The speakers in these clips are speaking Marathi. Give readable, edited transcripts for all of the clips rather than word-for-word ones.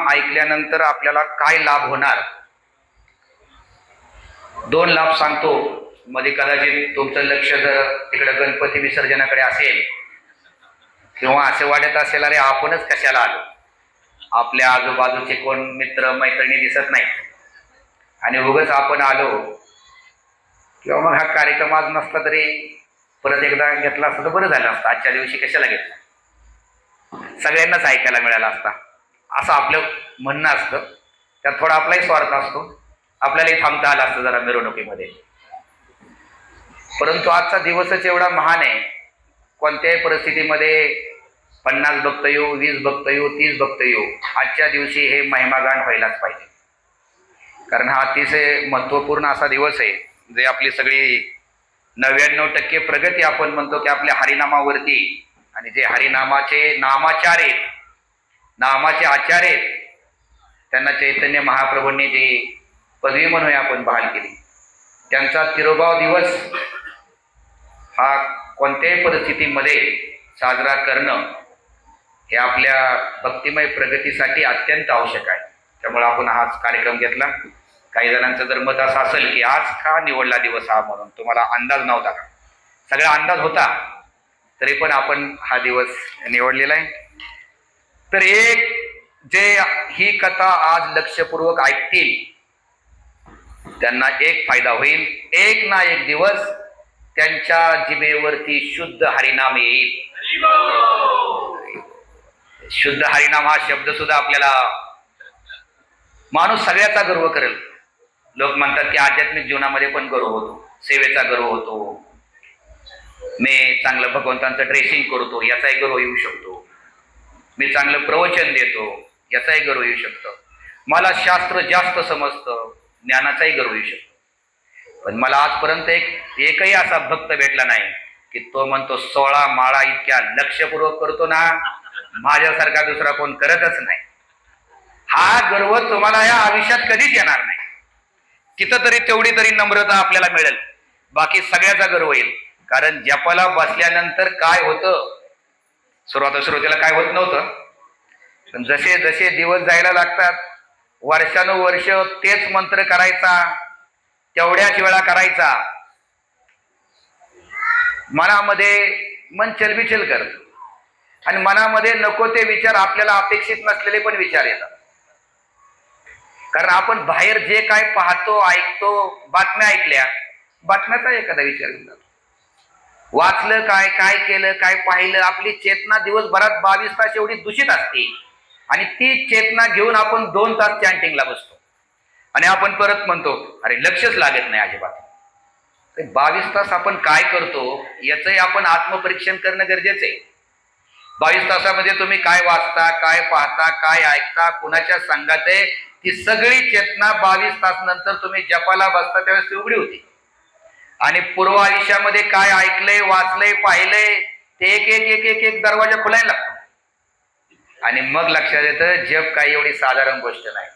ऐकल्यानंतर आपल्याला काय लाभ होणार, दोन लाभ सांगतो. मध्ये कदाचित तुमचं लक्ष जर तिकडे गणपती विसर्जनाकडे असेल किंवा असे वाटत असेल अरे आपणच कशाला आलो, आपल्या आजूबाजूचे कोण मित्र मैत्रिणी दिसत नाहीत आणि उगाच आपण आलो, किंवा मग हा कार्यक्रम आज नसता तरी परत एकदा घेतला असता तर बरं झालं असतं. आजच्या दिवशी कशाला घेतला, सगळ्यांनाच ऐकायला मिळाला असता असं आपलं म्हणणं असतं. त्यात थोडा आपलाही स्वार्थ असतो, आपल्यालाही थांबता आलं असतं जरा मिरवणुकीमध्ये. परंतु आजचा दिवसच एवढा महान आहे, कोणत्याही परिस्थितीमध्ये 50 भक्त येऊ, 20 भक्त येऊ, 30 भक्त येऊ, आजच्या दिवशी हे महिमागान व्हायलाच पाहिजे. कारण हा अतिशय महत्त्वपूर्ण असा दिवस आहे, जे आपली सगळी 99% प्रगती आपण म्हणतो की आपल्या हरिनामावरती, आणि जे हरिनामाचे नामाचे आचार्य त्यांना चैतन्य महाप्रभूंनी जी पदवी म्हणून आपण बहाल केली, त्यांचा तिरोभाव दिवस हा कोणत्याही परिस्थितीमध्ये साजरा करणं हे आपल्या भक्तिमय प्रगतीसाठी अत्यंत आवश्यक आहे. त्यामुळे आपण हाच कार्यक्रम घेतला. काही जणांचं जर मत असं असेल की आज का निवडला दिवस हा, म्हणून तुम्हाला अंदाज नव्हता का? सगळा अंदाज होता, तरी पण आपण हा दिवस निवडलेला आहे. तर जे ही कथा आज लक्षपूर्वक ऐकतील त्यांना एक फायदा होईल, एक ना एक दिवस त्यांच्या जिभेवरती शुद्ध हरिनाम येईल. शुद्ध हरिनाम हा शब्द सुद्धा आपल्याला, माणूस सगळ्याचा गर्व करेल. लोक म्हणतात की आध्यात्मिक जीवनामध्ये पण गर्व होतो, सेवेचा गर्व होतो, मी चांगलं भगवंतांचं ड्रेसिंग करतो याचाही गर्व येऊ शकतो, मी चांगलं प्रवचन देतो याचाही गर्व येऊ शकतो, मला शास्त्र जास्त समजतं ज्ञानाचाही गर्व येऊ शकतो. पण मला आजपर्यंत एकही असा भक्त भेटला नाही की तो म्हणतो 16 माळा इतक्या लक्षपूर्वक करतो ना, माझ्यासारखा दुसरा कोण करतच नाही. हा गर्व तुम्हाला या आयुष्यात कधीच येणार नाही. तिथं तरी तेवढी तरी नम्रता आपल्याला मिळेल, बाकी सगळ्याचा गर्व येईल. कारण जपाला बसल्यानंतर काय होतं, सुरुवातीला काय होत नव्हतं, पण जसे जसे दिवस जायला लागतात, वर्षानुवर्ष तेच मंत्र करायचा, तेवढ्याच वेळा करायचा, मनामध्ये मन चलबिचल करत आणि मनामध्ये नको ते विचार, आपल्याला अपेक्षित नसलेले पण विचार येतात. कारण आपण बाहेर जे काय पाहतो, ऐकतो, बातम्या ऐकल्या, बातम्याचा एखादा विचार येतात, वाचलं काय केलं, काय पाहिलं, आपली चेतना दिवसभरात 22 तास एवढी दूषित असते आणि ती चेतना घेऊन आपण 2 तास चॅन्टिंगला बसतो आणि आपण परत म्हणतो अरे लक्षच लागत नाही अजिबात. 22 तास आपण काय करतो याचंही आपण आत्मपरीक्षण करणं गरजेचं आहे. 22 तासामध्ये तुम्ही काय वाचता, काय पाहता, काय ऐकता, कुणाच्या संगात आहे, ती सगळी चेतना 22 तास नंतर तुम्ही जपाला बसता त्यावेळेस ती उघडी होती. आणि पूर्व आयुष्यामध्ये काय ऐकलंय, वाचलंय, पाहिलंय ते एक दरवाजा खुलायला लागतो आणि मग लक्षात येतं जप काही एवढी साधारण गोष्ट नाही.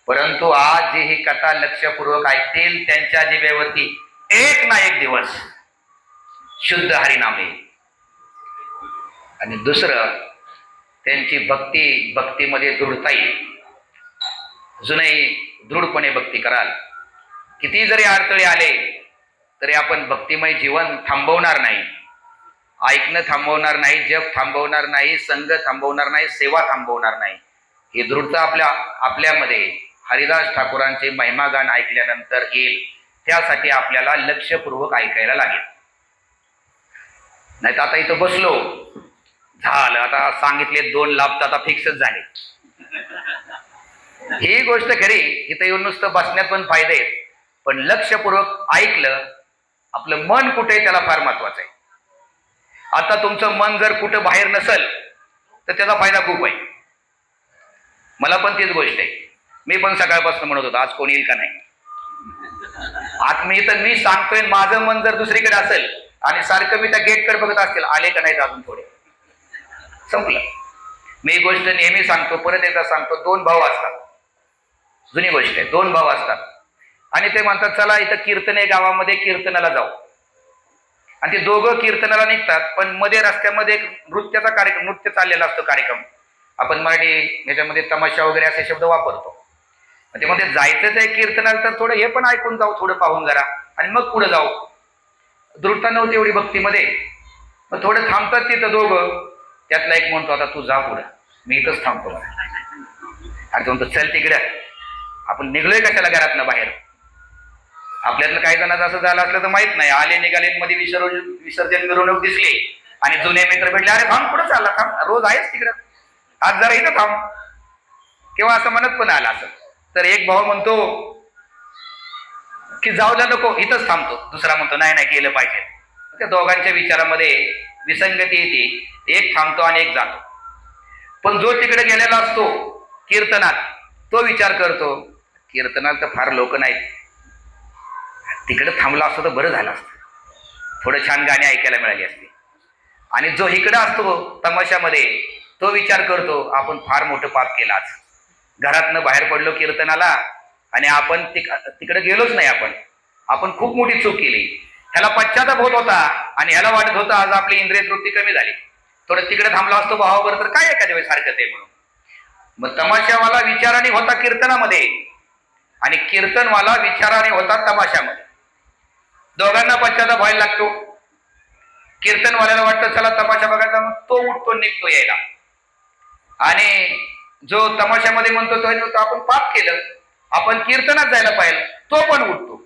परंतु आज जी ही कथा लक्षपूर्वक ऐकतील त्यांच्या जिभेवरती एक ना एक दिवस शुद्ध हरिनाम येईल. आणि दुसरं, त्यांची भक्तीमध्ये दृढता येईल. अजूनही दृढपणे भक्ती कराल. किती जरी अडथळे आले तरी आपण भक्तिमय जीवन थांबवणार नाही, ऐकणं थांबवणार नाही, जप थांबवणार नाही, संग थांबवणार नाही, सेवा थांबवणार नाही. ही दृढता आपल्यामध्ये हरिदास ठाकूरांचे महिमागान ऐकल्यानंतर येईल. त्यासाठी आपल्याला लक्षपूर्वक ऐकायला लागेल. नाही तर आता इथं बसलो झालं, आता सांगितले 2 लाभ तर आता फिक्सच झाले. ही गोष्ट खरी, इथं येऊन नुसतं बसण्यात पण फायदे आहेत, पण लक्षपूर्वक ऐकलं, आपलं मन कुठे त्याला फार महत्वाचं आहे. आता तुमचं मन जर कुठं बाहेर नसेल तर त्याचा फायदा खूप आहे. मला पण तीच गोष्ट आहे, मी पण सकाळपासून म्हणत होतो आज कोण येईल का नाही. आज मी सांगतोय, माझं मन जर दुसरीकडे असेल आणि सारखं मी त्या गेटकडे बघत असेल आले का नाहीत अजून थोडे, संपलं. मी गोष्ट नेहमी सांगतो, परत एकदा सांगतो, 2 भाऊ असतात, जुनी गोष्ट आहे, 2 भाऊ असतात आणि ते म्हणतात चला इथं कीर्तन आहे गावामध्ये, कीर्तनाला जाऊ. आणि ते दोघं कीर्तनाला निघतात, पण मध्ये रस्त्यामध्ये एक नृत्य चाललेला असतो कार्यक्रम, आपण मराठी ह्याच्यामध्ये तमाशा वगैरे असे शब्द वापरतो. ते मध्ये जायचंच आहे कीर्तनाला तर थोडं हे पण ऐकून जाऊ, थोडं पाहून जरा, आणि मग पुढे जाऊ. दृढता नव्हती एवढी भक्तीमध्ये. मग थोडं थांबतात तिथं दोघं. त्यातला एक म्हणतो आता तू जा पुढं, मी इथंच थांबतो. अरे तो म्हणतो चल तिकडं. आपण निघलोय कशाला घरातनं बाहेर? आपल्यातलं काही जणांचं असं झालं असलं तर माहित नाही. आले निघाले मध्ये विसर्जन मिरवणूक दिसली आणि जुने मित्र भेटले, अरे थांब कुठं चालला, थांब रोज आहेच तिकडं, आज जरा इथं थांब. किंवा असं म्हणत पण आलं असं तर एक भाऊ म्हणतो की जाऊला नको, इथंच थांबतो. दुसरा म्हणतो नाही नाही केलं पाहिजे. त्या दोघांच्या विचारामध्ये विसंगती येते. एक थांबतो आणि एक जातो. पण जो तिकडे गेलेला असतो कीर्तनात तो विचार करतो कीर्तनात तर फार लोक नाहीत, तिकडे थांबला असतो तर बरं झालं असतं, थोडं छान गाणी ऐकायला मिळाली असते. आणि जो इकडे असतो तमाशामध्ये तो विचार करतो आपण फार मोठं पाप केलं, आज घरातनं बाहेर पडलो कीर्तनाला आणि आपण तिकडे गेलोच नाही, आपण खूप मोठी चूक केली. ह्याला पश्चाताप होत होता आणि ह्याला वाटत होतं आज आपली इंद्रिय तृप्ती कमी झाली, थोडं तिकडे थांबला असतो भावावर तर काय एखाद्या वेळेस हरकत आहे म्हणून. मग तमाशावाला विचाराने होता कीर्तनामध्ये आणि कीर्तनवाला विचाराने होता तमाशामध्ये. दोघांना पश्चाताप व्हायला लागतो. कीर्तनवाल्याला वाटतं चला तमाशा बघायचा, मग तो उठतो निघतो यायला. आणि जो तमाशामध्ये म्हणतो तो आपण पाप केलं, आपण कीर्तनात जायला पाहिजे, तो पण उठतो.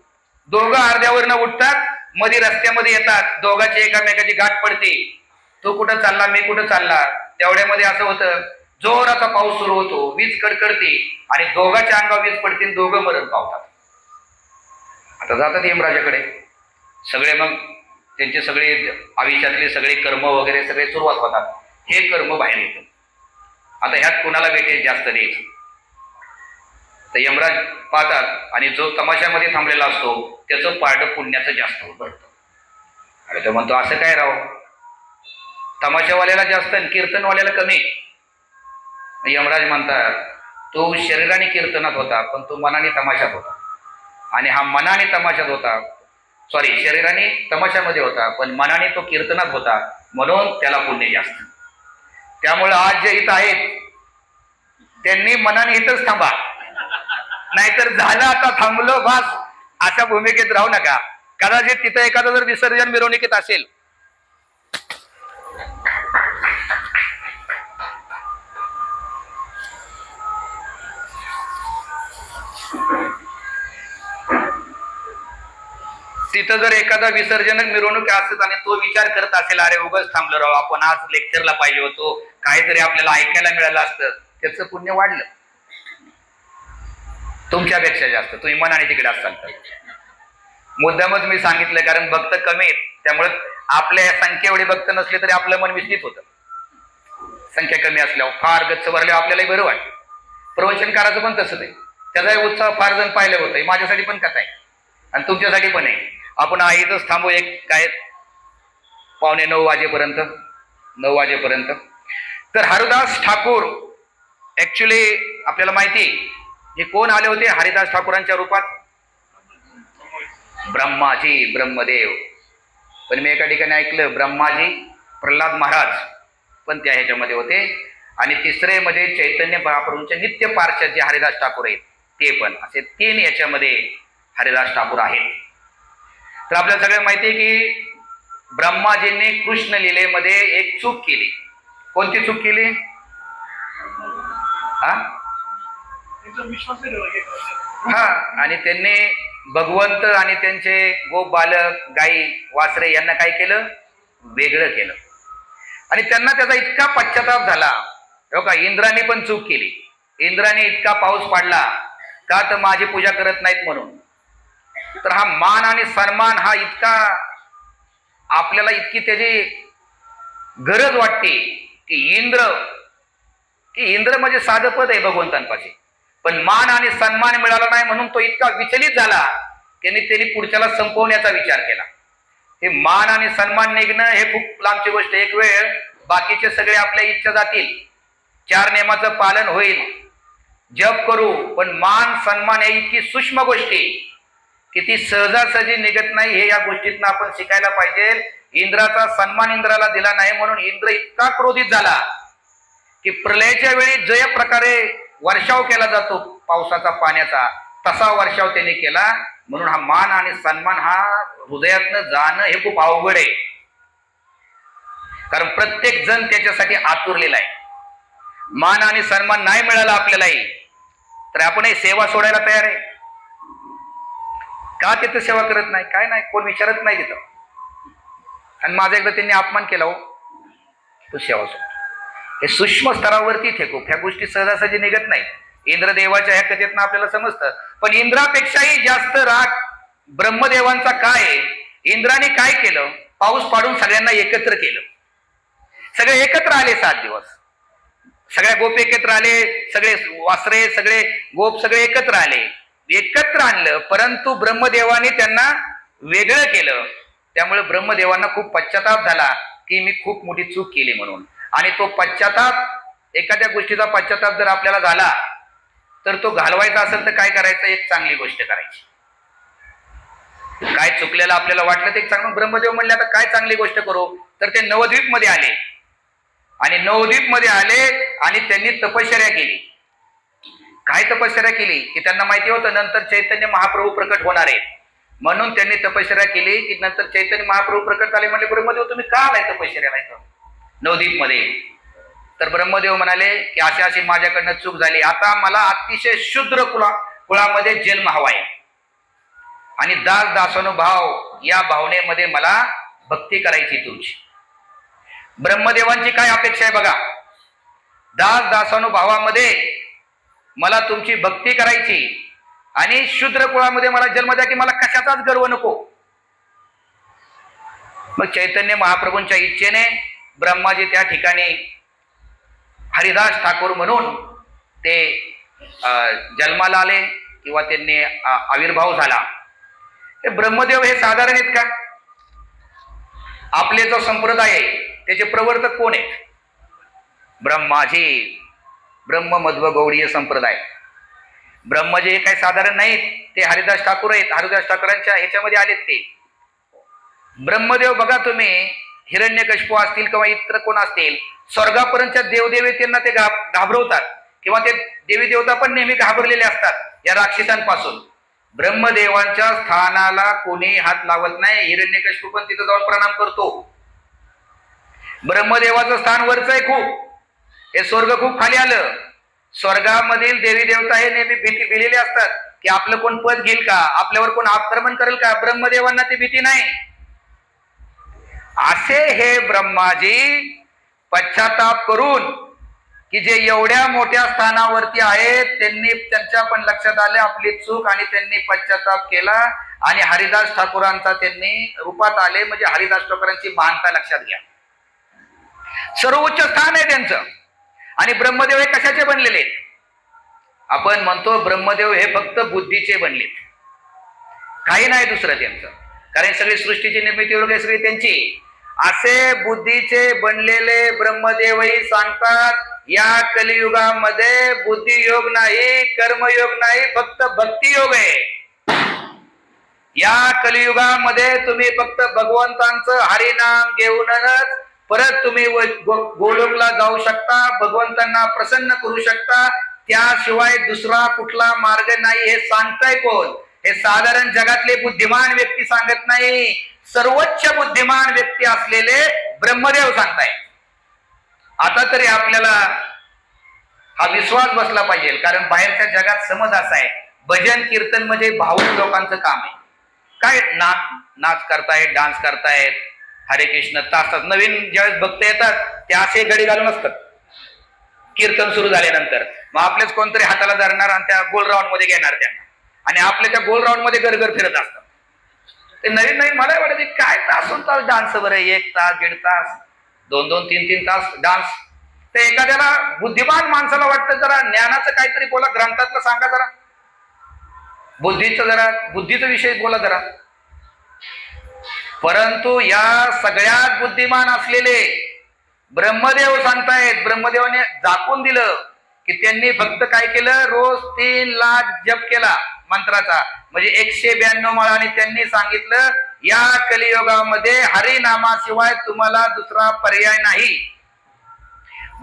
दोघं अर्ध्यावरनं उठतात, मध्ये रस्त्यामध्ये येतात, दोघांची एकामेकाची गाठ पडते. तो कुठं चालला, मी कुठं चालला. तेवढ्यामध्ये असं होतं जोराचा पाऊस सुरू होतो, वीज कडकडते आणि दोघांच्या अंगावर वीज पडते, दोघं मरण पावतात. आता जातात यमराजाकडे सगळे, मग त्यांचे सगळे आयुष्यातले सगळे कर्म वगैरे सगळे सुरुवात होतात. हे कर्म बाहेर येतं. आता ह्यात कुणाला भेटेल जास्त द्यायचं, तर यमराज पाहतात आणि जो तमाशामध्ये थांबलेला असतो त्याचं पारडं पुण्याचं जास्त भरतं. अरे तो म्हणतो असं काय राव, तमाशावाल्याला जास्त आणि कीर्तनवाल्याला कमी. यमराज म्हणतात तो शरीराने कीर्तनात होता पण तो मनाने तमाशात होता, आणि हा मनाने तमाशात होता, सॉरी शरीराने तमाशामध्ये होता पण मनाने तो कीर्तनात होता, म्हणून त्याला पुण्य जास्त. त्यामुळे आज जे इथं आहेत त्यांनी मनाने इथंच थांबा, नाहीतर झालं आता थांबलो बस अशा भूमिकेत राहू नका. कदाचित तिथं एखादं जर विसर्जन मिरवणुकीत असेल तिथं जर एखादा विसर्जन मिरवणूक असत आणि तो विचार करत असेल अरे उगाच थांबलो राव, आपण आज लेक्चरला पाहिजे होतो, काहीतरी आपल्याला ऐकायला मिळालं असतं, त्याचं पुण्य वाढलं तुमच्यापेक्षा जास्त. तुम्ही मनाने तिकडे असाल तर. मुद्दामच मी सांगितलं कारण भक्त कमी आहेत, त्यामुळे आपल्या संख्या एवढी भक्त नसली तरी आपलं मन विचलित होतं. संख्या कमी असल्यावर फार गच्च भरल्यावर आपल्यालाही बरं वाटतं. प्रवचनकाराचं पण तसंच आहे, त्याचा उत्साह फार जण पाहिलं होतं. माझ्यासाठी पण कथा आहे आणि तुमच्यासाठी पण आहे. आपण इथंच थांबू एक काय 8:45 9 वाजेपर्यंत. तर हरिदास ठाकूर ऍक्च्युली आपल्याला माहिती हे कोण आले होते हरिदास ठाकूरांच्या रूपात? ब्रह्माजी ब्रह्मदेव. पण मी एका ठिकाणी ऐकलं ब्रह्माजी प्रल्हाद महाराज पण त्या ह्याच्यामध्ये होते, आणि तिसरे मध्ये चैतन्य महाप्रभूंचे नित्य पार्षद जे हरिदास ठाकूर आहेत ते पण, असे 3 याच्यामध्ये हरिदास ठाकूर आहेत. तर आपल्याला सगळ्यांना माहिती आहे की ब्रह्माजींनी कृष्ण लीलेमध्ये एक चूक केली. कोणती चूक केली? आणि त्यांनी भगवंत आणि त्यांचे गोप बालक गाई वासरे यांना काय केलं? वेगळं केलं. आणि त्यांना त्याचा इतका पश्चाताप झाला. हो का, इंद्राने पण चूक केली. इंद्राने इतका पाऊस पाडला का तर माझी पूजा करत नाहीत म्हणून. तर हा मान आणि सन्मान हा इतका आपल्याला इतकी त्याची गरज वाटते की इंद्र म्हणजे साधं पद आहे भगवंतांपाशी, पण मान आणि सन्मान मिळाला नाही म्हणून तो इतका विचलित झाला की त्यांनी पुढच्याला संपवण्याचा विचार केला. हे मान आणि सन्मान निघणं हे खूप लांबची गोष्ट. एक वेळ बाकीचे सगळे आपल्या इच्छा जातील, 4 नियमाचं पालन होईल, जप करू, पण मान सन्मान हे इतकी सूक्ष्म गोष्टी की ती सहजासहजी निघत नाही. हे या गोष्टीतनं आपण शिकायला पाहिजे. इंद्राचा सन्मान इंद्राला दिला नाही म्हणून इंद्र इतका क्रोधित झाला की प्रलयाच्या वेळी ज्या प्रकारे वर्षाव केला जातो पावसाचा पाण्याचा, तसा वर्षाव त्यांनी केला. म्हणून हा मान आणि सन्मान हा हृदयातनं जाणं हे खूप अवघड आहे. कारण प्रत्येक जण त्याच्यासाठी आतुरलेला आहे. मान आणि सन्मान नाही मिळाला आपल्यालाही तर आपण सेवा सोडायला तयार आहे का? तिथं सेवा करत नाही, काय नाही, कोण विचारत नाही तिथं. आणि माझा एकदा त्यांनी अपमान केला, हो तो सेवा सोड. हे सूक्ष्म स्तरावरती थे खूप ह्या गोष्टी सहजासहजी निघत नाही. इंद्रदेवाच्या ह्या कथेतनं आपल्याला समजतं. पण इंद्रापेक्षाही जास्त राग ब्रह्मदेवांचा काय आहे? इंद्राने काय केलं? पाऊस पाडून सगळ्यांना एकत्र केलं. सगळे एकत्र आले 7 दिवस, सगळ्या गोप एकत्र आले, सगळे वासरे सगळे गोप सगळे एकत्र आले, एकत्र आणलं. परंतु ब्रह्मदेवाने त्यांना वेगळं केलं. त्यामुळे ब्रह्मदेवांना खूप पश्चाताप झाला की मी खूप मोठी चूक केली म्हणून. आणि तो पश्चाताप, एखाद्या गोष्टीचा पश्चाताप जर आपल्याला झाला तर तो घालवायचा असेल तर काय करायचं? एक चांगली गोष्ट करायची. काय चुकलेलं आपल्याला वाटलं ते चांगलं. ब्रह्मदेव म्हणले आता काय चांगली गोष्ट करू? तर ते नवद्वीप मध्ये आले आणि नवद्वीप मध्ये आले आणि त्यांनी तपश्चर्या केली. काय तपश्चर्या केली? की त्यांना माहिती होतं नंतर चैतन्य महाप्रभू प्रकट होणार आहेत, म्हणून त्यांनी तपश्चर्या केली की नंतर चैतन्य महाप्रभू प्रकट झाले. म्हणले ब्रह्मदेव तुम्ही का आलाय तपश्चर्याला इथं नवद्वीप मध्ये? तर ब्रह्मदेव म्हणाले की अशी अशी माझ्याकडनं चूक झाली, आता मला अतिशय शूद्र कुळामध्ये जन्म हवाय आणि दास दासानुभाव या भावनेमध्ये मला भक्ती करायची तुमची. ब्रह्मदेवांची काय अपेक्षा आहे बघा, दास दासानुभावामध्ये मला तुमची भक्ती करायची आणि शूद्र कुळामध्ये मला जन्म द्या की मला कशाचाच गर्व नको. मग चैतन्य महाप्रभूंच्या इच्छेने ब्रह्माजी त्या ठिकाणी हरिदास ठाकूर म्हणून ते जन्माला आले किंवा त्यांनी आविर्भाव झाला. हे ब्रह्मदेव हे साधारण आहेत का? आपले जो संप्रदाय आहे त्याचे प्रवर्तक कोण आहेत? ब्रह्माजी, ब्रह्म मध्व गौडीय संप्रदाय. ब्रह्मजी हे काही साधारण नाहीत, ते हरिदास ठाकूर आहेत. हरिदास ठाकूरांच्या ह्याच्यामध्ये आलेत ते. ब्रह्मदेव बघा तुम्ही, हिरण्यकशिपू असतील किंवा इतर कोण असतील, स्वर्गापर्यंतच्या देवदेवतेंना ते घाबरवतात किंवा ते देवी देवता पण नेहमी घाबरलेले असतात या राक्षसांपासून. ब्रह्मदेवांच्या स्थानाला कोणी हात लावत नाही. हिरण्यकशिपू पण तिथं जाऊन प्रणाम करतो. ब्रह्मदेवाचं स्थान वरचं आहे खूप, हे स्वर्ग खूप खाली आलं. स्वर्गामधील देवी देवता हे नेहमी भिलेले असतात की आपलं कोण पद घेईल का, आपल्यावर कोण आक्रमण करेल का. ब्रह्मदेवांना ती भीती नाही. असे हे ब्रह्माजी पश्चाताप करून की जे एवढ्या मोठ्या स्थानावरती आहेत त्यांनी, त्यांच्या पण लक्षात आले आपली चूक आणि त्यांनी पश्चाताप केला आणि हरिदास ठाकूरांचा त्यांनी रूपात आले. म्हणजे हरिदास ठाकूरांची महानता लक्षात घ्या. सर्वोच्च स्थान आहे त्यांचं. आणि ब्रह्मदेव हे कशाचे बनलेले? आपण म्हणतो ब्रह्मदेव हे फक्त बुद्धीचे बनले, काही नाही दुसरं त्यांचं. कारण सगळी सृष्टीची निर्मिती वगैरे सगळी त्यांची. असे बुद्धीचे बनलेले ब्रह्मदेवही सांगतात या कलियुगामध्ये बुद्धियोग नाही, कर्मयोग नाही, फक्त भक्तियोग आहे. या कलियुगामध्ये तुम्ही फक्त भगवंतांचं हरिनाम घेऊनच परत तुम्ही गोलोकला जाऊ शकता, भगवंतांना प्रसन्न करू शकता. त्याशिवाय दुसरा कुठला मार्ग नाही. हे सांगताय कोण? हे साधारण जगातले बुद्धिमान व्यक्ती सांगत नाही, सर्वोच्च बुद्धिमान व्यक्ती असलेले ब्रह्मदेव सांगताय. आता तरी आपल्याला हा विश्वास बसला पाहिजे. कारण बाहेरच्या जगात समज असा आहे भजन कीर्तन म्हणजे भावुक लोकांचं काम आहे. काय नाच करतायत, डान्स करतायत, हरे कृष्ण तास नवीन ज्यावेळेस भक्त येतात ते असे गडी घालून असतात कीर्तन सुरू झाल्यानंतर. मग आपलेच कोणतरी हाताला धरणार आणि त्या गोल राऊंड मध्ये घेणार त्यांना आणि आपल्या त्या गोल राऊंड मध्ये गरगर फिरत असतात. ते नवीन नवीन मला वाटत काय तासून तास डान्स बरं, 1 तास 1.5 तास 2-2, 3-3 तास डान्स. ते एखाद्याला बुद्धिमान माणसाला वाटतं जरा ज्ञानाचं काहीतरी बोला, ग्रंथातलं सांगा जरा, बुद्धीचं जरा, बुद्धीचा विषय बोला जरा. परंतु या सगळ्यात बुद्धिमान असलेले ब्रह्मदेव सांगतायत. ब्रह्मदेवाने झाकून दिलं की त्यांनी फक्त काय केलं, रोज 3 लाख जप केला मंत्राचा, म्हणजे 192 माळा. आणि त्यांनी सांगितलं या कलियुगामध्ये हरिनामाशिवाय तुम्हाला दुसरा पर्याय नाही.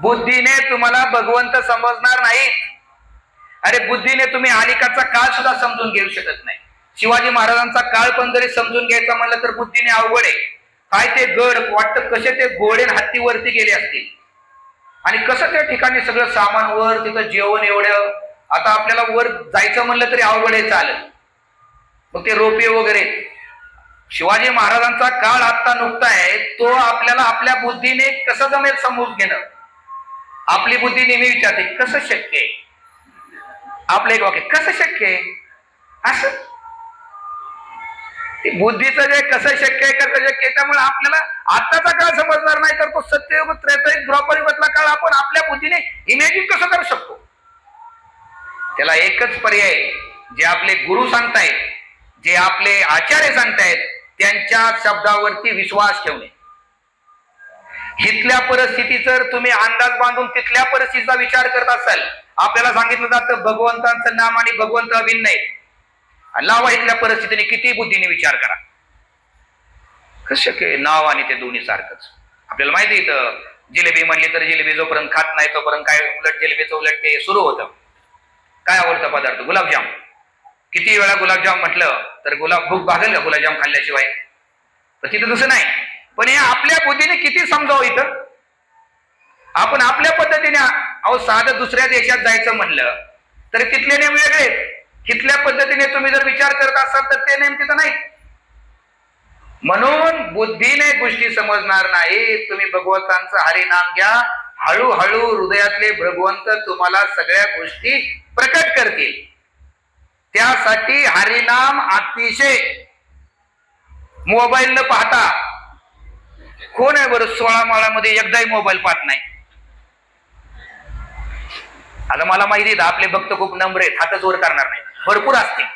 बुद्धीने तुम्हाला भगवंत समजणार नाही. अरे बुद्धीने तुम्ही अलीकडचा काळ सुद्धा समजून घेऊ शकत नाही. शिवाजी महाराजांचा काळ पण जरी समजून घ्यायचा म्हणलं तर बुद्धीने अवघड आहे. काय ते गड वाटतं कसे ते घोडे हत्तीवरती गेले असतील आणि कसं त्या ठिकाणी सगळं सामान वर, तिथं जेवण एवढं. आता आपल्याला वर जायचं म्हणलं तरी अवघड आहे चालत. मग ते रोपे वगैरे. शिवाजी महाराजांचा काळ आता नुकता आहे, तो आपल्याला आपल्या बुद्धीने कसं जमेल समजून घेणं. आपली बुद्धी नेहमी विचारते कसं शक्य आहे. आपलं एक वाक्य कसं शक्य आहे असं. बुद्धीचं जे कसं शक्य आहे कसं शक्य आहे, त्यामुळे आपल्याला आताचा काळ समजणार नाही तर तो सत्ययुग त्रेतायुग द्वापरयुगातला काळ आपण आपल्या बुद्धीने इमॅजिन कसं करू शकतो. त्याला एकच पर्याय, जे आपले गुरु सांगतायत, जे आपले आचार्य सांगतायत त्यांच्या शब्दावरती विश्वास ठेवणे. इथल्या परिस्थिती जर तुम्ही अंदाज बांधून तिथल्या परिस्थितीचा विचार करत असाल, आपल्याला सांगितलं जातं भगवंतांचं नाम आणि भगवंत अभिन्न आहे. लावा इथल्या परिस्थितीने किती बुद्धीने विचार करा. कसं शक्य नाव आणि ते दोन्ही सारखंच. आपल्याला माहिती इथं जिलेबी म्हणली तर जिलेबी जोपर्यंत खात नाही तोपर्यंत काय उलट जिलेबीचं उलट ते सुरू होतं. काय आवडतं पदार्थ? गुलाबजाम. किती वेळा गुलाबजाम म्हटलं तर भूक भागेल का गुलाबजाम खाल्ल्याशिवाय? तर तिथं तसं नाही. पण हे आपल्या बुद्धीने किती समजावं इथं. आपण आपल्या पद्धतीने अहो साधं दुसऱ्या देशात जायचं म्हणलं तर तिथले नेम वेगळे. तिथल्या पद्धतीने तुम्ही जर विचार करत असाल तर ते नेम तिथं नाही. म्हणून बुद्धीने गोष्टी समजणार नाही. तुम्ही भगवंतांचं हरिनाम घ्या, हळूहळू हृदयातले भगवंत तुम्हाला सगळ्या गोष्टी प्रकट करतील. त्यासाठी हरिनाम अतिशय. मोबाईल न पाहता कोण आहे बरं 16 माळामध्ये एकदाही मोबाईल पाहत नाही. आता मला माहिती आहे आपले भक्त खूप नम्र आहेत, हातच वर करणार नाही. भरपूर असतील,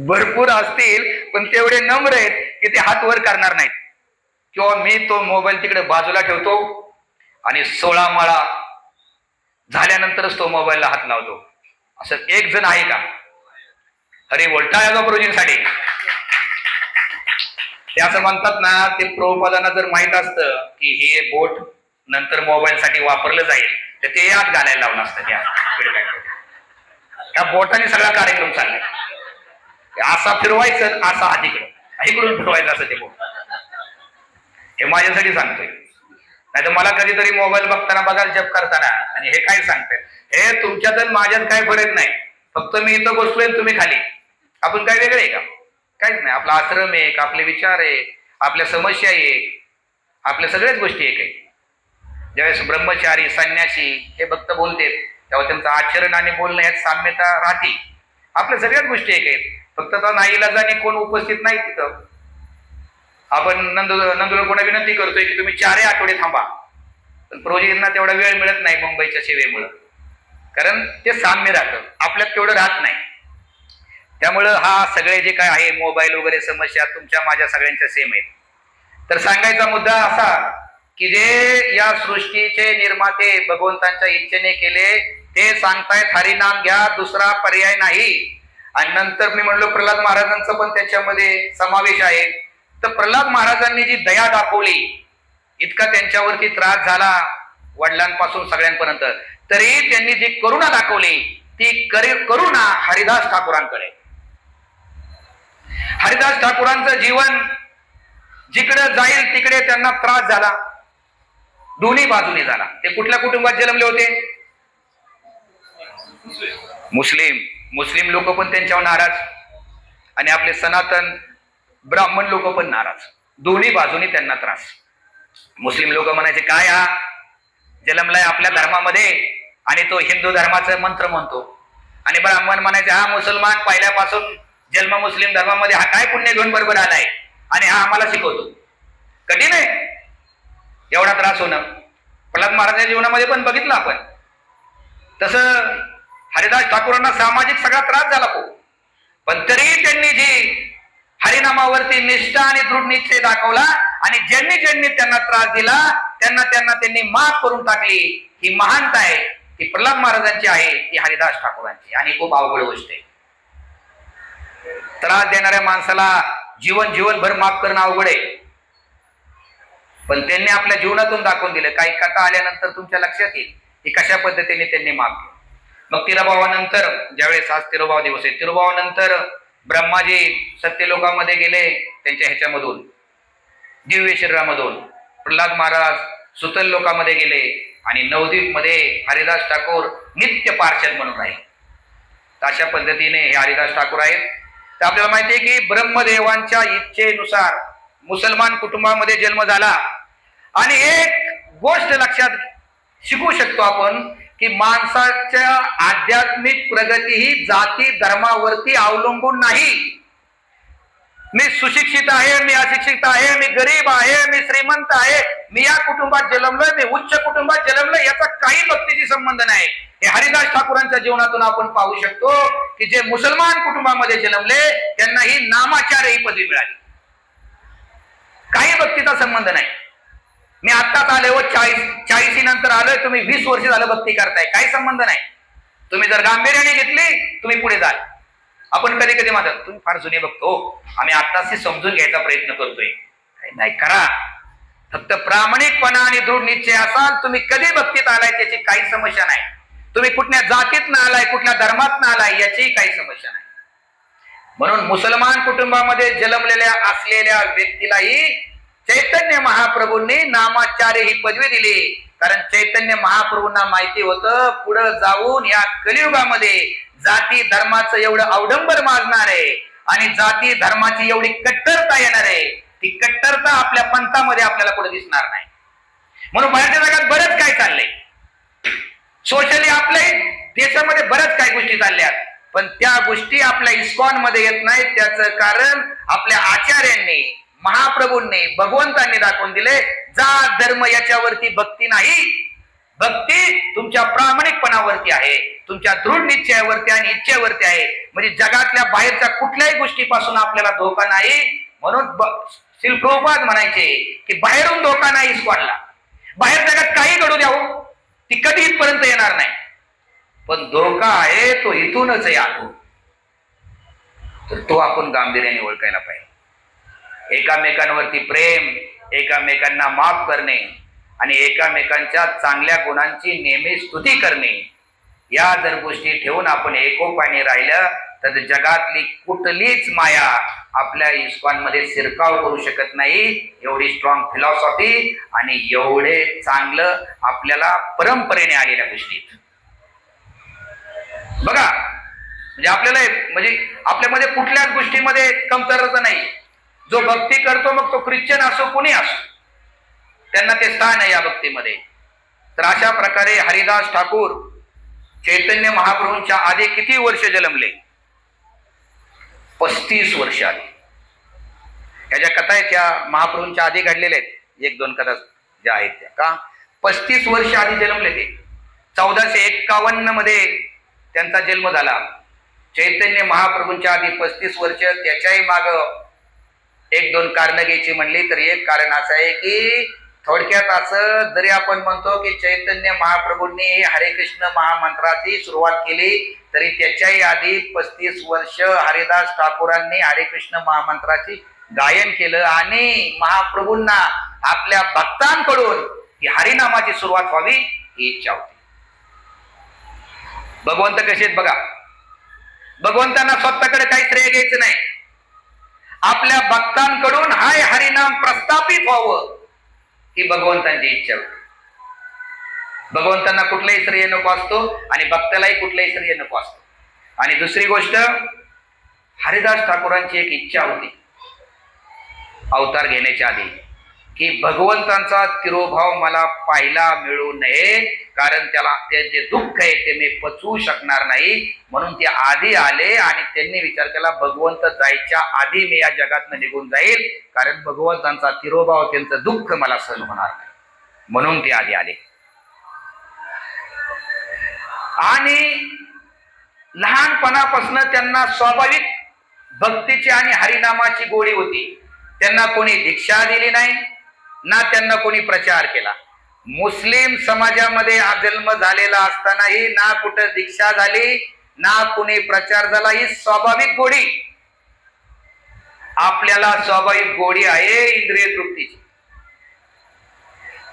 भरपूर असतील, पण तेवढे नम्र आहेत की ते हात वर करणार नाहीत. किंवा मी तो मोबाईल तिकडे बाजूला ठेवतो आणि 16 माळा झाल्यानंतरच तो मोबाईलला हात लावतो. असं एक जण आहे का? अरे बोलता गुरुजींसाठी ते असं म्हणतात ना, ते प्रभुपादांना जर माहित असतं की हे बोट नंतर मोबाईल साठी वापरलं जाईल तर ते आत घालायला लावलं असतं. त्या बोटाने सगळा कार्यक्रम चाललाय. असा फिरवायचं, असा इकडून फिरवायचं असं ते बोट. हे माझ्यासाठी सांगतोय. नाही तर मला कधीतरी मोबाईल बघताना बघाल जप करताना आणि हे काय सांगतंय, हे तुमच्यात आणि माझ्यात काय फरक नाही. फक्त मी इथं बसलोय तुम्ही खाली. आपण काय वेगळे आहे का? काहीच नाही. आपला आश्रम एक, आपले विचार आहे, आपल्या समस्या एक, आपल्या सगळ्याच गोष्टी एक आहे. ज्यावेळेस ब्रह्मचारी संन्यासी हे भक्त बोलते तेव्हा त्यांचं आचरण आणि बोलणं यात साम्यता राहते. आपल्या सगळ्याच गोष्टी एक आहेत. फक्त तर नाईलाजाने कोण उपस्थित नाही तिथं. आपण नंदूला कोणा विनंती करतोय की तुम्ही 4 आठवडे थांबा, पण प्रोजेक्टना तेवढा वेळ मिळत नाही मुंबईच्या सेवेमुळं. कारण ते साम्य राहतं, आपल्यात तेवढं राहत नाही. त्यामुळं हा सगळे जे काय आहे मोबाईल वगैरे समस्या तुमच्या माझ्या सगळ्यांच्या सेम आहेत. तर सांगायचा मुद्दा असा की जे या सृष्टीचे निर्माते भगवंतांच्या इच्छेने केले ते सांगतायत हरिनाम घ्या, दुसरा पर्याय नाही. आणि नंतर मी म्हणलो प्रल्हाद महाराजांचा पण त्याच्यामध्ये समावेश आहे. तर प्रल्हाद महाराजांनी जी दया दाखवली, इतका त्यांच्यावरती त्रास झाला वडिलांपासून सगळ्यांपर्यंत, तरी त्यांनी जी करुणा दाखवली ती करुणा हरिदास ठाकूरांकडे. हरिदास ठाकूरांचं जीवन जिकडे जाईल तिकडे त्यांना त्रास झाला, दोन्ही बाजूने झाला. ते कुठल्या कुटुंबात जन्मले होते? मुस्लिम लोक पण त्यांच्यावर नाराज आणि आपले सनातन ब्राह्मण लोक पण नाराज. दोन्ही बाजूने त्यांना त्रास. मुस्लिम लोक म्हणायचे काय हा जन्मलाय आपल्या धर्मामध्ये आणि तो हिंदू धर्माचा मंत्र म्हणतो, आणि ब्राह्मण म्हणायचे हा मुसलमान पहिल्यापासून जन्म मुस्लिम धर्मामध्ये, हा काय पुण्य घेऊन बरोबर आलाय आणि हा आम्हाला शिकवतो. कठीण आहे एवढा त्रास होणं. प्रल्हाद महाराजांच्या जीवनामध्ये पण बघितलं आपण. तसं हरिदास ठाकूरांना सामाजिक सगळा त्रास झाला खूप, पण तरी त्यांनी जी हरिनामावरती निष्ठा आणि दृढ निश्चय दाखवला आणि ज्यांनी त्यांना त्रास दिला त्यांनी माफ करून टाकली. ही महानता आहे, ती प्रल्हाद महाराजांची आहे, ती हरिदास ठाकूरांची. आणि खूप अवघड गोष्ट आहे. त्रास देणाऱ्या माणसाला जीवनभर माफ करणं अवघड आहे. पण त्यांनी आपल्या जीवनातून दाखवून दिलं. काही कथा आल्यानंतर तुमच्या लक्षात येईल की कशा पद्धतीने त्यांनी माफ केलं. मग तिरोभावानंतर ज्यावेळेस आज तिरोभाव दिवस आहे, तिरोभावानंतर ब्रह्माजी सत्यलोकामध्ये गेले, त्यांच्या ह्याच्यामधून दिव्य शरीरामधून. प्रल्हाद महाराज सुतल लोकामध्ये गेले आणि नवद्वीप मध्ये हरिदास ठाकूर नित्य पार्षद म्हणून राहिले. तर अशा पद्धतीने हे हरिदास ठाकूर आहेत. तर आपल्याला माहिती आहे की ब्रह्मदेवांच्या इच्छेनुसार मुसलमान कुटुंबामध्ये जन्म झाला. आणि एक गोष्ट लक्षात शिकू शकतो आपण की माणसाच्या आध्यात्मिक प्रगती ही जाती धर्मावरती अवलंबून नाही. मी सुशिक्षित आहे, मी अशिक्षित आहे, मी गरीब आहे, मी श्रीमंत आहे, मी या कुटुंबात जन्मलोय, मी उच्च कुटुंबात जन्मलोय, याचा काही भक्तीशी संबंध नाही. हे हरिदास ठाकूरांच्या जीवनातून आपण पाहू शकतो की जे मुसलमान कुटुंबामध्ये जन्मले त्यांना ही नामाचार्य ही पदवी मिळाली. काही भक्तीचा संबंध नाही. मी आत्ताच आलोय व 40 नंतर आलोय, तुम्ही 20 वर्ष झालं भक्ती करताय, काही संबंध नाही. तुम्ही जर गांभीर्याने घेतली तुम्ही पुढे जाल. आपण कधी कधी म्हणतात तुम्ही फार जुने बघतो, आम्ही आत्ताच समजून घ्यायचा प्रयत्न करतोय. नाही, करा. फक्त प्रामाणिकपणा आणि दृढ निश्चय असाल, तुम्ही कधी भक्तीत आलाय त्याची काही समस्या नाही. तुम्ही कुठल्या जातीत आलाय, कुठल्या धर्मात आलाय याची काही समस्या नाही. म्हणून मुसलमान कुटुंबामध्ये जन्मलेल्या असलेल्या व्यक्तीलाही चैतन्य महाप्रभूंनी नामाचार्य ही पदवी दिली. कारण चैतन्य महाप्रभूंना माहिती होतं पुढे जाऊन या कलियुगामध्ये जाती धर्माचं एवढं अवडंबर माजणार आहे आणि जाती धर्माची एवढी कट्टरता येणार आहे, ती कट्टरता आपल्या पंथामध्ये आपल्याला पुढे दिसणार नाही. म्हणून बाहेरच्या जगात बरंच काय चाललंय, सोशली आपल्या देशामध्ये बऱ्याच काही गोष्टी चालल्यात, पण त्या गोष्टी आपल्या इस्कॉन मध्ये येत नाहीत. त्याचं कारण आपल्या आचार्यांनी, महाप्रभूंनी, भगवंतांनी दाखवून दिले जात धर्म याच्यावरती भक्ती नाही. भक्ती तुमच्या प्रामाणिकपणावरती आहे, तुमच्या दृढ निश्चयावरती आणि इच्छेवरती आहे. म्हणजे जगातल्या बाहेरच्या कुठल्याही गोष्टीपासून आपल्याला धोका नाही. म्हणून श्री प्रभुपाद म्हणायचे की बाहेरून धोका नाही इस्कॉनला. बाहेर जगात काही घडू द्यावं, ती कधी इथपर्यंत येणार नाही, पण धोका आहे तो इथूनच आहे आतो. तर तो आपण गांभीर्याने ओळखायला पाहिजे. एकामेकांवरती प्रेम, एकामेकांना माफ करणे आणि एकामेकांच्या चांगल्या गुणांची नेहमी स्तुती करणे, या जर गोष्टी ठेवून आपण एकोपाने राहिलं तर जगातली कुठलीच माया आपल्या इस्कॉन मध्ये शिरकाव करू शकत नाही. एवढी स्ट्रॉंग फिलॉसॉफी आणि एवढे चांगलं आपल्याला परंपरेने आलेल्या गोष्टी बघा. म्हणजे आपल्यामध्ये कुठल्याच गोष्टीमध्ये कमतरता नाही. जो भक्ती करतो मग तो ख्रिश्चन असो कोणी असो, त्यांना ते स्थान आहे या भक्तीमध्ये. तर अशा प्रकारे हरिदास ठाकूर चैतन्य महाप्रभूंच्या आधी किती वर्ष जन्मले? 35 वर्ष आधी. ह्या ज्या कथा आहेत त्या महाप्रभूंच्या आधी घडलेल्या आहेत. 1-2 कथा ज्या आहेत त्या का 35 वर्ष आधी जन्मले ते. 1451 मध्ये त्यांचा जन्म झाला. चैतन्य महाप्रभूंच्या आधी 35 वर्ष. त्याच्याही माग 1-2 कारण घ्यायची म्हणली तर एक कारण असं आहे की थोडक्यात असं जरी आपण म्हणतो की चैतन्य महाप्रभूंनी हरे कृष्ण महामंत्राची सुरुवात केली तरी त्याच्याही आधी 35 वर्ष हरिदास ठाकूरांनी हरे कृष्ण महामंत्राची गायन केलं आणि महाप्रभूंना आपल्या भक्तांकडून ही हरिनामाची सुरुवात व्हावी ही इच्छा होती. भगवंत कसे आहेत बघा. भगवंतांना स्वतःकडे काही श्रेय घ्यायचं नाही. आपल्या भक्तांकडून हाय हरिनाम प्रस्थापित व्हावं ही भगवंतांची इच्छा होती. भगवंतांना कुठलाही श्रेय नको असतो आणि भक्तालाही कुठलाही श्रेय नको असतो. आणि दुसरी गोष्ट, हरिदास ठाकूरांची एक इच्छा होती अवतार घेण्याच्या आधी की भगवंतांचा तिरोभाव मला पाहायला मिळू नये, कारण त्याला ते जे दुःख आहे ते मी पचवू शकणार नाही. म्हणून ते आधी आले आणि त्यांनी विचार केला भगवंत जायच्या आधी मी या जगातनं निघून जाईल, कारण भगवंतांचा तिरोभाव त्यांचं दुःख मला सहन होणार नाही. म्हणून ते आधी आले. आणि लहानपणापासून त्यांना स्वाभाविक भक्तीची आणि हरिनामाची गोडी होती. त्यांना कोणी दीक्षा दिली नाही ना त्यांना कोणी प्रचार केला. मुस्लिम समाजामध्ये जन्म झालेला असतानाही ना कुठं दीक्षा झाली ना कुणी प्रचार झाला. ही स्वाभाविक गोडी. आपल्याला स्वाभाविक गोडी आहे इंद्रिय तृप्तीची.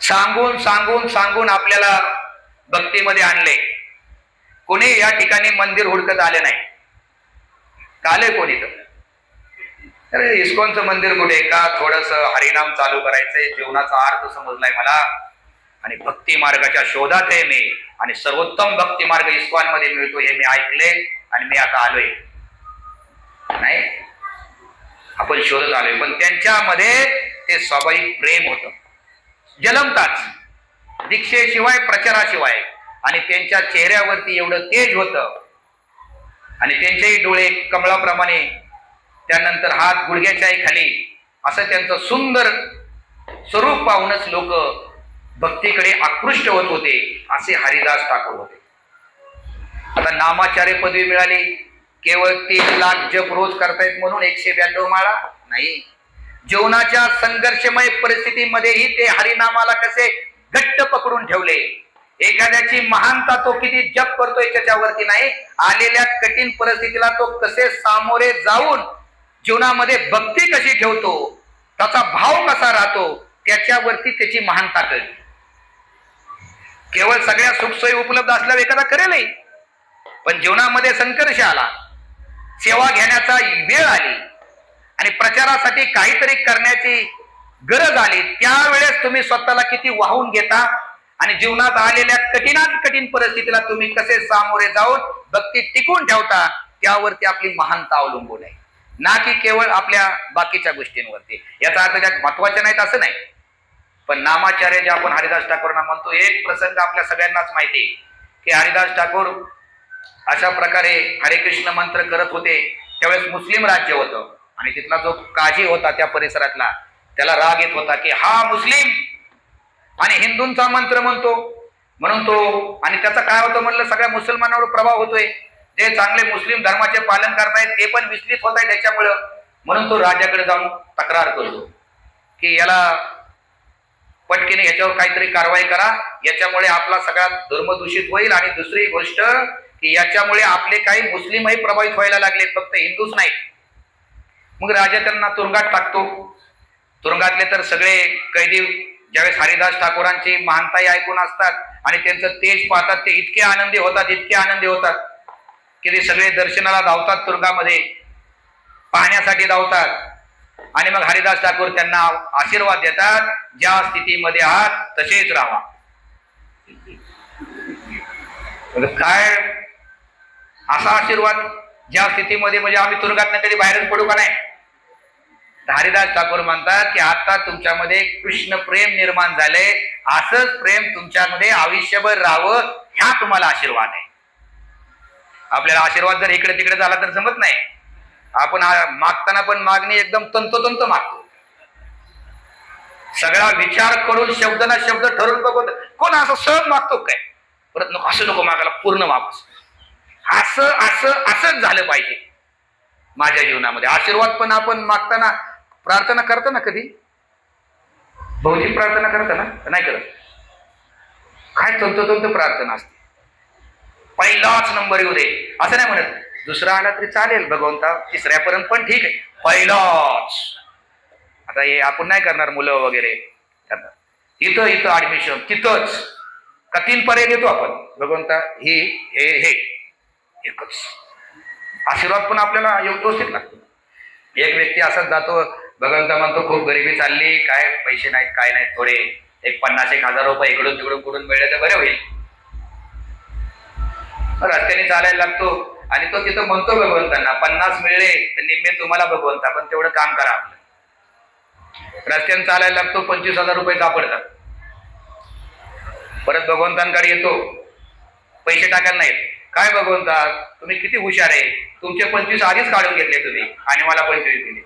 सांगून सांगून सांगून आपल्याला भक्तीमध्ये आणले. कोणी या ठिकाणी मंदिर हुडकत आले नाही. काले कोणी तर अरे इस्कॉनचं मंदिर कुठे का, थोडस हरिनाम चालू करायचंय, जीवनाचा अर्थ समजलाय मला आणि भक्ती मार्गाच्या शोधात आहे मी आणि सर्वोत्तम भक्ती मार्ग इस्कॉन मध्ये मिळतो हे मी ऐकले आणि मी आता आलोय. नाही, आपण शोधत आलोय. पण त्यांच्यामध्ये ते स्वाभाविक प्रेम होतं, जलमताच, दीक्षेशिवाय प्रचाराशिवाय. आणि त्यांच्या चेहऱ्यावरती एवढं तेज होतं आणि त्यांचेही डोळे कमळाप्रमाणे, त्यानंतर हात गुडघ्याच्याही खाली, असं त्यांचं सुंदर स्वरूप पाहूनच लोक भक्तीकडे आकृष्ट होत होते. असे हरिदास ठाकूर होते. आता नामाचार्य पदवी मिळाली, केवळ 3 लाख जप रोज करतायत म्हणून 192 माळा नाही. जीवनाच्या संघर्षमय परिस्थितीमध्येही ते हरिनामाला कसे घट्ट पकडून ठेवले. एखाद्याची महानता तो किती जप करतोय त्याच्यावरती नाही, आलेल्या कठीण परिस्थितीला तो कसे सामोरे जाऊन जीवनामध्ये भक्ती कशी ठेवतो, त्याचा भाव कसा राहतो, त्याच्यावरती त्याची महानता कळते. केवळ सगळ्या सुखसोयी उपलब्ध असल्यावर एखादा करेलही, पण जीवनामध्ये संघर्ष आला, सेवा घेण्याचा वेळ आली आणि प्रचारासाठी काहीतरी करण्याची गरज आली, त्यावेळेस तुम्ही स्वतःला किती वाहून घेता आणि जीवनात आलेल्या कठीणात कठीण परिस्थितीला तुम्ही कसे सामोरे जाऊन भक्ती टिकून ठेवता, त्यावरती आपली महानता अवलंबून आहे, ना की केवळ आपल्या बाकीच्या गोष्टींवरती. याचा अर्थ त्यात महत्वाचे नाहीत असं नाही, पण नामाचार्य जे आपण हरिदास ठाकूरांना म्हणतो, एक प्रसंग आपल्या सगळ्यांनाच माहिती की हरिदास ठाकूर अशा प्रकारे हरे कृष्ण मंत्र करत होते. त्यावेळेस मुस्लिम राज्य होतं आणि तिथला जो काजी होता त्या परिसरातला, त्याला राग येत होता की हा मुस्लिम आणि हिंदूंचा मंत्र म्हणतो म्हणून तो, आणि त्याचा काय होतं म्हणलं, सगळ्या मुसलमानावर प्रभाव होतोय, जे चांगले मुस्लिम धर्माचे पालन करतायत ते पण विचलित होत आहे त्याच्यामुळं. म्हणून तो राजाकडे जाऊन तक्रार करतो की याला पटकीने याच्यावर काहीतरी कारवाई करा, याच्यामुळे आपला सगळा धर्म दूषित होईल. आणि दुसरी गोष्ट की याच्यामुळे आपले काही मुस्लिमही प्रभावित व्हायला लागले, फक्त हिंदूच नाही. मग राजा त्यांना तुरुंगात टाकतो. तुरुंगातले तर सगळे कैदी ज्यावेळेस हरिदास ठाकूरांची महानताई ऐकून असतात आणि त्यांचं तेज पाहतात, ते इतके आनंदी होतात, इतके आनंदी होतात की ते सगळे दर्शनाला धावतात, तुरुंगामध्ये पाहण्यासाठी धावतात. आणि मग हरिदास ठाकूर त्यांना आशीर्वाद देतात, ज्या स्थितीमध्ये आहात तसेच राहा. काय असा आशीर्वाद, ज्या स्थितीमध्ये, म्हणजे आम्ही तुरुंगातनं कधी बाहेरच पडू का नाही. हरिदास ठाकूर म्हणतात की आता तुमच्यामध्ये कृष्ण प्रेम निर्माण झाले, असंच प्रेम तुमच्यामध्ये आयुष्यभर राहावं, ह्या तुम्हाला आशीर्वाद आहे. आपल्याला आशीर्वाद जर इकडे तिकडे झाला तर जमत नाही. आपण मागताना पण मागणी एकदम तंतोतंत मागतो, सगळा विचार करून शब्द ना शब्द ठरवून बघतो. कोण असं सहज मागतो काय, परत नको असं नको मागायला, पूर्ण मागूस. असं असं असंच झालं पाहिजे माझ्या जीवनामध्ये. आशीर्वाद पण आपण मागताना प्रार्थना करतो ना, कधी भौतिक प्रार्थना करता ना, नाही करत. काय तंतोतंत प्रार्थना असते, पहिलाच नंबर येऊ दे असं नाही म्हणत. दुसरा आला तरी चालेल भगवंता, तिसऱ्यापर्यंत पण ठीक आहे, पहिलाच. आता हे आपण नाही करणार, मुलं वगैरे इथं इथं ऍडमिशन तिथंच का 3 पर्याय देतो आपण, भगवंता ही हे हे एकच. आशीर्वाद पण आपल्याला व्यवस्थित लागतो. एक व्यक्ती असाच जातो, भगवंता म्हणतो खूप गरिबी चालली, काय पैसे नाहीत, काय नाहीत, थोडे एक 50-1,000 रुपये इकडून तिकडून कुठून मिळले तर बरे होईल. रस्त्याने चालायला लागतो आणि तो तिथं म्हणतो भगवंतांना 50 मिळले तर निम्मे तुम्हाला भगवंता, पण तेवढं काम करा आपलं. रस्त्याने चालायला लागतो, 25,000 रुपये सापडतात. परत भगवंतांकडे येतो, पैसे टाकायला नाहीत. काय भगवंता तुम्ही किती हुशार आहे, तुमचे 25 आधीच काढून घेतले तुम्ही आणि मला 25 दिले.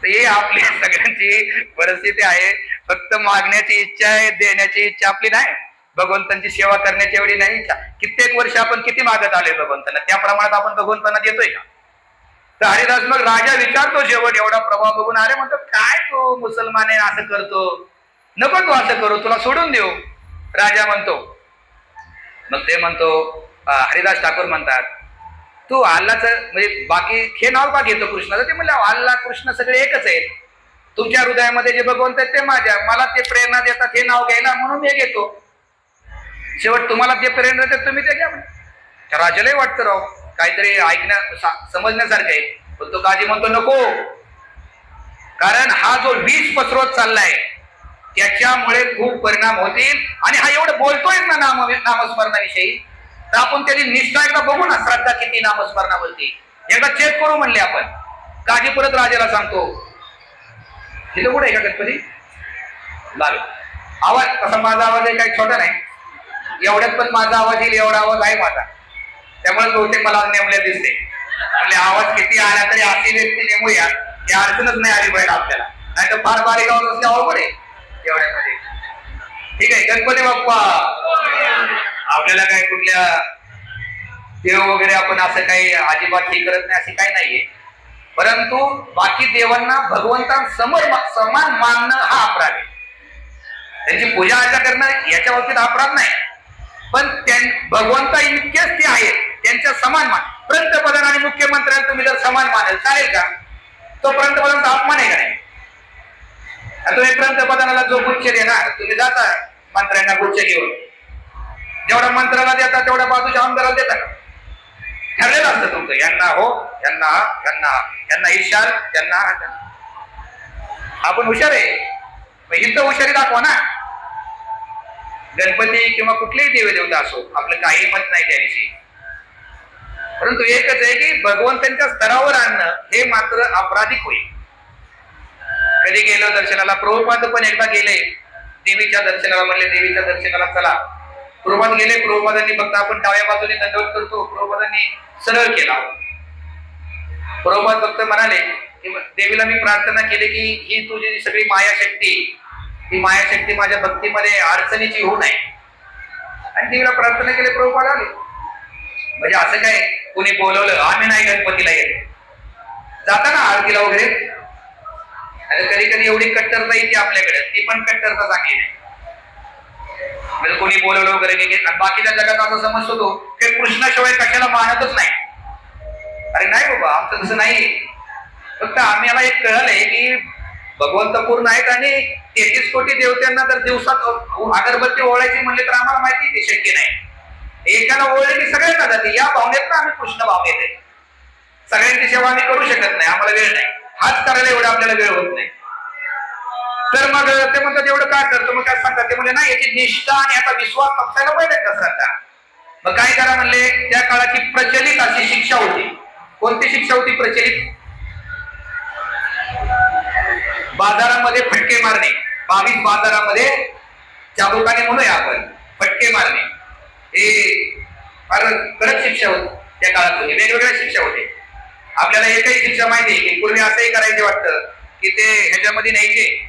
तर हे आपली सगळ्यांची परिस्थिती आहे. फक्त मागण्याची इच्छा आहे, देण्याची इच्छा आपली नाही, भगवंतांची सेवा करण्याची एवढी नाही इच्छा. कित्येक वर्ष आपण किती मागत आलोय भगवंतांना, त्या प्रमाणात आपण भगवंतांना देतोय का. तर हरिदास मग राजा विचारतो शेवट, एवढा प्रभाव बघून, अरे म्हणतो काय तू मुसलमान आहे असं करतो, नको तू असं करू, तुला सोडून देऊ. राजा म्हणतो, मग ते म्हणतो, हरिदास ठाकूर म्हणतात तू अल्लाचं म्हणजे बाकी हे नाव का घेतो कृष्णाचं. ते म्हणलं अल्ला कृष्ण सगळे एकच आहेत, तुमच्या हृदयामध्ये जे भगवंत आहेत ते माझ्या, मला ते प्रेरणा देतात हे नाव घ्यायला म्हणून मी घेतो. शेवट तुम्हाला जे प्रेरणा देतात तुम्ही ते घ्या. त्या राजालाही वाटतं राव काहीतरी समजण्यासारखं आहे, पण तो काजी म्हणतो नको, कारण हा जो विष पसरवत चाललाय त्याच्यामुळे खूप परिणाम होतील. आणि हा एवढं बोलतोय ना नामस्मरणाविषयी, तर आपण त्याची निष्ठा एकदा बघू ना, श्रद्धा किती नामस्मरणावरती एकदा चेक करू म्हणले आपण. काजी परत राजाला सांगतो, तिथं कुठे आहे का गणपती लागलो आवाज, कसा माझा आवाज आहे काही छोटा नाही, एवढ्यात पण माझा आवाज येईल एवढा आवाज आहे माझा, त्यामुळे बहुतेक मला नेमल्या दिसते. म्हणजे आवाज किती आला तरी अशी व्यक्ती नेमूया की अडचणच नाही आली पाहिजे आपल्याला, नाही तर फार बारीक आवाज असते अवघड आहे एवढ्यामध्ये. ठीक आहे, गणपती बाप्पा. आपल्याला काय कुठल्या देव वगैरे आपण असं काही अजिबात हे करत नाही, असे काही नाहीये, परंतु बाकी देवांना भगवंतांसमोर समान मानणं हा अपराध आहे. त्यांची पूजा अर्चा करणं याच्या बाबतीत अपराध नाही, पण भगवंता इतकेच ते आहेत त्यांच्या समान मान. पंतप्रधान आणि मुख्यमंत्र्यांना तुम्ही जर समान मानेल चालेल का? तो पंतप्रधानचा अपमान आहे का नाही? तुम्ही पंतप्रधानाला जो गुच्छ देणार, तुम्ही जाता मंत्र्यांना गुच्छ घेऊन, जेवढा मंत्र्याला देता तेवढ्या बाजूच्या आमदाराला देता का? ठरलेलं असतं तुमचं, यांना हो, यांना यांना यांना इशार, त्यांना. आपण हुशार आहे, इथं हुशारी दाखवा ना. गणपती किंवा कुठलेही देवी देवता असो, आपलं काही मत नाही त्याविषयी, परंतु एकच आहे की भगवंतांच्या स्तरावर आणणं हे मात्र अपराधिक होईल. कधी गेलो दर्शनाला, प्रभुपाद पण एकदा गेले देवीच्या दर्शनाला, म्हणले देवीच्या दर्शनाला चला. प्रभुपाद गेले, प्रभुपादांनी फक्त आपण डाव्या बाजूने दंडवत करतो, प्रभुपादांनी सरळ केला. प्रभुपाद फक्त म्हणाले की देवीला मी प्रार्थना केली की ही तुझी सगळी मायाशक्ती, ही मायाशक्ती माझ्या भक्तीमध्ये अडचणीची होऊ नये, आणि देवीला प्रार्थना केली, प्रभुपाद आले. म्हणजे असं काय कोणी बोलवलं आम्ही नाही गणपतीला येत, जाता ना आरतीला वगैरे. कधी कधी एवढी कट्टरता येते आपल्याकडे, ती पण कट्टरता चांगली नाही. म्हणजे कोणी बोलवलं वगैरे नाही, बाकीच्या जगात असा समज होतो की कृष्णाशिवाय कशाला मानतच नाही. अरे नाही बाबा, आमचं तसं नाही. फक्त आम्हाला एक कळलंय की भगवंत पूर्ण आहेत, आणि 33 कोटी देवतांना जर दिवसात अगरबत्ती ओळायची म्हणले तर आम्हाला माहिती ते शक्य नाही. एकाला ओळखले की सगळ्यांना जाते, या भावनेत आम्ही कृष्ण भावनेत आहे. सगळ्यांची सेवा आम्ही करू शकत नाही, आम्हाला वेळ नाही, हाच करायला एवढा आपल्याला वेळ होत नाही. तर मग ते म्हणतात एवढं काय करतो, मग काय सांगतात ते म्हणजे नाही, याची निष्ठा आणि याचा विश्वास पक्षाला पाहिजे कसं. मग काय करा म्हणले, त्या काळाची प्रचलित अशी शिक्षा होती. कोणती शिक्षा होती प्रचलित? बाजारामध्ये फटके मारणे. 22 बाजारामध्ये चाबुकाने म्हणूया आपण, फटके मारणे हे फार कडक शिक्षा होती त्या काळात होती. वेगवेगळ्या शिक्षा होते. आपल्याला एकही शिक्षा माहिती आहे की पूर्वी असंही करायचे वाटतं की ते ह्याच्यामध्ये न्यायचे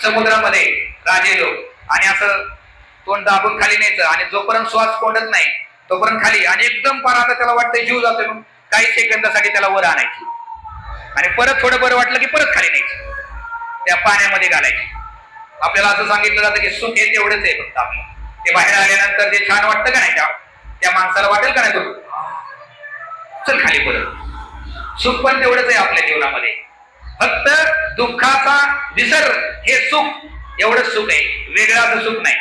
समुद्रामध्ये राजे लोक, आणि असं तोंड दाबून खाली न्यायचं, आणि जोपर्यंत श्वास कोंडत नाही तोपर्यंत खाली, आणि एकदम पार आता त्याला वाटतं जीव जातो म्हणून काही सेकंदासाठी त्याला वर आणायची, आणि परत थोडं बरं वाटलं की परत खाली न्यायची, त्या पाण्यामध्ये घालायची. आपल्याला असं सांगितलं जातं की सुख हे तेवढंच आहे फक्त आपलं, ते बाहेर आल्यानंतर ते छान वाटतं का नाही, त्या माणसाला वाटेल का नाही तो चल खाली परत. सुख पण तेवढंच आहे आपल्या जीवनामध्ये, फक्त दुःखाचा विसर हे सुख, एवढंच सुख आहे, वेगळं असं सुख नाही.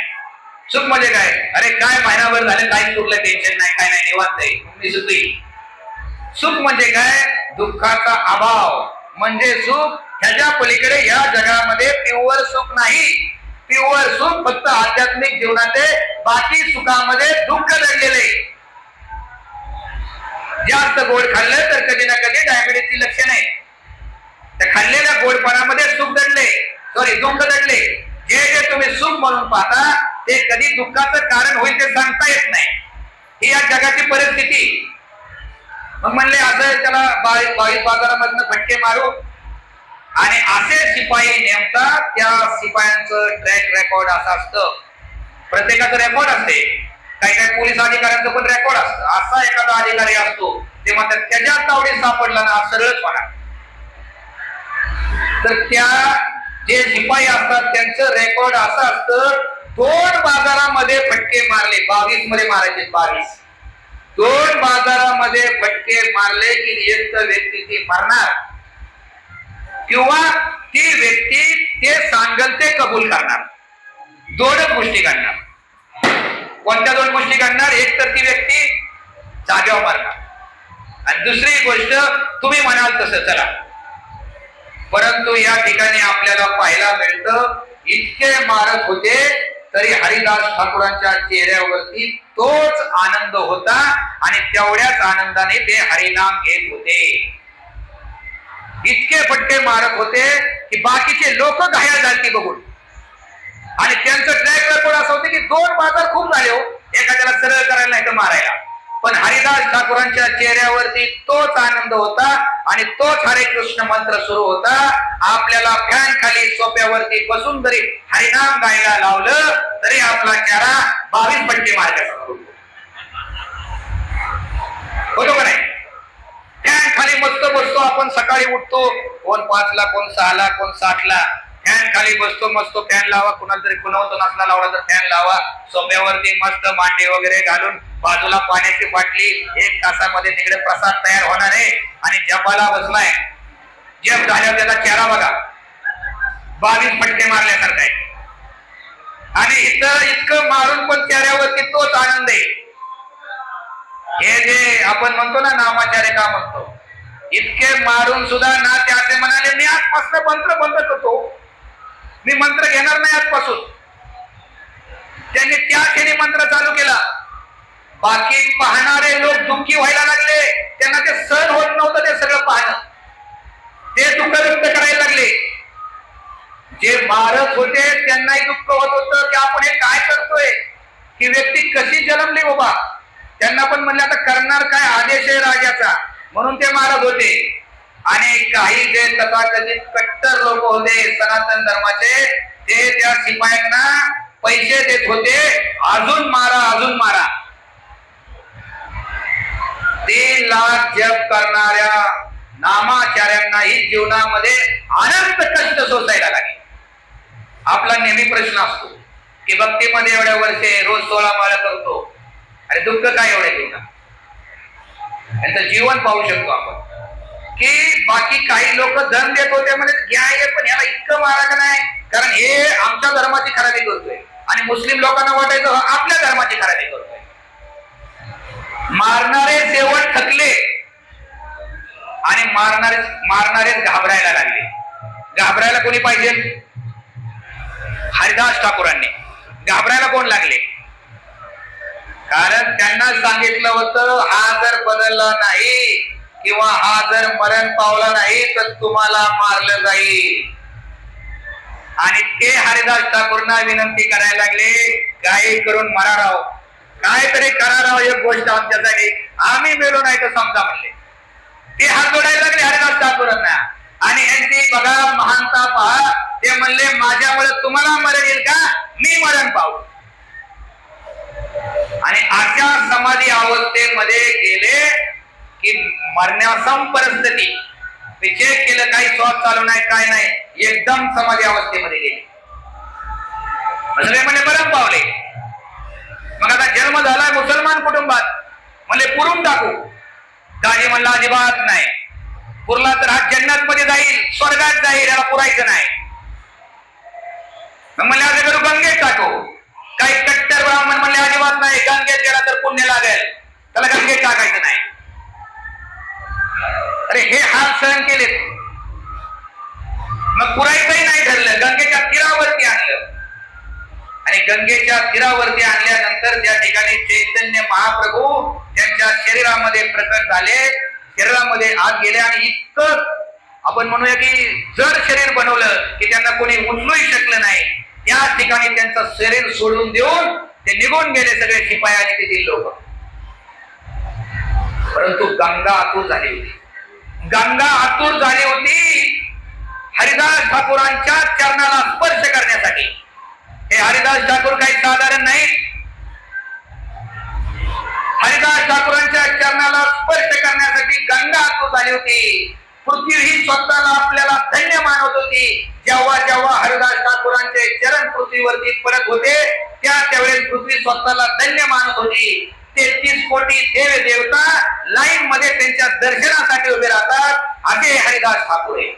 सुख म्हणजे काय, अरे काय महिनाभर झाले काही कुठलं टेन्शन नाही, काय नाही, निवांत आहे, मी सुखी. सुख म्हणजे काय, दुःखाचा अभाव म्हणजे सुख. ह्याच्या पलीकडे या जगामध्ये प्युअर सुख नाही. प्युअर सुख फक्त आध्यात्मिक जीवनात आहे, बाकी सुखामध्ये दुःख दडलेले. जास्त गोड खाल्लं तर कधी ना कधी डायबिटीसची लक्षण आहे. त्या खाल्लेल्या गोडपणामध्ये सुख दडले, दुःख दडले. जे जे तुम्ही सुख म्हणून पाहता ते कधी दुःखाचं कारण होईल ते सांगता येत नाही. ही या जगाची परिस्थिती. मग म्हणले असं त्याला 22 बाजारामधनं फटके मारू, आणि असे शिपाई नेमतात. त्या शिपायांचं ट्रॅक रेकॉर्ड असं असतं, प्रत्येकाचं रेकॉर्ड असते. काही काही पोलीस अधिकाऱ्यांचं पण रेकॉर्ड असतं. असा एखादा अधिकारी असतो ते म्हणतात त्याच्या तावडीत सापडला ना सरळच म्हणा. तर त्या जे शिपाई असतात त्यांचं रेकॉर्ड असं असतं, 2 बाजारामध्ये फटके मारले, 22 मध्ये मारायचे, 22 2 बाजारामध्ये फटके मारले की एक व्यक्ती ती मरणार. किंवा ती व्यक्ती ते सांगल ते कबूल करणार. दोनच गोष्टी घडणार. कोणत्या दोन गोष्टी घडणार? एक तर ती व्यक्ती जागेवर मारणार आणि दुसरी गोष्ट तुम्ही म्हणाल तसं चला. परंतु या ठिकाणी आपल्याला पाहायला मिळतं इतके मारत होते तरी हरिदास ठाकूरांच्या चेहऱ्यावरती तोच आनंद होता आणि तेवढ्याच आनंदाने ते हरिनाम घेत होते. इतके फटके मारत होते की बाकीचे लोक घायल झाली बघून. आणि त्यांचं ट्रॅक रेकॉर्ड असं होतं की 2 बाजार खूप झाले हो, एखाद्याला सरळ करायला नाही तर मारायला. पण हरिदास ठाकूरांच्या चेहऱ्यावरती तोच आनंद होता आणि तोच हरे कृष्ण मंत्र सुरू होता. आपल्याला फॅन खाली सोप्यावरती बसून जरी हरिनाम गायला लावलं तरी आपला चेहरा 22 फटके मारण्याचा होतो का नाही? फॅन खाली मस्त बसतो आपण, सकाळी उठतो, कोण 5 ला, कोण 6 ला, कोण 7 ला. फॅन खाली बसतो, मस्त फॅन लावा, कुणाला तरी कुणावतो नसला लावला तर फॅन लावा. सोप्यावरती मस्त मांडे वगैरे घालून बाजूला पाण्याची बाटली, 1 तासामध्ये तिकडे प्रसाद तयार होणार आहे आणि जपाला बसलाय. जप झाल्यावर त्याचा चेहरा बघा 22 फटके मारल्यासारखा आहे. आणि इथं इतकं मारून पण चेहऱ्यावरती तोच आनंद आहे. हे जे आपण म्हणतो ना नामाचार्य का म्हणतो, इतके मारून सुद्धा ना ते असे म्हणाले मी आजपासून मंत्र बंद करतो, मी मंत्र घेणार नाही आजपासून. त्यांनी त्या क्षणी मंत्र चालू केला. बाकी पाहणारे लोक दुःखी व्हायला लागले, त्यांना ते सहन होत नव्हतं ते सगळं पाहणं. ते दुःख व्यक्त करायला लागले. जे मारत होते त्यांनाही दुःख होत होतं की आपण हे काय करतोय, ही व्यक्ती कशी जन्मली बाबा. त्यांना पण म्हणलं आता करणार काय, आदेश आहे राजाचा, म्हणून ते मारत होते. आणि काही जे तथाकथित कट्टर लोक होते सनातन धर्माचे, ते त्या शिपायांना पैसे देत होते, अजून मारा अजून मारा. 3 लाख जप करणाऱ्या नामाचार्यांनाही जीवनामध्ये अनंत कष्ट सोसायला लागले. आपला नेहमी प्रश्न असतो की भक्तीमध्ये एवढ्या वर्षे रोज 16 माळा करतो, अरे दुःख काय एवढे जीवनात. यांचं जीवन पाहू शकतो आपण की बाकी काही लोक धन देत होते म्हणजे घ्या हे, पण याला इतकं मारा का नाही, कारण हे आमच्या धर्माची खराबी करतोय. आणि मुस्लिम लोकांना वाटायचं आपल्या धर्माची खराबी करतोय. मारणारे शेवट थकले आणि मारणारे घाबरायला लागले. घाबरायला कोणी पाहिजे? हरिदास ठाकूरांनी. घाबरायला कोण लागले? कारण त्यांना सांगितलं होतं हा जर बदलला नाही किंवा हा जर मरण पावला नाही तर तुम्हाला मारलं जाईल. आणि ते हरिदास ठाकूरना विनंती करायला लागले, काही करून मरा राव, काहीतरी करा राव, एक गोष्ट आमच्यासाठी, आम्ही मेलो नाही तर समजा म्हणले. ते हात जोडायला लागले हरिदास ठाकूरांना. आणि यांची बघा महानता पहा. ते म्हणले माझ्यामुळे तुम्हाला मरण येईल का, मी मरण पाहू. आणि अशा समाधी अवस्थेमध्ये गेले की मरण्यासम परिस्थिती. मी चेक केलं, काही श्वास चालू नाही, काय नाही, एकदम समाधी अवस्थेमध्ये गेले. म्हणजे मरण पावले. मग आता जन्म झाला मुसलमान कुटुंबात, म्हणले पुरून टाकू. दाजी म्हणला अजिबात नाही, पुरला तर हा जन्नत मध्ये जाईल, स्वर्गात जाईल, याला पुरायचं नाही. मग म्हणले आज करू गंगेत टाकू. काही कट्टर ब्राह्मण म्हणले अजिबात नाही, गंगेत गेला तर पुण्य लागेल, त्याला गंगेत टाकायचं नाही. अरे हे हाल सहन केलेत. मग पुरायचंही नाही ठरलं, गंगेच्या तीरावरती आणलं. आणि गंगेच्या तीरावरती आणल्यानंतर त्या ठिकाणी चैतन्य महाप्रभू त्यांच्या शरीरामध्ये प्रकट झाले, शरीरामध्ये आत गेले. आणि इतकं आपण म्हणूया की जड शरीर बनवलं की त्यांना कोणी उचलूही शकलं नाही. त्या ठिकाणी त्यांचं शरीर सोडून देऊन ते निघून गेले सगळे शिपाई आणि तेथील लोक. परंतु गंगा आतुर झाली होती. गंगा आतुर झाली होती हरिदास ठाकूरांच्या चरणाला स्पर्श करण्यासाठी. हे हरिदास ठाकूर काही साधारण नाही. हरिदास ठाकूरांच्या चरणाला स्पर्श करण्यासाठी गंगा आतुर झाली होती. पृथ्वी ही स्वतःला आपल्याला धन्य मानत होती. जेव्हा जेव्हा हरिदास ठाकूरांचे चरण पृथ्वीवरती पडत होते त्यावेळेस पृथ्वी स्वतःला धन्य मानत होती. 33 कोटी देव देवता लाईन मध्ये त्यांच्या दर्शनासाठी उभे राहतात. असे हरिदास ठाकूर आहे.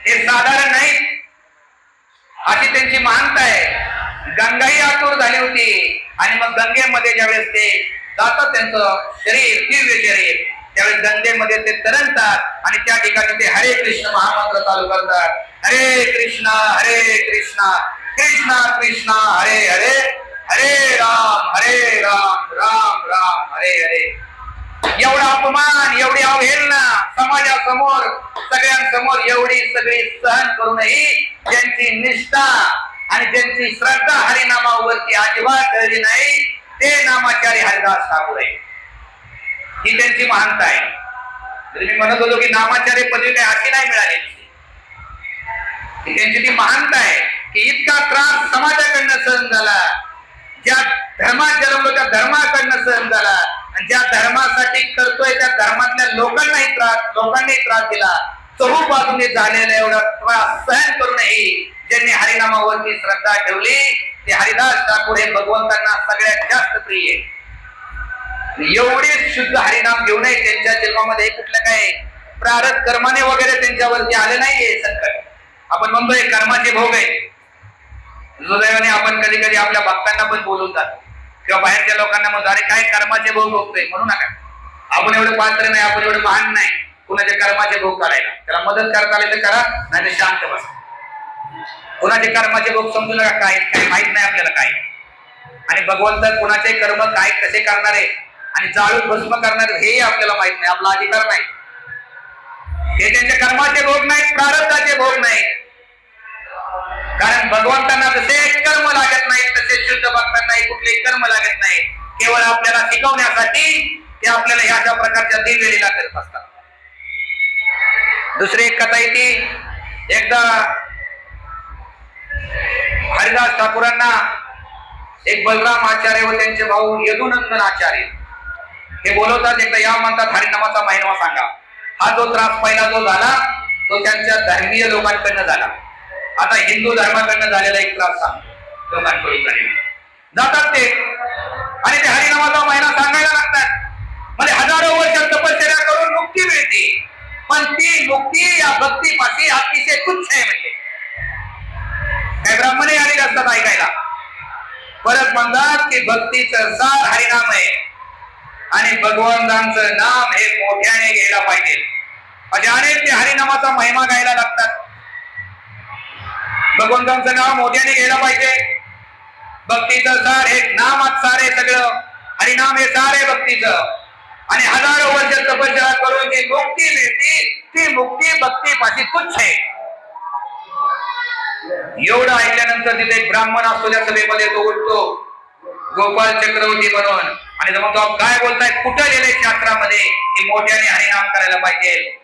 हे साधारण नाही, अशी त्यांची महानता आहे. गंगाही आतुर झाली होती आणि मग गंगेमध्ये ज्यावेळेस ते जातात त्यांचं शरीर, दिव्य शरीर, त्यावेळेस गंगेमध्ये ते तरंगतात आणि त्या ठिकाणी ते हरे कृष्ण महामंत्र चालू करतात. हरे कृष्णा कृष्णा कृष्णा हरे हरे, हरे राम राम राम हरे हरे. एवढा अपमान, एवढी अवहेलना समाजासमोर, सगळ्यांसमोर एवढी सगळी सहन करूनही ज्यांची निष्ठा आणि ज्यांची श्रद्धा हरिनामावरती अजिबात ठरली नाही, ते नामाचारी हरिदास ठाकूर आहे. ही त्यांची महानता आहे. मी म्हणत होतो की नामाचार्य पदवी काही अशी नाही मिळाली, त्यांची ती महानता आहे की इतका त्रास समाजाकडनं सहन झाला, ज्या धर्मात जन्मलो त्या धर्माकडनं सहन झाला, आणि ज्या धर्मासाठी करतोय त्या धर्मातल्या लोकांनी त्रास दिला. चहू बाजूने झालेला एवढा त्रास सहन करूनही ज्यांनी हरिनामावरती श्रद्धा ठेवली, ते हरिदास ठाकूर हे भगवंतांना सगळ्यात जास्त प्रिय आहे. एवढे शुद्ध हरिनाम घेऊनही त्यांच्या जन्मामध्ये कुठलं काय प्रारब्ध कर्माने वगैरे त्यांच्यावरती आले नाहीये संकट. आपण म्हणतोय कर्माचे भोग आहे. दुर्दैवाने आपण कधी कधी आपल्या भक्तांना पण बोलून जातो किंवा बाहेरच्या लोकांना म्हणतो, अरे काय कर्माचे भोग भोगतोय, म्हणू नका. आपण एवढं पात्र नाही, आपण एवढं महान नाही कुणाचे कर्माचे भोग करायला. त्याला मदत करता आले तर करा, नाही तर शांत बसा. कुणाचे कर्माचे भोग समजू नका, काय काय माहित नाही आपल्याला काय. आणि भगवंत कुणाचे कर्म काय कसे करणारे आणि जाळून भस्म करणारे हेही आपल्याला माहित नाही, आपला अधिकार नाही. हे त्यांच्या कर्माचे भोग नाहीत, प्रारब्धाचे भोग नाही. कारण भगवंतांना जसे कर्म लागत नाही तसे शुद्ध भक्तांनाही कुठले कर्म लागत नाही. केवळ आपल्याला शिकवण्यासाठी ते आपल्याला ह्या प्रकारच्या दिव्य लीला करत असतात. दुसरी एक कथा येते. एकदा हरिदास ठाकूरांना एक बलराम आचार्य व त्यांचे भाऊ यदुनंदन आचार्य हे बोलवतात. एकदा या म्हणतात हरिनामाचा महिमा सांगा. हा जो त्रास पहिला जो झाला तो त्यांच्या धर्मीय लोकांकडनं झाला. आता हिंदू धर्माकडनं झालेला एक त्रास सांगतो लोकांकडून झालेला. जातात ते आणि ते हरिनामाचा महिना सांगायला लागतात. म्हणजे हजारो वर्ष तपश्चर्या करून मुक्ती मिळते, पण ती मुक्ती या भक्तीपाशी अतिशय तुच्छ आहे. म्हणजे काही ब्राह्मणे आलेले असतात ऐकायला. परत म्हणतात की भक्तीचं सार हरिनाम आहे आणि भगवंतांचं नाम हे मोठ्याने घ्यायला पाहिजे. असे अनेक ते हरिनामाचा महिमा गायला लागतात. भगवंतांचं नाव मोठ्याने घ्यायला पाहिजे. भक्तीचं सार हे नामात सार आहे सगळं. हरिनाम हे सार आहे भक्तीचं. आणि हजारो वर्ष तपश्चर्या करून जी मुक्ती मिळते ती मुक्ती भक्तीपाशी तुच्छ आहे. एवढं ऐकल्यानंतर तिथे एक ब्राह्मण असतो त्या सभेमध्ये, तो उठतो गोपाळ चक्रवर्ती बनवून आणि म्हणतो, काय बोलताय, कुठं लिहिलंय शास्त्रामध्ये की मोठ्याने हरिनाम करायला पाहिजे.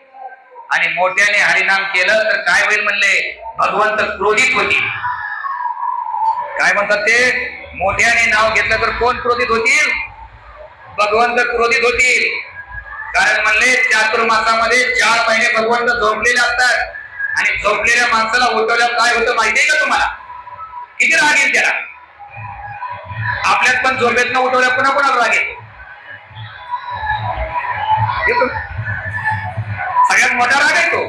आणि मोठ्याने हरिनाम केलं तर काय होईल म्हणले, भगवंत क्रोधित होतील. काय म्हणतात ते, मोठ्याने नाव घेतलं तर कोण क्रोधित होतील, भगवंत क्रोधित होतील. कारण म्हणले चातुर्मासामध्ये 4 महिने भगवंत झोपलेले असतात आणि झोपलेल्या माणसाला उठवल्यावर काय होतं माहितीये का तुम्हाला, किती राग येईल त्याला. आपल्यात पण झोपेत न उठवल्या पुन्हा कोणाला राग येतो. सगळ्यात मोठा राग येतो.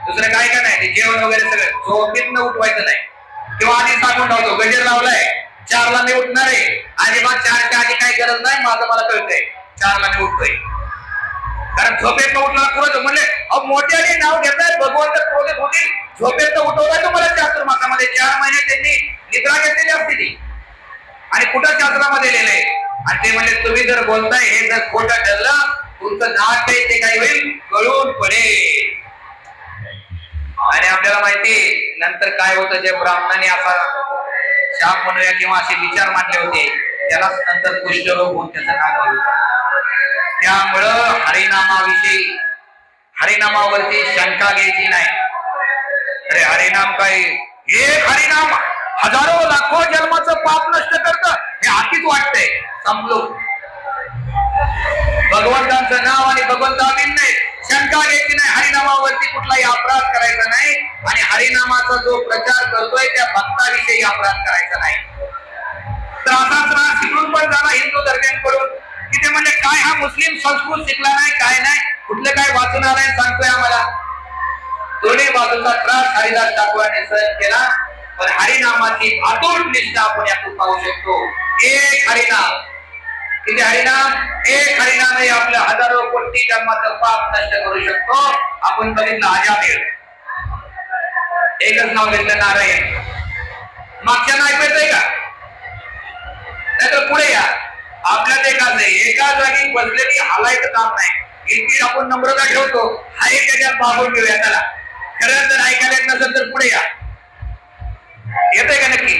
दुसरं काय का नाही, जेवण वगैरे सगळं झोपेत न उठवायचं नाही. किंवा आधी सांगून ठेवतो, गजर लावलाय 4ला मी उठणार आहे, अजिबात 4च्या आधी काही गरज नाही, माझं मला कळतंय 4ला मी उठतोय. कारण झोपेत उठला क्रोध म्हणले, अहो मोठ्याने नाव घेताय भगवंत क्रोधित होतील. झोपेत उठवलाय तुम्हाला चातुर्मासामध्ये 4 महिने त्यांनी निद्रा घेतलेली असते ती. आणि कुठं शास्त्रामध्ये लिहिलंय. आणि ते म्हणजे तुम्ही जर बोलताय हे जर खोटं ठरलं, तुमचं नाक ते काय होईल, गळून पडेल. आणि आपल्याला माहिती नंतर काय होतं, जे ब्राह्मणाने असा शाप म्हणूया किंवा असे विचार मांडले होते त्याला नंतर कुष्ठरोग होऊन त्याचं नाक गळून. त्यामुळं हरिनामाविषयी, हरिनामावरती शंका घ्यायची नाही. अरे हरिनाम काय, एक हरिनाम हजारो लाखो जन्माचं पाप नष्ट करतं हे आधीच वाटतंय. संपलो. भगवंतांचं नाव आणि भगवंताविन नाही, शंका घ्यायची नाही. हरिनामावरती कुठलाही अपराध करायचा नाही आणि हरिनामाचा जो प्रचार करतोय त्या भक्ताविषयी अपराध करायचा नाही. तर असा त्रास शिकून पण झाला हिंदू धर्मांकडून की ते म्हणजे काय हा मुस्लिम संस्कृत शिकला नाही, काय नाही, कुठलं काय वाचून आलाय सांगतोय आम्हाला. दोन्ही बाजूचा त्रास हरिदास ठाकूरांनी सहन केला, पण हरिनामाची अतूट निष्ठा आपण यातून पाहू शकतो. एक हरिनाम, किती हरिनाम? एक हरिनाम हे आपल्या हजारो कोटी जन्माचं पाप नष्ट करू शकतो. आपण बघितलं अजामिळ, एकच नाव घेतलं नारायण. मागच्या नाव ऐकतंय का? नाहीतर पुढे या. आपल्याला एका जागी बसलेली हालायचं काम नाही. इतकी आपण नम्रता ठेवतो, हा एक त्याच्यात बाबून घेऊया. त्याला खरं जर ऐकायला येत नसेल तर पुढे या. येतंय का नक्की?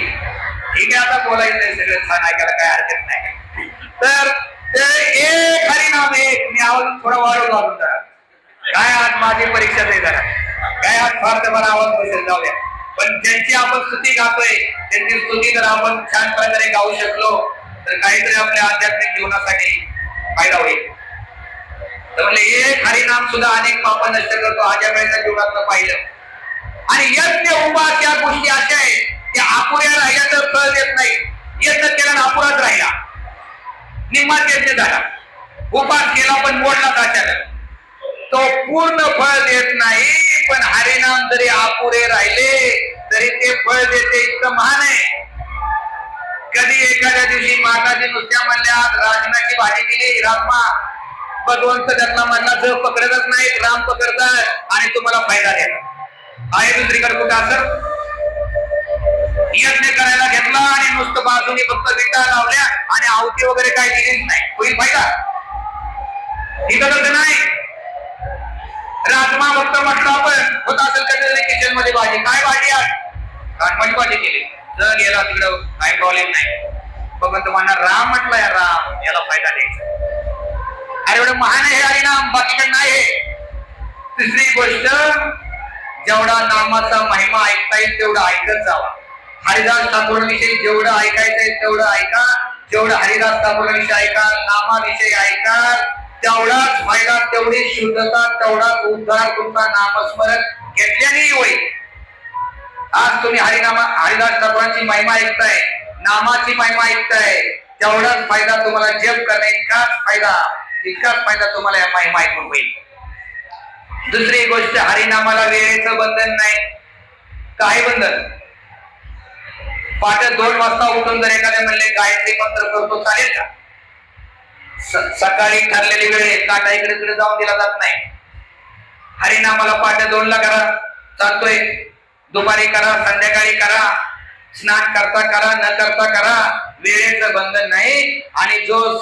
ठीक आहे, आता बोलायचंय सगळं छान, ऐकायला काय हरकत नाही. तर एक हरिनाम एक, मी आवाज थोडा वाढवतो अजून जरा. काय आज माझी परीक्षा आहे जरा, काय आज फार तर मला आवाज बसेल, जाऊया. पण ज्यांची आपण स्तुती गातोय त्यांची स्तुती जर आपण छान प्रकारे गाऊ शकलो तर काहीतरी आपल्या आध्यात्मिक जीवनासाठी फायदा होईल. तर म्हणजे एक हरिनाम सुद्धा अनेक पाप नष्ट करतो, आजच्या वेळेच्या जीवनात पाहिलं. आणि यज्ञ उपास या गोष्टी अशा आहेत की अपुऱ्या राहिल्या तर फळ देत नाही. यज्ञ केला अपुराच राहिला, निम्माच यज्ञ झाला. उपास केला पण मोडला त्याच्यात, तो पूर्ण फळ देत नाही. पण हरिनाम जरी अपुरे राहिले तरी ते फळ देते, इतकं महान आहे. कधी एखाद्या दिवशी माताजी नुसत्या म्हणल्या राजमाची भाजी केली, राजमा, भगवंत त्यातला म्हणला जर पकडतच नाही, राम पकडतात आणि तुम्हाला फायदा देतात. आहे दुसरीकडे कुठं असं? यज्ञ करायला घेतला आणि नुसतं बाजूने फक्त विटा लावल्या आणि आवती वगैरे काय दिलीच नाही, होईल फायदा? इथं तसं नाही. राजमा फक्त म्हटलं आपण होत असेल कधीतरी किचन मध्ये भाजी, काय भाजी आज? राजमाची भाजी केली, जर गेला तिकडं काही प्रॉब्लेम नाही. भगवंत म्हणणार राम म्हटलं, या राम, याला फायदा द्यायचा. अरे एवढं महान आहे हरिनाम, बाकीकडे नाही. तिसरी गोष्ट, जेवढा नामाचा महिमा ऐकता येईल तेवढं ऐकत जावा. हरिदास ठाकूरांविषयी जेवढं ऐकायचंय तेवढं ऐका, जेवढं हरिदास ठाकूरांविषयी ऐका, नामाविषयी ऐका, तेवढाच फायदा, तेवढी शुद्धता, तेवढाच उद्धार तुमचा नामस्मरण घेतल्याने होईल. आज तुम्ही हरिदास ठाकूरांची महिमा ऐकताय, नामाची महिमा ऐकताय, तेवढाच फायदा तुम्हाला जप करणे, इतकाच फायदा तुम्हाला या महिमा ऐकून होईल. दुसरी गोष्ट, हरिनामाला वेळेचं बंधन नाही. काही बंधन? पहाटे 2 वाजता उठून जर एखाद्या म्हणले गायत्री मंत्र करतो, चालेल का? सकाळी ठरलेली वेळ काटा इकडे तिकडे जाऊन दिला जात नाही. हरिनामाला पहाटे 2 ला करा, चालतोय. दुपारी करा, संध्याकाळी करा, स्नान करता करा, न करता करा, वेळेचं बंधन नाही. आणि जो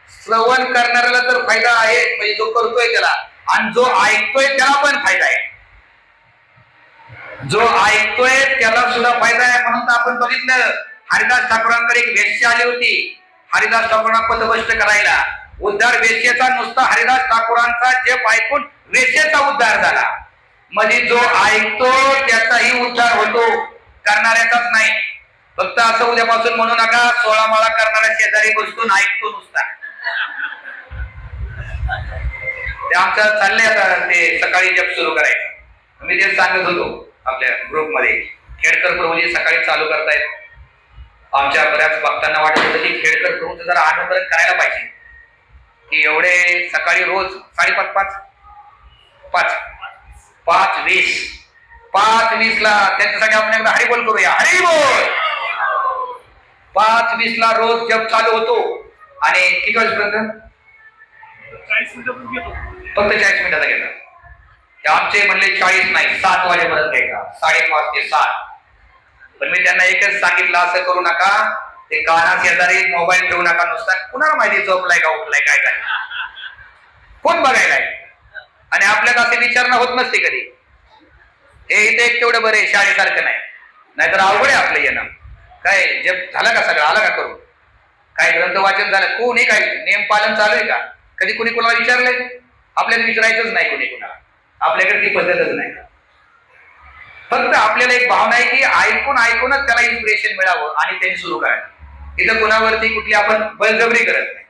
श्रवण करणाऱ्याला तर फायदा आहे, म्हणजे जो करतोय त्याला, आणि जो ऐकतोय त्याला पण फायदा आहे. जो ऐकतोय त्याला सुद्धा फायदा आहे. म्हणून आपण बघितलं, हरिदास ठाकूरांकडे एक वेश्या आली होती, हरिदास ठाकूरांना पथभ्रष्ट करायला. उद्धार वेश्येचा नुसता हरिदास ठाकूरांचा जप ऐकून वेश्येचा उद्धार झाला. म्हणजे जो ऐकतो त्याचाही उद्धार होतो, करणाऱ्याचाच नाही. फक्त असं उद्यापासून म्हणू नका 16 माळा करणाऱ्या शेजारी बसून ऐकतो नुसता. ते आमचं चाललंय आता, ते सकाळी जप सुरू करायचं. मी ते सांगत होतो आपल्या ग्रुपमध्ये, खेडकर प्रभूजी सकाळी चालू करतायत. आमच्या बऱ्याच भक्तांना वाटत होतं की खेडकर प्रभूचं जरा अनुकरण करायला पाहिजे, की एवढे सकाळी रोज 5:30 5:20 ला त्यांच्यासाठी आपण एकदा हरिबोल करूया. हरिबोल 5:20 ला रोज जप चालू होतो. आणि किती वाजेपर्यंत? 40 मिनिटं, फक्त 40 मिनिटाचा घेतात. आमचे म्हणले 40 नाही, 7 वाजेपर्यंत घ्यायचा, 5:30 ते 7. पण मी त्यांना एकच सांगितलं, असं करू नका, ते काना शेजारी मोबाईल ठेवू नका नुसता. कुणाला माहिती झोपलाय का उठलाय काय काय, कोण बघायलाय? आणि आपल्यात असे विचारणा होत नसते कधी. हे इथे एक तेवढं बरं आहे, शाळेसारखं नाही, नाहीतर अवघड आहे आपलं येणं. काय जप झालं का, सगळं आलं का करू? काय ग्रंथ वाचन झालं? कोणी काय नियम पालन चालू आहे का? कधी कुणी कोणाला विचारलंय? आपल्याला विचारायचंच नाही कोणी कुणाला, आपल्याकडे ती पद्धतच नाही. फक्त आपल्याला एक भावना आहे की ऐकूनच त्याला इन्स्पिरेशन मिळावं आणि त्यांनी सुरू करायचं. इथं कुणावरती कुठली आपण बळजबरी करत नाही.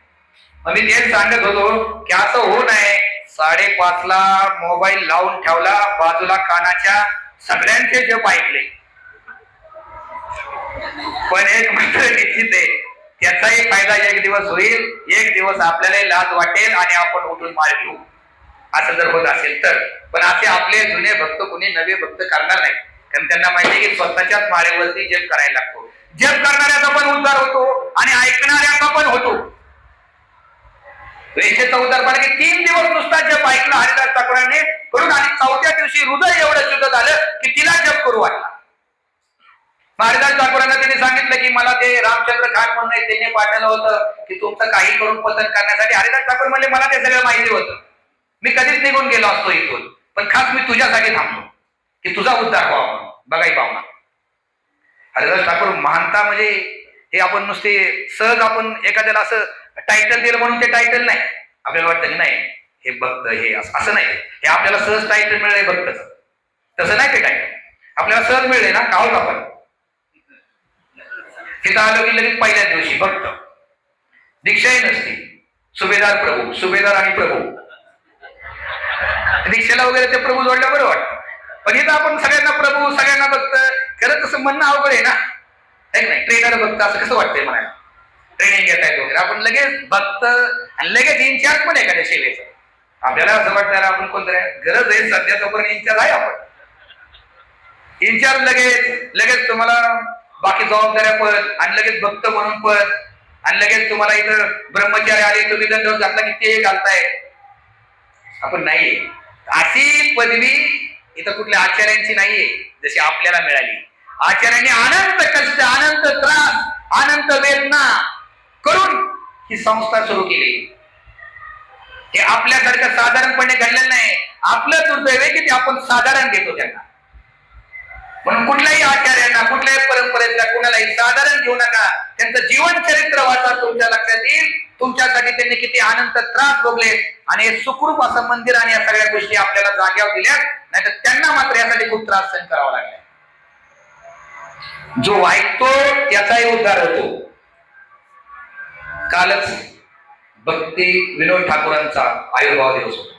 मग मी तेच सांगत होतो की असं होऊ नये. 5:30 ला मोबाईल लावून ठेवला बाजूला कानाच्या, सगळ्यांचे जप ऐकले. पण एक मात्र निश्चित आहे, त्याचाही फायदा एक दिवस होईल. एक दिवस आपल्याला लाज वाटेल आणि आपण उठून मार घेऊ. असं जर होत असेल तर. पण असे आपले जुने भक्त कोणी नवे भक्त करणार नाही, कारण त्यांना माहिती आहे की स्वतःच्याच माळेवरती जप करायला लागतो. जप करणाऱ्याचा पण उद्धार होतो आणि ऐकणाऱ्याचा पण होतो. रेषेचा उद्धार पाहिजे की 3 दिवस नुसता जप ऐकला हरिदास ठाकूरांनी करून आणि 4थ्या दिवशी हृदय एवढं शुद्ध झालं की तिला जप करू वाटला. हरिदास ठाकूरांना त्यांनी सांगितलं की मला ते रामचंद्र खान म्हणून त्यांनी पाठवलं होतं की तुमचं काही करून पतन करण्यासाठी. हरिदास ठाकूर म्हणले मला ते सगळं माहिती होतं, मी कधीच निघून गेलो असतो इथून, पण खास मी तुझ्यासाठी थांबलो की तुझा उद्धार व्हावा म्हणून. बघा ही भावना. हरिदास ठाकूर महानता म्हणजे हे आपण नुसते सहज आपण एखाद्याला असं टायटल दिलं म्हणून ते टायटल नाही. आपल्याला वाटतं की नाही हे भक्त हे असं नाही, हे आपल्याला सहज टायटल मिळलंय भक्तचं, तसं नाही. ते टायटल आपल्याला सहज मिळले ना, का होत आपण तिथं आलो की लगेच पहिल्याच दिवशी भक्त, दीक्षाही नसती, सुभेदार प्रभू, सुभेदार आणि प्रभू. दीक्षेला वगैरे ते प्रभू जोडल्या बरं वाटतं, पण इथं आपण सगळ्यांना प्रभू सगळ्यांना भक्त, खरं तसं म्हणणं अवघड आहे ना, आहे नाही. ट्रेनर भक्त असं कसं वाटतंय म्हणायला, ट्रेनिंग घेत आहेत वगैरे. आपण लगेच भक्त आणि लगेच इन्चार्ज पण एखाद्या सेवेचं. आपल्याला असं वाटतं आपण कोणतरी गरज आहे सध्या, तोपर्यंत इन्चार्ज आहे आपण. इन्चार्ज लगेच तुम्हाला बाकी जबाबदाऱ्या पण, आणि लगेच भक्त म्हणून पण, आणि लगेच तुम्हाला इथं ब्रह्मचारी आले तुम्ही दंडवत घातला की ते घालताय. आपण नाहीये अशी पदवी इथं कुठल्या आचार्यांची नाहीये जशी आपल्याला मिळाली. आचार्यांनी अनंत कष्ट, अनंत त्रास, अनंत वेदना करून ही संस्था सुरू केली. हे आपल्यासारखं साधारणपणे घडलेलं नाही. आपलं दुर्दैव आहे की ते आपण साधारण घेतो त्यांना. म्हणून कुठल्याही आचार्यांना, कुठल्याही परंपरेतल्या कुणालाही साधारण घेऊ नका. त्यांचं जीवन चरित्र वाचा, तुमच्या लक्षात येईल तुमच्यासाठी त्यांनी किती अनंत त्रास भोगले आणि सुखरूप असं मंदिर आणि या सगळ्या गोष्टी आपल्याला जाग्यावर दिल्या. नाहीतर त्यांना मात्र यासाठी खूप त्रास सहन करावा लागला. जो ऐकतो त्याचाही उद्धार होतो. कालच भक्ती विनोद ठाकूरांचा आयुर्भाव दिवस होता.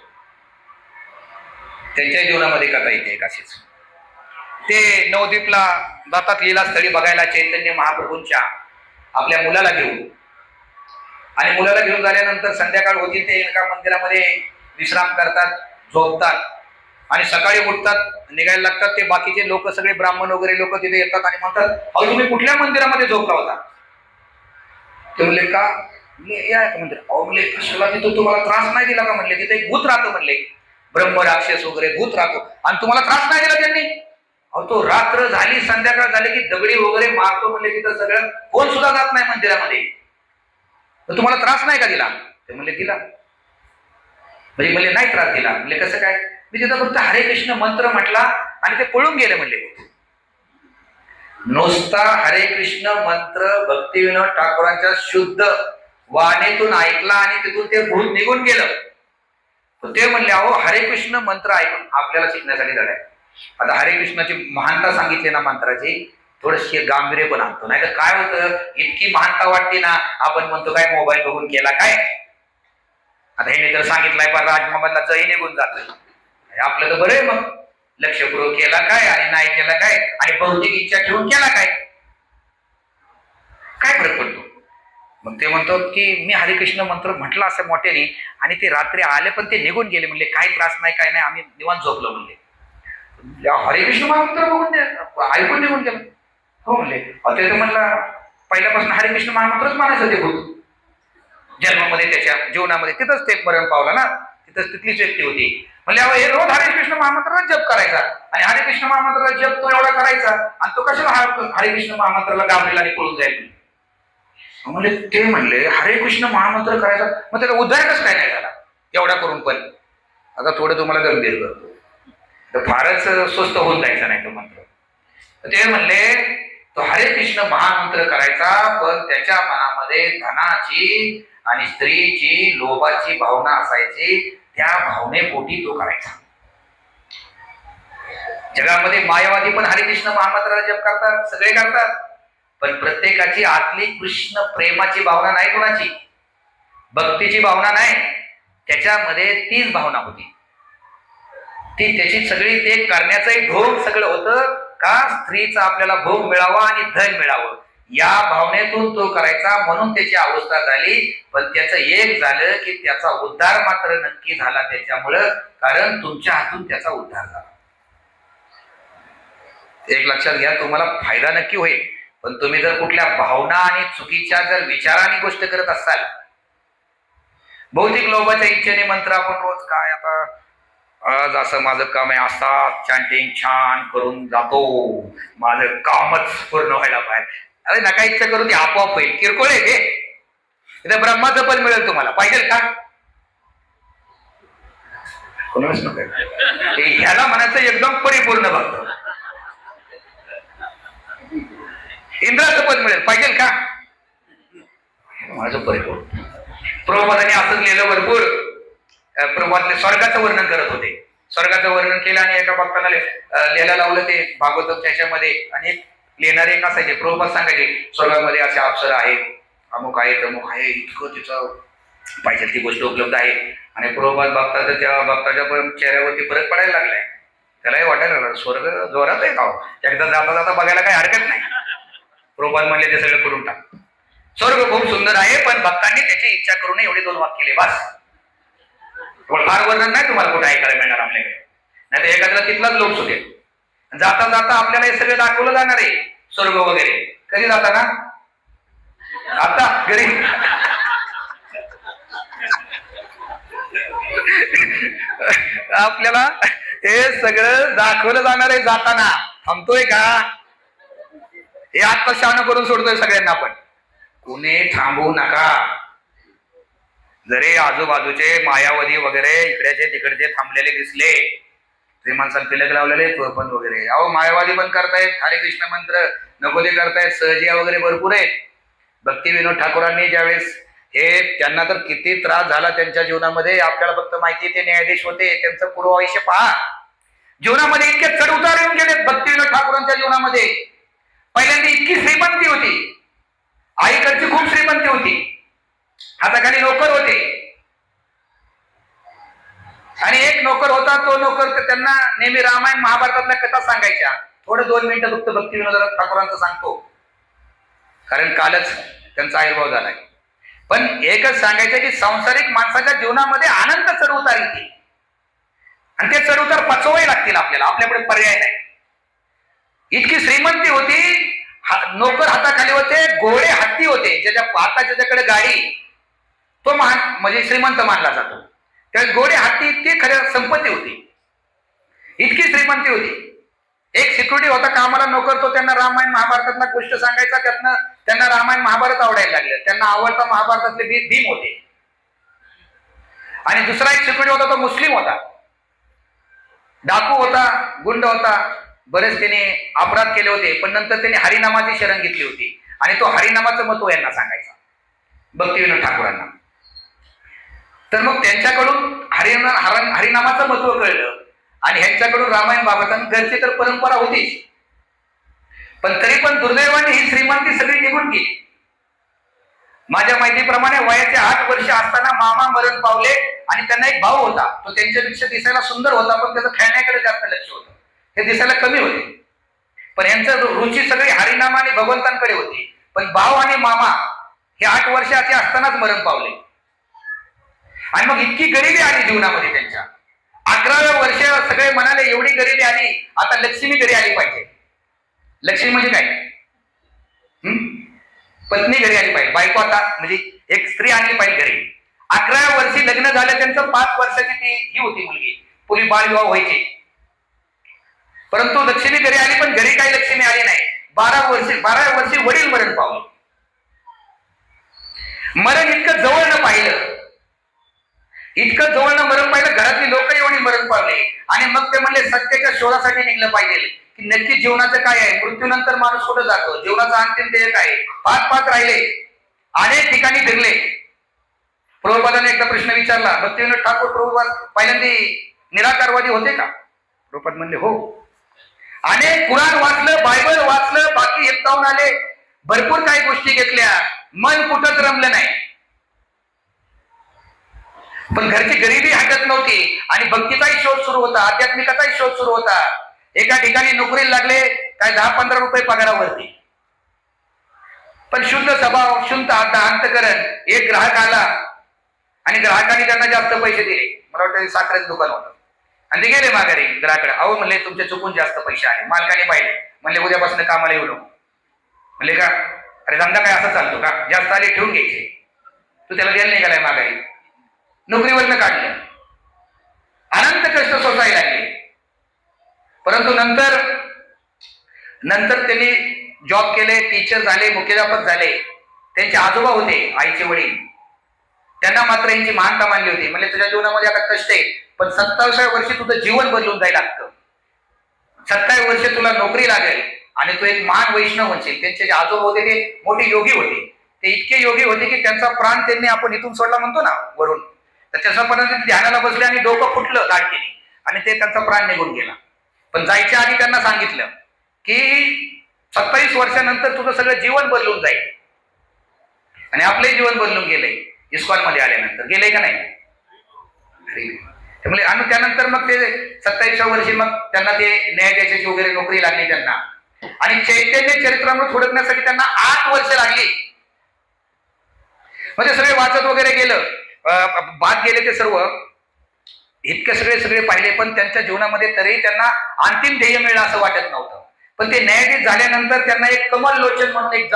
त्यांच्या जीवनामध्ये कथा येते एक अशीच. ते नवद्वीपला जातात लीलास्थळी बघायला चैतन्य महाप्रभूंच्या आपल्या मुलाला घेऊन, आणि मुलाला घेऊन झाल्यानंतर संध्याकाळ होती. ते एका मंदिरामध्ये विश्राम करतात, झोपतात आणि सकाळी उठतात, निघायला लागतात. ते बाकीचे लोक सगळे ब्राह्मण वगैरे लोक तिथे येतात आणि म्हणतात, अहो तुम्ही कुठल्या मंदिरामध्ये झोपला होता? ते म्हणले का मंदिर? अहो म्हणले कशाला, तिथं तुम्हाला त्रास नाही दिला का? म्हणले तिथे एक भूत राहतो, म्हणले ब्रह्म राक्षस वगैरे भूत राहतो, आणि तुम्हाला त्रास नाही दिला त्यांनी? अहो तो रात्र झाली, संध्याकाळ झाली की दगडी वगैरे मारतो, म्हणले तिथं सगळं कोण सुद्धा जात नाही मंदिरामध्ये, तर तुम्हाला त्रास नाही का दिला? ते म्हणले दिला. म्हणजे म्हणले नाही त्रास दिला. म्हणले कसं काय? मी तिथं फक्त हरे कृष्ण मंत्र म्हटला आणि ते पळून गेले. म्हणले नुसता हरे कृष्ण मंत्र भक्तिविनोद ठाकूरांच्या शुद्ध वाणीतून ऐकला आणि तिथून ते भूत निघून गेलं. ते म्हणले अहो हरे कृष्ण मंत्र ऐकून आपल्याला शिकण्यासाठी धडा. आता हरे कृष्णाची महानता सांगितली ना मंत्राची, थोडंसे गांभीर्य पण आणतो. नाही तर काय होतं, इतकी महानता वाटते ना, आपण म्हणतो काय मोबाईल बघून केला काय. आता हे तर सांगितलंय पण राजमधला जही निघून जात. आपलं तर बरं आहे, मग लक्षपूर्वक केला काय आणि नाही केला काय, आणि भौतिक इच्छा ठेवून केला काय, काय फरक पडतो? मग ते म्हणतो की मी हरिकृष्ण मंत्र म्हटलं असं मोठ्याने, आणि ते रात्री आले पण ते निघून गेले. म्हणले काय त्रास नाही, काय नाही, आम्ही निवांत झोपलो. म्हणले हरिकृष्ण महामंत्र बघून ऐकून निघून गेलं. हो म्हणले. ते तर म्हणला पहिल्यापासून हरिकृष्ण महामंत्रच मानायचं ते भूत. जन्मामध्ये त्याच्या जीवनामध्ये तिथंच ते मरण पावला ना, तिथंच तिथलीच व्यक्ती होती. म्हणजे हे रोज हरिकृष्ण महामंत्राला जप करायचा, आणि हरिकृष्ण महामंत्राला जप तो एवढा करायचा, आणि तो कशाला हरिकृष्ण महामंत्राला गावलेला आणि पळून जाईल? म्हणजे ते म्हणले हरिकृष्ण महामंत्र करायचा, मग त्याचा उद्धार कसं काय नाही झाला एवढा करून पण? आता थोडं तुम्हाला गंभीर करतो, तर फारच स्वस्त होऊन जायचा नाही तो मंत्र. ते म्हणले तो हरिकृष्ण महामंत्र करायचा, पण त्याच्या मनामध्ये धनाची आणि स्त्रीची लोभाची भावना असायची. त्या भावनेपोटी तो करायचा. जगामध्ये मायावादी पण हरिकृष्ण महामंत्राला जप करतात, सगळे करतात, पण प्रत्येकाची आतली कृष्ण प्रेमाची भावना नाही, कोणाची भक्तीची भावना नाही. त्याच्यामध्ये तीच भावना होती. ती त्याची सगळी ते करण्याचंही ढोंग सगळं होतं का स्त्रीचा आपल्याला भोग मिळावा आणि धन मिळावं, या भावनेतून तो करायचा, म्हणून त्याची अवस्था झाली. पण त्याचं एक झालं की त्याचा उद्धार मात्र नक्की झाला त्याच्यामुळं, कारण तुमच्या हातून त्याचा उद्धार झाला. एक लक्षात घ्या, तुम्हाला फायदा नक्की होईल. पण तुम्ही जर कुठल्या भावना आणि चुकीच्या जर विचाराने गोष्ट करत असाल, भौतिक लोभाच्या इच्छेने मंत्र आपण रोज काय आता आज असं माझं काम आहे, असा चॅन्टिंग छान करून जातो, माझं कामच पूर्ण व्हायला पाहिजे. अरे नका इच्छा करू, ती आपोआप होईल. किरकोळ आहे ते, ब्रह्माचं पण मिळेल तुम्हाला. पाहिजे का? कोणाच नको. ह्याला म्हणायचं एकदम परिपूर्ण भक्त. इंद्राचं पद मिळेल. पाहिजे का? माझं परिपूर्ण. प्रभुपादांनी असंच लिहिलं भरपूर. प्रभुपादांनी स्वर्गाचं वर्णन करत होते. स्वर्गाचं वर्णन केलं आणि एका भक्ताला लिहायला लावलं ते भागवत त्याच्यामध्ये. आणि लिहिणारे एक असायचे, प्रभुपाद सांगायचे स्वर्गामध्ये असे अप्सर आहेत, अमुक आहे तमुक आहे, इतकं तिचं पाहिजे ती गोष्ट उपलब्ध आहे. आणि प्रभुपाद भक्ताच्या चेहऱ्यावरती फरक पडायला लागलाय. त्यालाही वाटायला लागलं स्वर्ग जोरात आहे का, एकदा जाता जाता बघायला काही हरकत नाही. प्रभुपाद म्हणले ते सगळं करून टाक. स्वर्ग खूप सुंदर आहे, पण भक्तांनी त्याची इच्छा करू नये, एवढे 2 वाक्य केले बस. फार वर्णन नाही तुम्हाला कुठे ऐकायला मिळणार आपल्याकडे. नाही तर एखाद्याला तिथलाच लोक सुटेल. जाता जाता आपल्याला हे सगळं दाखवलं जाणार आहे, स्वर्ग वगैरे. कधी जाता ना? आता घरी. आपल्याला हे सगळं दाखवलं जाणार आहे जाताना. थांबतोय का? हे आत्ता शहाणं करून सोडतोय सगळ्यांना आपण. कुणी थांबू नका. जरी आजूबाजूचे मायावधी वगैरे इकडेचे तिकडचे थांबलेले दिसले, ते माणसाला तिलक लावलेले पण वगैरे, अहो मायावादी पण करतायत, हरे कृष्ण मंत्र नको ते करतायत, सहजिया वगैरे भरपूर आहेत. भक्ती विनोद ठाकूरांनी ज्यावेळेस हे त्यांना तर किती त्रास झाला त्यांच्या जीवनामध्ये, आपल्याला फक्त माहिती. ते न्यायाधीश होते, त्यांचं पूर्व आयुष्य पहा. जीवनामध्ये इतके चढ उतार येऊन गेले भक्ती विनोद ठाकूरांच्या जीवनामध्ये. पहिल्यांदा इतकी श्रीमंती होती, आईकडची खूप श्रीमंती होती, हाताखाली नोकर होते. आणि एक नोकर होता, तो नोकर त्यांना नेहमी रामायण महाभारतातल्या कथा सांगायच्या. थोडं 2 मिनिटं फक्त भक्ती विनोद ठाकूरांचं सांगतो, कारण कालच त्यांचा आविर्भाव झालाय. पण एकच सांगायचं की सांसारिक माणसाच्या जीवनामध्ये अनंत चढउतार येतील, आणि ते चढउतार पचवावे लागतील आपल्याला. आपल्याकडे पर्याय नाही. इतकी श्रीमंती होती, नोकर हाताखाली होते, घोडे हत्ती होते. ज्याच्या ज्याच्याकडे गाडी तो महान म्हणजे श्रीमंत मानला जातो. त्या घोडे हत्ती ती खऱ्या संपत्ती होती. इतकी श्रीमंती होती. एक सिक्युरिटी होता कामाला नोकर, तो त्यांना रामायण महाभारतातला गोष्ट सांगायचा. त्यातनं त्यांना रामायण महाभारत आवडायला लागले. त्यांना आवडता महाभारतातले भीम होते. आणि दुसरा एक सिक्युरिटी होता, तो मुस्लिम होता, डाकू होता, गुंड होता. बरेच त्याने अपराध केले होते, पण नंतर त्याने हरिनामाची शरण घेतली होती. आणि तो हरिनामाचं महत्व यांना सांगायचा, भक्ती विनोद ठाकूरांना. तर मग त्यांच्याकडून हरिनामाचं महत्व कळलं, आणि ह्यांच्याकडून रामायण बाबत. घरची तर परंपरा होतीच, पण तरी पण दुर्दैवाने ही श्रीमंती सगळी निघून गेली. माझ्या माहितीप्रमाणे वयाचे 8 वर्ष असताना मामा मरण पावले, आणि त्यांना एक भाऊ होता. तो त्यांच्यापेक्षा दिसायला सुंदर होता, पण त्याचं खेळण्याकडे जास्त लक्ष होतं, हे दिसायला कमी होते. पण यांचं रुची सगळी हरिनाम आणि भगवंतांकडे होती. पण भाऊ आणि मामा हे 8 वर्षाचे असतानाच मरण पावले. आणि मग इतकी गरिबी आली जीवनामध्ये त्यांच्या. 11व्या वर्ष सगळे म्हणाले एवढी गरिबी आली, आता लक्ष्मी घरी आली पाहिजे. लक्ष्मी म्हणजे काय? पत्नी घरी आली पाहिजे, बायको आता म्हणजे एक स्त्री आणली पाहिजे घरी. 11व्या वर्षी लग्न झालं त्यांचं. 5 वर्षाची ती ही होती मुलगी, पूर्वी बालविवाह व्हायचे. परंतु लक्ष्मी घरी आली, पण घरी काही लक्ष्मी आली नाही. 12व्या वर्षी वडील मरण पावले. मरण इतकं जवळनं पाहिलं, इतकं जवळनं मरण पाहिलं, घरातली लोक एवढी मरण पावले. आणि मग ते म्हणले सत्याच्या शोधासाठी निघलं पाहिजे की नक्की जीवनाचं काय आहे, मृत्यूनंतर माणूस कुठं जातो, जीवनाचा अंतिम ध्येय काय. 5 राहिले, अनेक ठिकाणी फिरले. प्रभुपादाने एकदा प्रश्न विचारला, भक्ती विनोद ठाकूर प्रभुपाद पहिल्यांदा निराकारवादी होते का? प्रभुपाद म्हणले हो. अनेक कुराण वाचलं, बायबल वाचलं, बाकी एकतावून आले, भरपूर काही गोष्टी घेतल्या, मन कुठंच रमलं नाही. पण घरची गरिबी हटत नव्हती, आणि भक्तीचाही शोध सुरू होता, आध्यात्मिकाचाही शोध सुरू होता. एका ठिकाणी नोकरीला लागले, काय 10-15 रुपये पगारावरती. पण शुद्ध स्वभाव, शुद्ध अंतकरण, एक ग्राहक आला आणि ग्राहकाने त्यांना जास्त पैसे दिले, मला वाटतं साखरेचं दुकान होतं, आणि ते गेले माघारी ग्राहकडे. अहो म्हणले तुमचे चुकून जास्त पैसे आले. मालकाने पाहिले, म्हणले उद्यापासून कामाला येऊ नको. म्हणले का? अरे धंदा काय असा चालतो का? जास्त आले ठेवून घ्यायचे. तू त्याला द्यायला निघालाय माघारी, नोकरीवरनं काढलं, अनंत कष्ट सोसायला लागले. परंतु नंतर त्यांनी जॉब केले, टीचर झाले, मुख्याध्यापक झाले. त्यांचे आजोबा होते, आईचे वडील, त्यांना मात्र यांची महानता मानली होती. म्हणजे तुझ्या जीवनामध्ये आता कष्ट आहे, पण 27व्या वर्षी तुझं जीवन बदलून जाईल. लागतं 27 वर्ष तुला नोकरी लागेल आणि तू एक महान वैष्णव म्हणशील. त्यांचे जे आजोबा होते ते मोठे योगी होते. ते इतके योगी होते की त्यांचा प्राण त्यांनी आपण इथून सोडला म्हणतो ना वरून, तर त्याच्यापर्यंत ध्यानाला बसले आणि डोकं फुटलं दाढकेने आणि ते त्यांचा प्राण निघून गेला. पण जायच्या आधी त्यांना सांगितलं की 27 वर्षानंतर तुझं सगळं जीवन बदलून जाईल. आणि आपलंही जीवन बदलून गेलंय. इस्कॉन मध्ये आल्यानंतर गेलंय का नाही? त्यामुळे आणि त्यानंतर मग ते 27व्या वर्षी मग त्यांना ते न्यायाधीशाची वगैरे नोकरी लागली त्यांना. आणि चैतन्य चरित्रामृत हुडकण्यासाठी त्यांना 8 वर्ष लागली. म्हणजे सगळे वाचत वगैरे गेलं, बाद गेले ते सर्व, इतके सगळे पाहिले, पण त्यांच्या जीवनामध्ये तरी त्यांना अंतिम ध्येय मिळलं असं वाटत नव्हतं. पण ते न्यायाधीश झाल्यानंतर त्यांना एक कमल लोचन म्हणून एक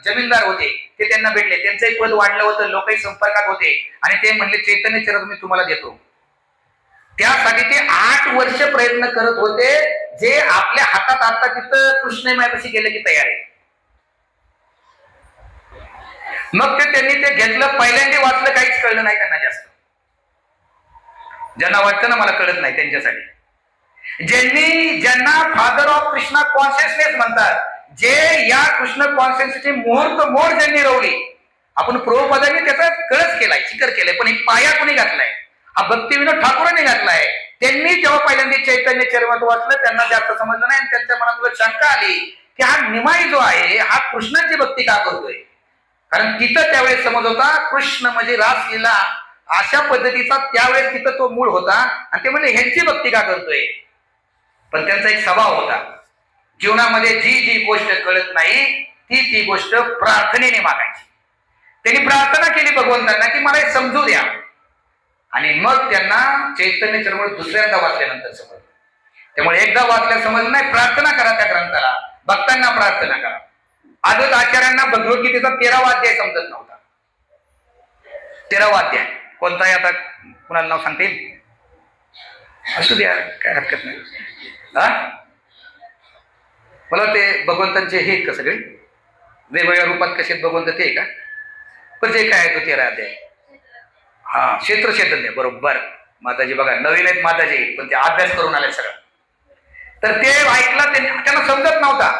जमीनदार होते, ते त्यांना भेटले. त्यांचं एक पद वाढलं होतं, लोकही संपर्कात होते आणि ते म्हणले चैतन्य चरित्र मी तुम्हाला देतो. त्यासाठी ते 8 वर्ष प्रयत्न करत होते, जे आपल्या हातात आता तिथं कृष्णमयापाशी गेलं की तयार आहे. मग त्यांनी ते घेतलं, पहिल्यांदा वाचलं, काहीच कळलं नाही त्यांना जास्त. ज्यांना वाटतं ना मला कळत नाही, त्यांच्यासाठी ज्यांना फादर ऑफ कृष्णा कॉन्शियसनेस म्हणतात, जे या कृष्ण कॉन्शियसनेसची मुहूर्त मोड ज्यांनी रोवली, आपण प्रभुपादांनी त्याचा कळस केलाय, स्वीकार केलाय, पण एक पाया कोणी घातलाय? हा भक्तिविनोद ठाकूरांनी घातलाय. त्यांनी जेव्हा पहिल्यांदा चैतन्य चरित्र वाचलं, त्यांना जास्त समजलं नाही आणि त्यांच्या मनात शंका आली की हा निमाई जो आहे हा कृष्णाची भक्ती का करतोय? कारण तिथं त्यावेळेस समज होता कृष्ण म्हणजे रासलीला अशा पद्धतीचा त्यावेळेस तिथं तो मूळ होता आणि ते म्हणजे ह्यांची भक्ती का करतोय. पण त्यांचा एक स्वभाव होता, जीवनामध्ये जी गोष्ट कळत नाही ती गोष्ट प्रार्थनेने मागायची. त्यांनी प्रार्थना केली भगवंतांना की मला हे समजू द्या. आणि मग त्यांना चैतन्य चरित्र दुसऱ्यांदा वाचल्यानंतर समजलं. त्यामुळे एकदा वाचल्या समजलं नाही, प्रार्थना करा त्या ग्रंथाला, भक्तांना प्रार्थना करा. आजच आचार्यांना भगवद्गीतेचा 13वा अध्याय समजत नव्हता. 13वा अध्याय कोणताही आता कुणाला नाव सांगतील? असू द्या, काय हरकत नाही. मला ते भगवंतांचे हे का सगळे वेगवेगळ्या रूपात कसे भगवंत ते का? पण ते काय आहे तो 13 अध्याय? हा, क्षेत्र चैतन्य, बरोबर. माताजी बघा नवीन आहेत माताजी, पण ते अभ्यास करून आले सगळं. तर ते ऐकलं, त्यांना समजत नव्हता,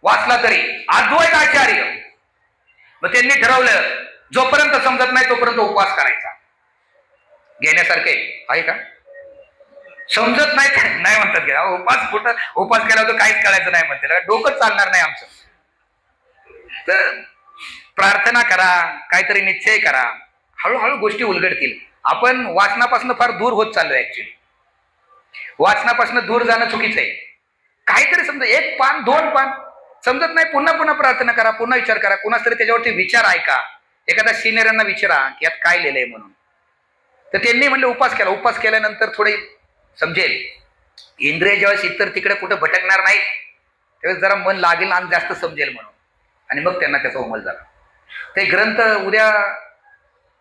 वाचला तरी. अद्वैत आचार्य मग त्यांनी ठरवलं जोपर्यंत समजत नाही तोपर्यंत उपवास करायचा. घेण्यासारखे आहे का? समजत नाही नाही म्हणतात की उपास कुठं उपास केला तर काहीच करायचं नाही म्हणते, डोकं चालणार नाही आमचं. तर प्रार्थना करा, काहीतरी निश्चय करा, हळूहळू गोष्टी उलगडतील. आपण वाचनापासून फार दूर होत चाललोय. ऍक्च्युली वाचनापासून दूर जाणं चुकीचं आहे. काहीतरी समजा, 1 पान 2 पान समजत नाही, पुन्हा पुन्हा प्रार्थना करा, पुन्हा विचार करा, कुणाच तरी त्याच्यावरती विचार ऐका, एखाद्या सिनियरांना विचारा की यात काय लिहिलंय म्हणून. तर त्यांनी म्हणले उपास केला. उपास केल्यानंतर थोडे समजेल, इंद्रिय ज्यावेळेस इतर तिकडे कुठं भटकणार नाहीत त्यावेळेस जरा मन लागेल आणि जास्त समजेल म्हणून. आणि मग त्यांना त्याचा उमल झाला. ते ग्रंथ उद्या,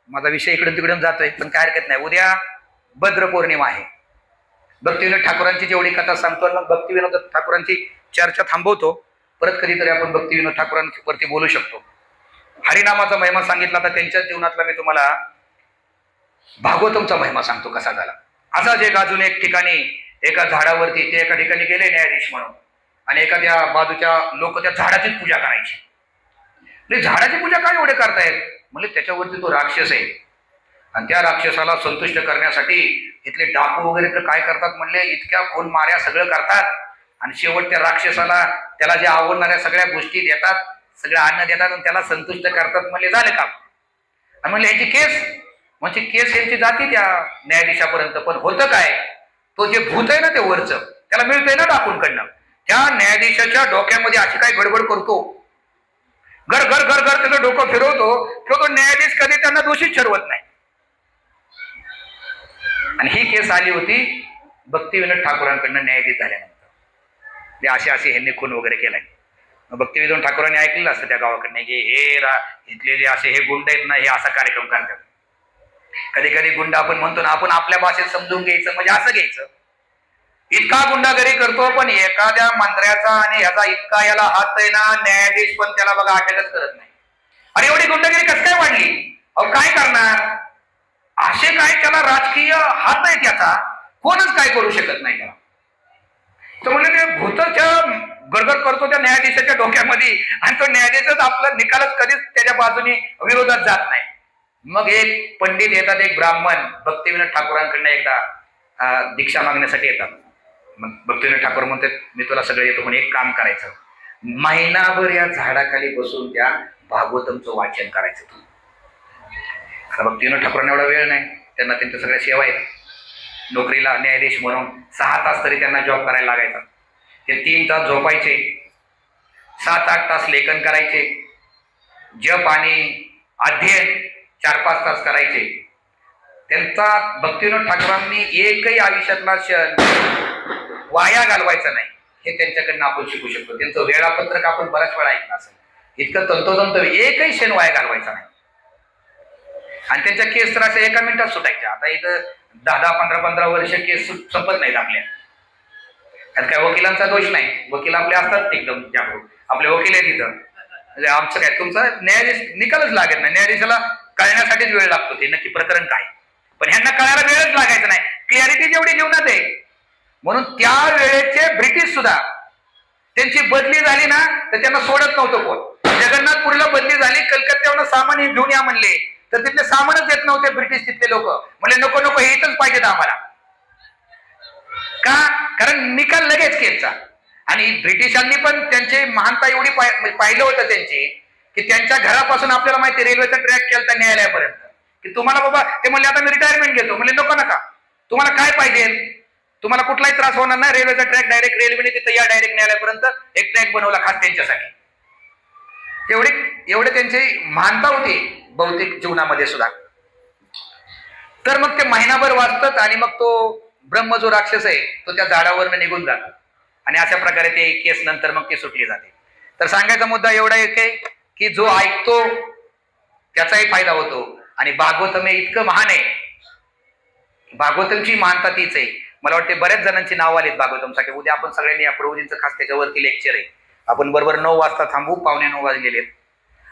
माझा विषय इकडून तिकडून जातोय पण काय हरकत नाही, उद्या भद्र पौर्णिमा आहे. भक्तिविनोद ठाकूरांची जेवढी कथा सांगतो मग भक्तिविनोद ठाकूरांची चर्चा थांबवतो. परत कधीतरी आपण भक्तिविनोद ठाकूरांवरती बोलू शकतो. हरिनामाचा महिमा सांगितला, तर त्यांच्या जीवनातला मी तुम्हाला भागवतमचा महिमा सांगतो कसा झाला. असाच एक अजून एक ठिकाणी एका झाडावरती ते एका ठिकाणी गेले न्यायाधीश म्हणून, आणि एखाद्या बाजूच्या लोक त्या झाडाचीच पूजा करायची. म्हणजे झाडाची पूजा काय एवढे करतायत? म्हणजे त्याच्यावरती तो राक्षस आहे आणि त्या राक्षसाला संतुष्ट करण्यासाठी इथले डाकू वगैरे तर काय करतात म्हणले, इतक्या खून माऱ्या सगळं करतात आणि शेवट त्या राक्षसाला त्याला जे आवडणाऱ्या सगळ्या गोष्टी देतात, सगळं अन्न देतात आणि त्याला संतुष्ट करतात. म्हणले झाले काम. आणि म्हणले ह्याची केस, म्हणजे केस यांची जाती त्या न्यायाधीशापर्यंत. पण होतं काय, तो जे भूत आहे ना ते वरचं, त्याला मिळतंय ना डाकूंकडनं, त्या न्यायाधीशाच्या डोक्यामध्ये अशी काय गडबड करतो. घर घर घर घर त्याचं डोकं फिरवतो किंवा तो न्यायाधीश कधी त्यांना दोषीच ठरवत नाही. आणि ही केस आली होती भक्तिविनोद ठाकूरांकडनं न्यायाधीश झाल्यानंतर. असे ह्यांनी खून वगैरे केलाय. भक्तिविनोद ठाकूरांनी ऐकलेलं असतं त्या गावाकडनं की इथले जे असे हे गुंड आहेत ना, हे असा कार्यक्रम करतात. कधी कधी गुंड आपण म्हणतो ना, आपण आपल्या भाषेत समजून घ्यायचं म्हणजे असं घ्यायचं, इतका गुंडागिरी करतो पण एखाद्या मंत्र्याचा आणि ह्याचा इतका याला हात आहे ना, न्यायाधीश पण त्याला बघा अटकच करत नाही. अरे एवढी गुंडागिरी कसं काय वाढली? अहो काय करणार? असे काय त्याला राजकीय हात आहे त्याचा, कोणच काय करू शकत नाही त्याला. तर म्हणजे ते भूतच्या गडगड करतो त्या न्यायाधीशाच्या डोक्यामध्ये, आणि तो न्यायाधीशच आपला निकालच कधीच त्याच्या बाजूने विरोधात जात नाही. मग एक पंडित येतात, एक ब्राह्मण भक्तिविनोद ठाकूरांकडनं एकदा दीक्षा मागण्यासाठी येतात. मग भक्तिविनोद ठाकूर म्हणतात, मी तुला सगळं येतो पण एक काम करायचं, महिनाभर या झाडाखाली बसून त्या भागवतमचं वाचन करायचं तू. आता भक्तिविनोद ठाकूरांना एवढा वेळ नाही, त्यांना त्यांच्या सगळ्या सेवा आहेत. नोकरीला न्यायाधीश म्हणून 6 तास तरी त्यांना जॉब करायला लागायचा. ते 3 तास झोपायचे, 7-8 तास लेखन करायचे, जप आणि अध्ययन 4-5 तास करायचे. त्यांचा भक्तिविनोद ठाकूरांनी एकही आयुष्यातला क्षण वाया घालवायचा नाही, हे त्यांच्याकडनं आपण शिकू शकतो. त्यांचं वेळापत्रक आपण बऱ्याच वेळा ऐकलं असेल, इतकं तंतोतंत एकही क्षण वाया घालवायचा नाही. आणि त्यांच्या केस तर अशा 1 मिनिटात सुटायच्या. आता इथं 10-10, 15-15 वर्ष केस संपत नाहीत आपल्या. त्यात काय वकिलांचा दोष नाही, वकील आपले असतात एकदम जागरूक, आपले वकील आहेत तिथं. म्हणजे आमचं काय, तुमचा न्यायाधीश निकालच लागत नाही, न्यायाधीशाला कळण्यासाठीच वेळ लागतो ते नक्की प्रकरण काय. पण ह्यांना कळायला वेळच लागायचा नाही, क्लॅरिटी जेवढी जीवनात आहे. म्हणून त्या वेळेचे ब्रिटिश सुद्धा त्यांची बदली झाली ना तर त्यांना सोडत नव्हतं कोण. जगन्नाथपुरीला बदली झाली, कलकत्त्यावरून सामान घेऊन या म्हणले तर तिथले सामानच देत नव्हते ब्रिटिश. तिथले लोक म्हणले नको नको, हे इथंच पाहिजेत आम्हाला. का? कारण निकाल लगेच केसचा. आणि ब्रिटिशांनी पण त्यांची महानता एवढी पाहिलं होतं त्यांची, की त्यांच्या घरापासून आपल्याला माहिती रेल्वेचा ट्रॅक केला न्यायालयापर्यंत, की तुम्हाला बाबा ते म्हणले आता मी रिटायरमेंट घेतो. म्हणले नको नका, तुम्हाला काय पाहिजे, तुम्हाला कुठलाही त्रास होणार नाही, रेल्वेचा ट्रॅक डायरेक्ट रेल्वेने तिथं या डायरेक्ट न्यायालयापर्यंत एक ट्रॅक बनवला खास त्यांच्यासाठी. एवढे त्यांची महानता होती भौतिक जीवनामध्ये सुद्धा. तर मग ते महिनाभर वाचतात आणि मग तो ब्रह्म जो राक्षस आहे तो त्या झाडावरनं निघून जातो. आणि अशा प्रकारे ते केस नंतर मग ते सुटली जाते. तर सांगायचा मुद्दा एवढा येते की जो ऐकतो त्याचाही फायदा होतो. आणि भागवतम हे इतकं महान आहे, भागवतमची महानता तीच आहे. मला वाटते बऱ्याच जणांची नाव आलीत भागवतमसाठी. उद्या आपण सगळ्यांनी या प्रभूजींचं खास त्याच्यावरती लेक्चर आहे. आपण बरोबर 9 वाजता थांबू, 8:45 वाजलेले.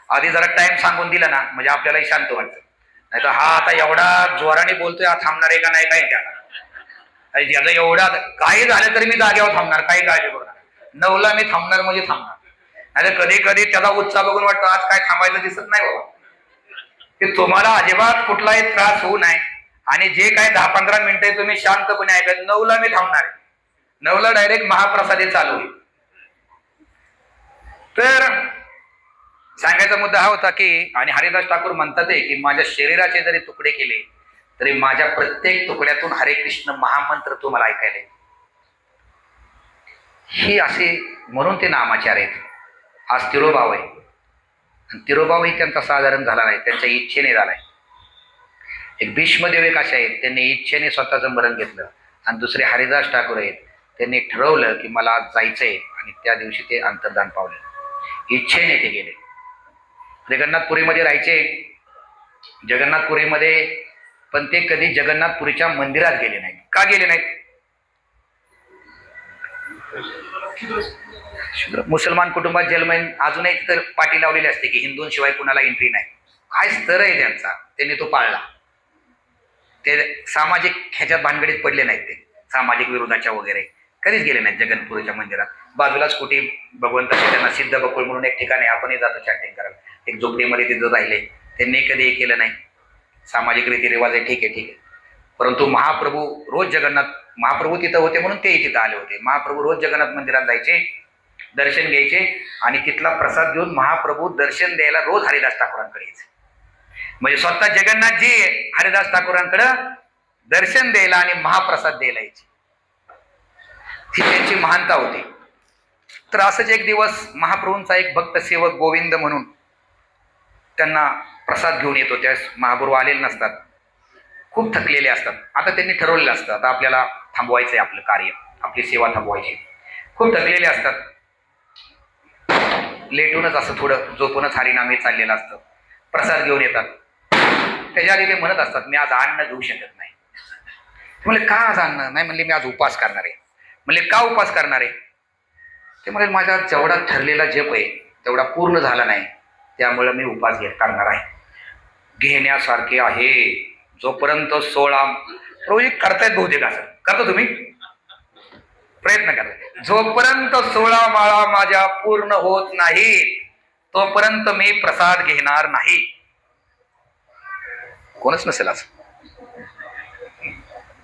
आधी जरा टाइम सांगून दिला ना म्हणजे आपल्यालाही शांत वाटतं. नाही तर हा आता एवढा जोराने बोलतोय, हा थांबणार आहे का नाही काय त्याला. ज्याचं एवढा काही झालं तरी मी जागेवर थांबणार, काही काळजी करू नका. 9ला मी थांबणार म्हणजे थांबणार. नाही कधी कधी त्याचा उत्साह बघून वाटतं आज काय थांबायचं दिसत नाही बाबा. की तुम्हाला अजिबात कुठलाही त्रास होऊ नये आणि जे काय 10-15 मिनिटे तुम्ही शांतपणे ऐकत. 9ला मी थांबणार आहे, 9ला डायरेक्ट महाप्रसादी चालू होईल. तर सांगायचा मुद्दा हा होता की, आणि हरिदास ठाकूर म्हणतात की माझ्या शरीराचे जरी तुकडे केले तरी माझ्या प्रत्येक तुकड्यातून हरे कृष्ण महामंत्र तुम्हाला ऐकायला. ही असे म्हणून ते नामाचार्य आहेत. आज तिरोभाव आहे, तिरोभावही त्यांचा साधारण झाला नाही, त्यांच्या इच्छेने झालाय. एक भीष्मदेव एक असे आहेत, त्यांनी इच्छेने स्वतःचं मरण घेतलं. आणि दुसरे हरिदास ठाकूर आहेत, त्यांनी ठरवलं की मला आज जायचंय आणि त्या दिवशी ते अंतर्धान पावले. इच्छेने ते गेले. जगन्नाथपुरीमध्ये राहायचे, जगन्नाथपुरीमध्ये, पण ते कधी जगन्नाथपुरीच्या मंदिरात गेले नाहीत. का गेले नाहीत? मुसलमान कुटुंबात जन्मून अजूनही तर पाठी लावलेली असते की हिंदूंशिवाय कुणाला एंट्री नाही. काय स्तर आहे त्यांचा, त्यांनी तो पाळला. ते सामाजिक ह्याच्यात भानगडीत पडले नाहीत, ते सामाजिक विरोधाच्या वगैरे कधीच गेले नाहीत जगन्नाथपुरीच्या मंदिरात. बाजूलाच कुठे भगवंताचे त्यांना सिद्ध बकुळ म्हणून एक ठिकाणी आपणही जातो चॅटिंग करायला, एक झोपडीमध्ये तिथं राहिले. त्यांनी कधी हे केलं नाही. सामाजिक रीतिरिवाज आहे, ठीक आहे. परंतु महाप्रभू रोज महाप्रभू तिथं होते म्हणून तेही तिथं आले होते. महाप्रभू रोज जगन्नाथ मंदिरात जायचे, दर्शन घ्यायचे आणि तिथला प्रसाद घेऊन महाप्रभू दर्शन द्यायला रोज हरिदास ठाकूरांकडे यायचे. म्हणजे स्वतः जगन्नाथजी हरिदास ठाकूरांकडं दर्शन द्यायला आणि महाप्रसाद द्यायला यायचे. ही त्यांची महानता होती. तर असंच एक दिवस महाप्रभूंचा एक भक्त सेवक गोविंद म्हणून त्यांना प्रसाद घेऊन येतो, त्यावेळेस महागुरू आलेले नसतात, खूप थकलेले असतात. आता त्यांनी ठरवलेलं असतं आता आपल्याला थांबवायचं आहे, आपलं कार्य, आपली सेवा थांबवायची. खूप थकलेले असतात, लेटूनच असं थोडं झोपूनच हरिनामे चाललेलं असतं. प्रसाद घेऊन येतात. त्याच्या आधी ते म्हणत असतात मी आज अन्न घेऊ शकत नाही. म्हणले का आज अन्न नाही? म्हणले मी आज उपवास करणार आहे. म्हणले का उपवास करणार आहे? ते म्हणजे माझा जेवढा ठरलेला जप आहे तेवढा पूर्ण झाला नाही, त्यामुळे मी उपवास करणार आहे. घेण्यासारखे आहे. जोपर्यंत 16 रोजी करतायत बहुतेक, असं करता तुम्ही प्रयत्न करा. जोपर्यंत 16 माळा माझ्या पूर्ण होत नाही तोपर्यंत मी प्रसाद घेणार नाही. कोणच नसेल असं.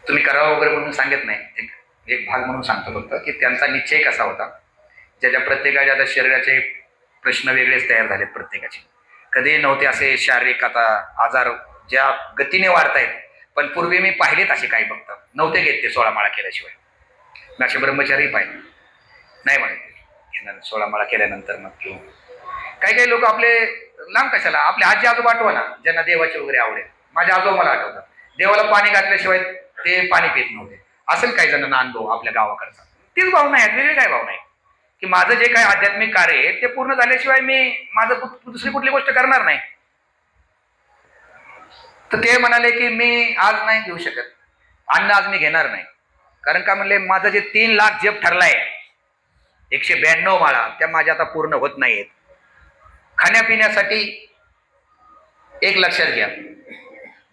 तुम्ही करावं वगैरे म्हणून सांगत नाही, एक भाग म्हणून सांगतो फक्त की त्यांचा निश्चय कसा होता. ज्याच्या प्रत्येकाच्या आता शरीराचे प्रश्न वेगळेच तयार झालेत प्रत्येकाचे. कधी नव्हते असे शारीरिक आता आजार ज्या गतीने वाढतायत, पण पूर्वी मी पाहिलेत असे काही बघतात नव्हते घेत ते 16 माळा केल्याशिवाय. मी असे ब्रह्मचारी पाहिले नाही म्हणते 16 माळा केल्यानंतर मग किंवा काही लोक आपले लांब कशाला आपले आजी आजोबा आठवा ना, ज्यांना देवाचे वगैरे आवडेल. माझे आजोबा मला आठवतात, देवाला पाणी घातल्याशिवाय ते पाणी पित नव्हते. असेल काही जणांना अनुभव आपल्या गावाकडचा. तीच भावना आहे, वेगळी काय भावना आहे की माझं जे काही आध्यात्मिक कार्य आहे ते पूर्ण झाल्याशिवाय मी माझं दुसरी कुठली गोष्ट करणार नाही. तर ते म्हणाले की मी आज नाही घेऊ शकत अन्न, आज मी घेणार नाही. कारण का म्हणले माझं जे 3 लाख जप ठरलाय 192 माळा त्या माझ्या आता पूर्ण होत नाहीत. खाण्यापिण्यासाठी एक लक्षात घ्या,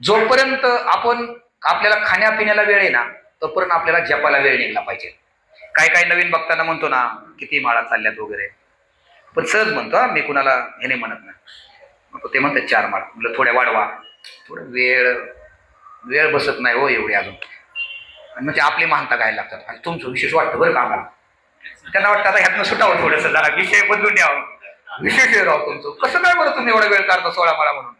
जोपर्यंत आपल्याला खाण्यापिण्याला वेळ आहे ना तोपर्यंत आपल्याला जपाला वेळ निघला पाहिजे. काही नवीन बघताना म्हणतो ना किती माळा चालल्यात वगैरे, पण सहज म्हणतो मी कुणाला हे म्हणत नाही. ते म्हणतात 4 माळा. म्हटलं थोड्या वाढवा, थोडं वेळ बसत नाही हो एवढी अजून. म्हणजे आपली मानता काय लागतात. आणि तुमचं विशेष वाटतं बरं का आम्हाला. त्यांना वाटतं आता ह्यातनं सुटावं थोडंसं, जरा विषय बदलून द्यावं, विशेष राव तुमचं. कसं काय बरं तुम्ही एवढा वेळ काढता 16 माळा म्हणून?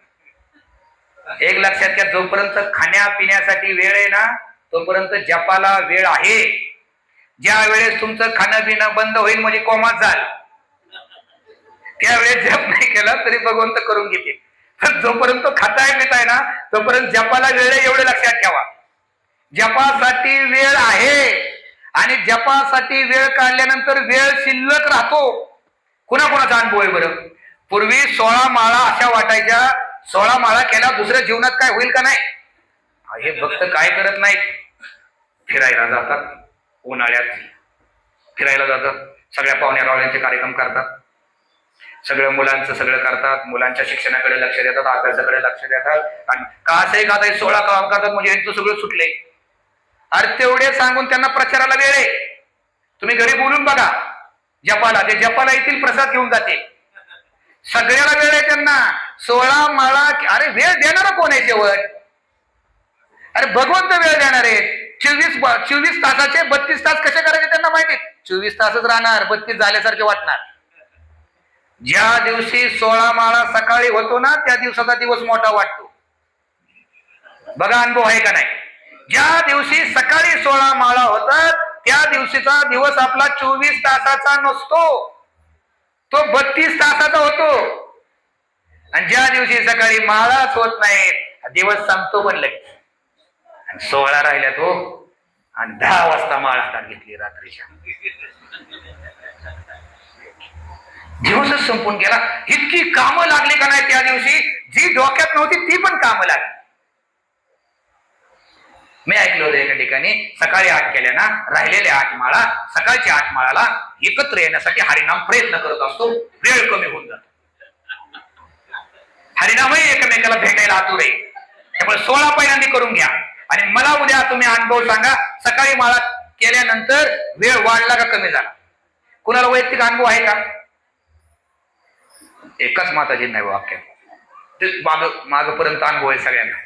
एक लक्षात घ्या, जोपर्यंत खाण्यापिण्यासाठी वेळ आहे ना तोपर्यंत जपाला वेळ आहे. ज्या वेळेस तुमचं खाणं पिणं बंद होईल म्हणजे कोमात जाल, त्यावेळेस जप नाही केला तरी भगवंत करून घेतील. तर जोपर्यंत खाताय पिताय ना तोपर्यंत जपाला वेळ आहे एवढं लक्षात ठेवा. जपासाठी वेळ आहे आणि जपासाठी वेळ काढल्यानंतर वेळ शिल्लक राहतो. कुणाचा अनुभव आहे बरं? पूर्वी 16 माळा अशा वाटायच्या, 16 माळा केला दुसऱ्या जीवनात काय होईल का नाही. हे भक्त काय करत नाहीत, फिरायला जातात, उन्हाळ्यात फिरायला जातात, सगळ्या पाहुण्या रावळ्यांचे कार्यक्रम करतात, सगळं मुलांचं सगळं करतात, मुलांच्या शिक्षणाकडे लक्ष देतात, अभ्यासाकडे लक्ष देतात. आणि का असंही का 16 काम करतात म्हणजे यांचं सगळं सुटले. अरे तेवढे सांगून त्यांना प्रचाराला वेळ आहे. तुम्ही घरी बोलून बघा जपाला, ते जपाला येथील प्रसाद घेऊन जाते. सगळ्याला वेळ आहे त्यांना. 16 माळा, अरे वेळ देणार कोण आहे शेवट? अरे भगवंत वेळ देणार आहे. 24 तासाचे 32 तास कसे करायचे त्यांना माहिती. 24 तासच राहणार, 32 झाल्यासारखे वाटणार. ज्या दिवशी 16 माळा सकाळी होतो ना त्या दिवसाचा दिवस मोठा वाटतो. बघा अनुभव आहे का नाही? ज्या दिवशी सकाळी 16 माळा होतात त्या दिवशीचा दिवस आपला 24 तासाचा नसतो, तो 32 तासाचा होतो. आणि ज्या दिवशी सकाळी माळाच होत नाहीत दिवस संपतो पण लगेच. 16 राहिल्यात हो, आणि 10 वाजता माळ हातात घेतली रात्रीच्या, दिवसच संपून गेला. इतकी कामं लागली का नाही त्या दिवशी, जी डोक्यात नव्हती ती पण कामं लागली. मी ऐकलं होतं एका ठिकाणी सकाळी 8 केल्या ना राहिलेल्या 8 माळा सकाळच्या 8 माळाला एकत्र येण्यासाठी हरिनाम प्रयत्न करत असतो, वेळ कमी होऊन जातो. हरिनामही एकमेकाला भेटायला आतुर आहे. त्यामुळे 16 पहिल्यांदा करून घ्या आणि मला उद्या तुम्ही अनुभव सांगा. सकाळी माळा केल्यानंतर वेळ वाढला का कमी झाला? कुणाला वैयक्तिक अनुभव आहे का? एकच माताजी नाही वाक्य, ते मागपर्यंत अनुभव आहे सगळ्यांना.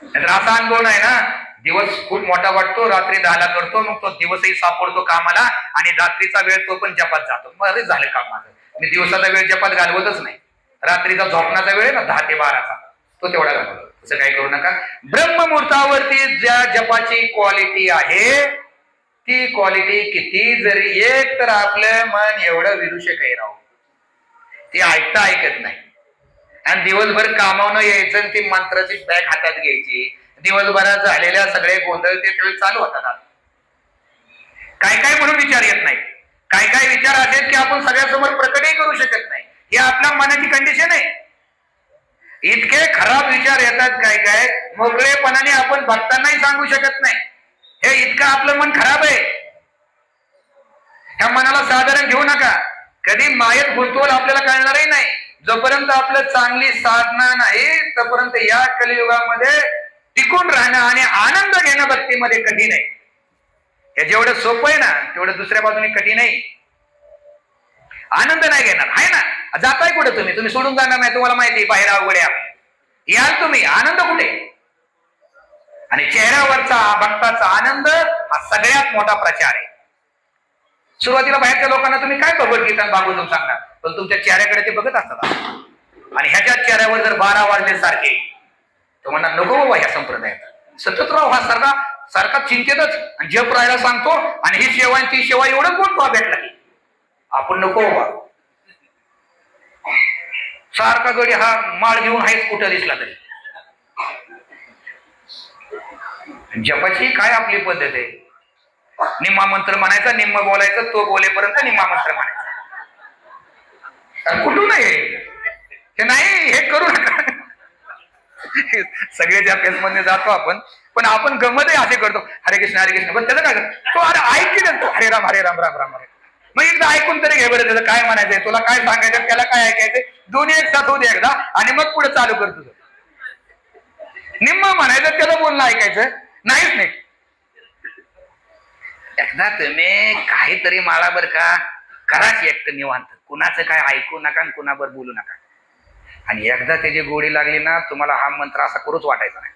असा अनुभव नाही ना, दिवस खूप मोठा वाटतो, रात्री 10ला करतो, मग तो दिवसही सापडतो कामाला आणि रात्रीचा वेळ तो पण जपात जातो. मग अरे झालं काम माझं, मी दिवसाचा वेळ जपात घालवतच नाही. रात्रीचा झोपण्याचा वेळ ना 10 ते 12चा तो तेवढा घालवतो. तसं काही करू नका. ब्रह्ममुहूर्तावरती ज्या जपाची क्वालिटी आहे ती क्वालिटी किती जरी एक तर आपलं मन एवढं विदूषक आहे राहू, ते ऐकत नाही. आणि दिवसभर कामावून यायचं आणि ती मंत्राची बॅग हातात घ्यायची. दिवसभरात झालेल्या सगळे गोंधळ ते त्यावेळी चालू होतात. काय काय म्हणून विचार येत नाही. काय काय विचार असे की आपण सगळ्यासमोर प्रकटही करू शकत नाही. ही आपल्या मनाची कंडिशन आहे. इतके खराब विचार येतात काय काय, मोकळेपणाने आपण भक्तांनाही सांगू शकत नाही. हे इतकं आपलं मन खराब आहे. ह्या मनाला साधारण घेऊ नका. कधी मायेत गुंतवल आपल्याला कळणारही नाही. जोपर्यंत आपलं चांगली साधना नाही तोपर्यंत या कलियुगामध्ये टिकून राहणं आणि आनंद घेणं भक्तीमध्ये कठीण आहे. हे जेवढं सोपं आहे ना तेवढं दुसऱ्या बाजूने कठीण आहे. आनंद नाही घेणार आहे ना. जाताय कुठे तुम्ही सोडून जाणार नाही. तुम्हाला माहिती बाहेर अवघड आहे. याल तुम्ही, आनंद कुठे? आणि चेहऱ्यावरचा भक्ताचा आनंद हा सगळ्यात मोठा प्रचार आहे. सुरुवातीला बाहेरच्या लोकांना तुम्ही काय भगवद्गीता भागवतून सांगणार, पण तुमच्या चेहऱ्याकडे ते बघत असतात. आणि ह्याच्या चेहऱ्यावर जर 12 वाजले सारखे तर म्हणणार नको बाबा ह्या संप्रदायात. सततराव हा सारखा चिंतेतच जप राहायला सांगतो आणि ही सेवा आणि ती सेवा एवढंच बोलतो भेटला की आपण नको बाबा. सारखा गडी हा माळ घेऊन आहेच कुठं दिसला तरी. जपाची काय आपली पद्धत आहे. निम्मा मंत्र म्हणायचा, निम्म बोलायचं, तो बोलेपर्यंत निम्मा मंत्र म्हणायचा. कुठून आहे हे? नाही, हे करू नका. सगळे ज्या पेस मध्ये जातो आपण, पण आपण गमतही असे करतो हरे कृष्ण. पण त्याचं काय तो अरे ऐक की तो हरे राम राम राम. मग एकदा ऐकून तरी घे बरं त्याचं काय म्हणायचंय, तुला काय सांगायचं, त्याला काय ऐकायचंय. दोन्ही एक साथ होऊ दे एकदा आणि मग पुढे चालू कर तुझं. निम्म म्हणायचं, त्याला बोलणं ऐकायचं नाहीच नाही. एकदा तुम्ही काहीतरी मला बर का कराच एकटं निवांत, कुणाचं काय ऐकू नका आणि कुणाबर बोलू नका. आणि एकदा त्याची गोडी लागली ना तुम्हाला हा मंत्र असा करूच वाटायचा नाही.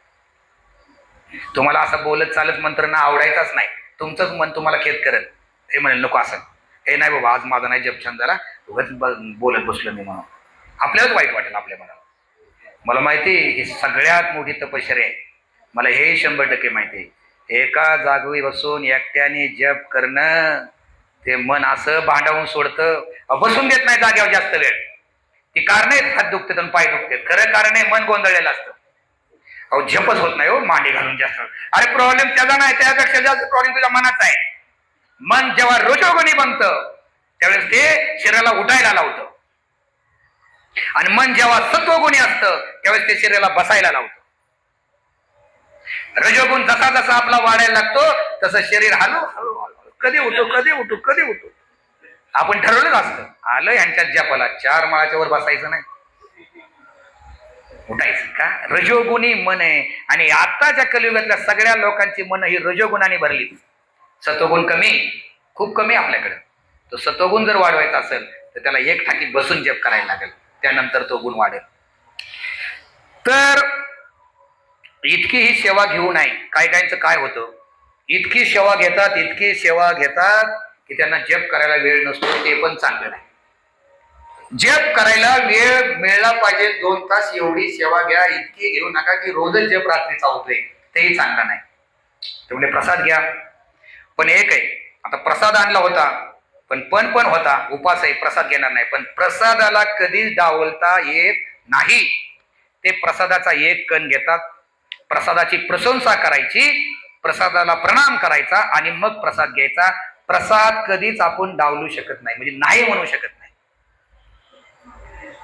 तुम्हाला असं बोलत चालत मंत्र ना आवडायचाच नाही. तुमचंच मन तुम्हाला खेद करत. हे म्हणेल नको असं, हे नाही बाबा आज माझा नाही जप छंद झाला, बोलत बसलो मी म्हणून आपल्यालाच वाईट वाटेल आपल्या मनाला. मला माहिती ही सगळ्यात मोठी तपश्चर्या आहे. मला हे 100% माहिती आहे. एका जागवी बसून एकट्याने जप करणं ते मन असं भांडावून सोडतं. बसून देत नाही जागेवर जास्त वेळ. ती कारण आहेत हात दुखतात आणि पाय दुखतात. खरं कारण आहे मन गोंधळलेलं असतं. अहो जपच होत नाही हो मांडी घालून जास्त. अरे प्रॉब्लेम त्याचा नाही, त्यापेक्षा जास्त प्रॉब्लेम तुझ्या मनाचा आहे. मन जेव्हा रजोगुणी बनतं त्यावेळेस ते शरीराला उठायला लावतं आणि मन जेव्हा सत्वगुणी असतं त्यावेळेस ते शरीराला बसायला लावतं. रजोगुण जसा जसा आपला वाढायला लागतो तसं शरीर हळू कधी उठू. आपण ठरवलंच असतं आलं यांच्यात जपाला 4 माळाच्या वर बसायचं नाही, उठायचं का. रजोगुणी मन आहे. आणि आताच्या कलियुगातल्या सगळ्या लोकांची मन ही रजोगुणाने भरली. सत्वगुण कमी, खूप कमी आपल्याकडे. तो सत्वगुण जर वाढवायचा असेल तर त्याला एक ठाकी बसून जप करायला लागेल, त्यानंतर तो गुण वाढेल. तर इतकी ही सेवा घेऊ नये. काही काहींचं काय होतं, इतकी सेवा घेतात की त्यांना जप करायला वेळ नसतो. ते पण चांगलं नाही. जप करायला वेळ मिळला पाहिजे. 2 तास एवढी सेवा घ्या. इतकी घेऊ नका की रोजच जप रात्रीचा होतोय, तेही चांगलं नाही. त्यामुळे प्रसाद घ्या. पण एक आहे, आता प्रसाद आणला होता पण होता, उपास आहे, प्रसाद घेणार नाही. पण प्रसादाला कधीच डावलता येत नाही. ते प्रसादाचा एक कण घेतात, प्रसादाची प्रशंसा करायची, प्रसादाला प्रणाम करायचा आणि मग प्रसाद घ्यायचा. प्रसाद कधीच आपण डावलू शकत नाही, म्हणजे नाही म्हणू शकत नाही.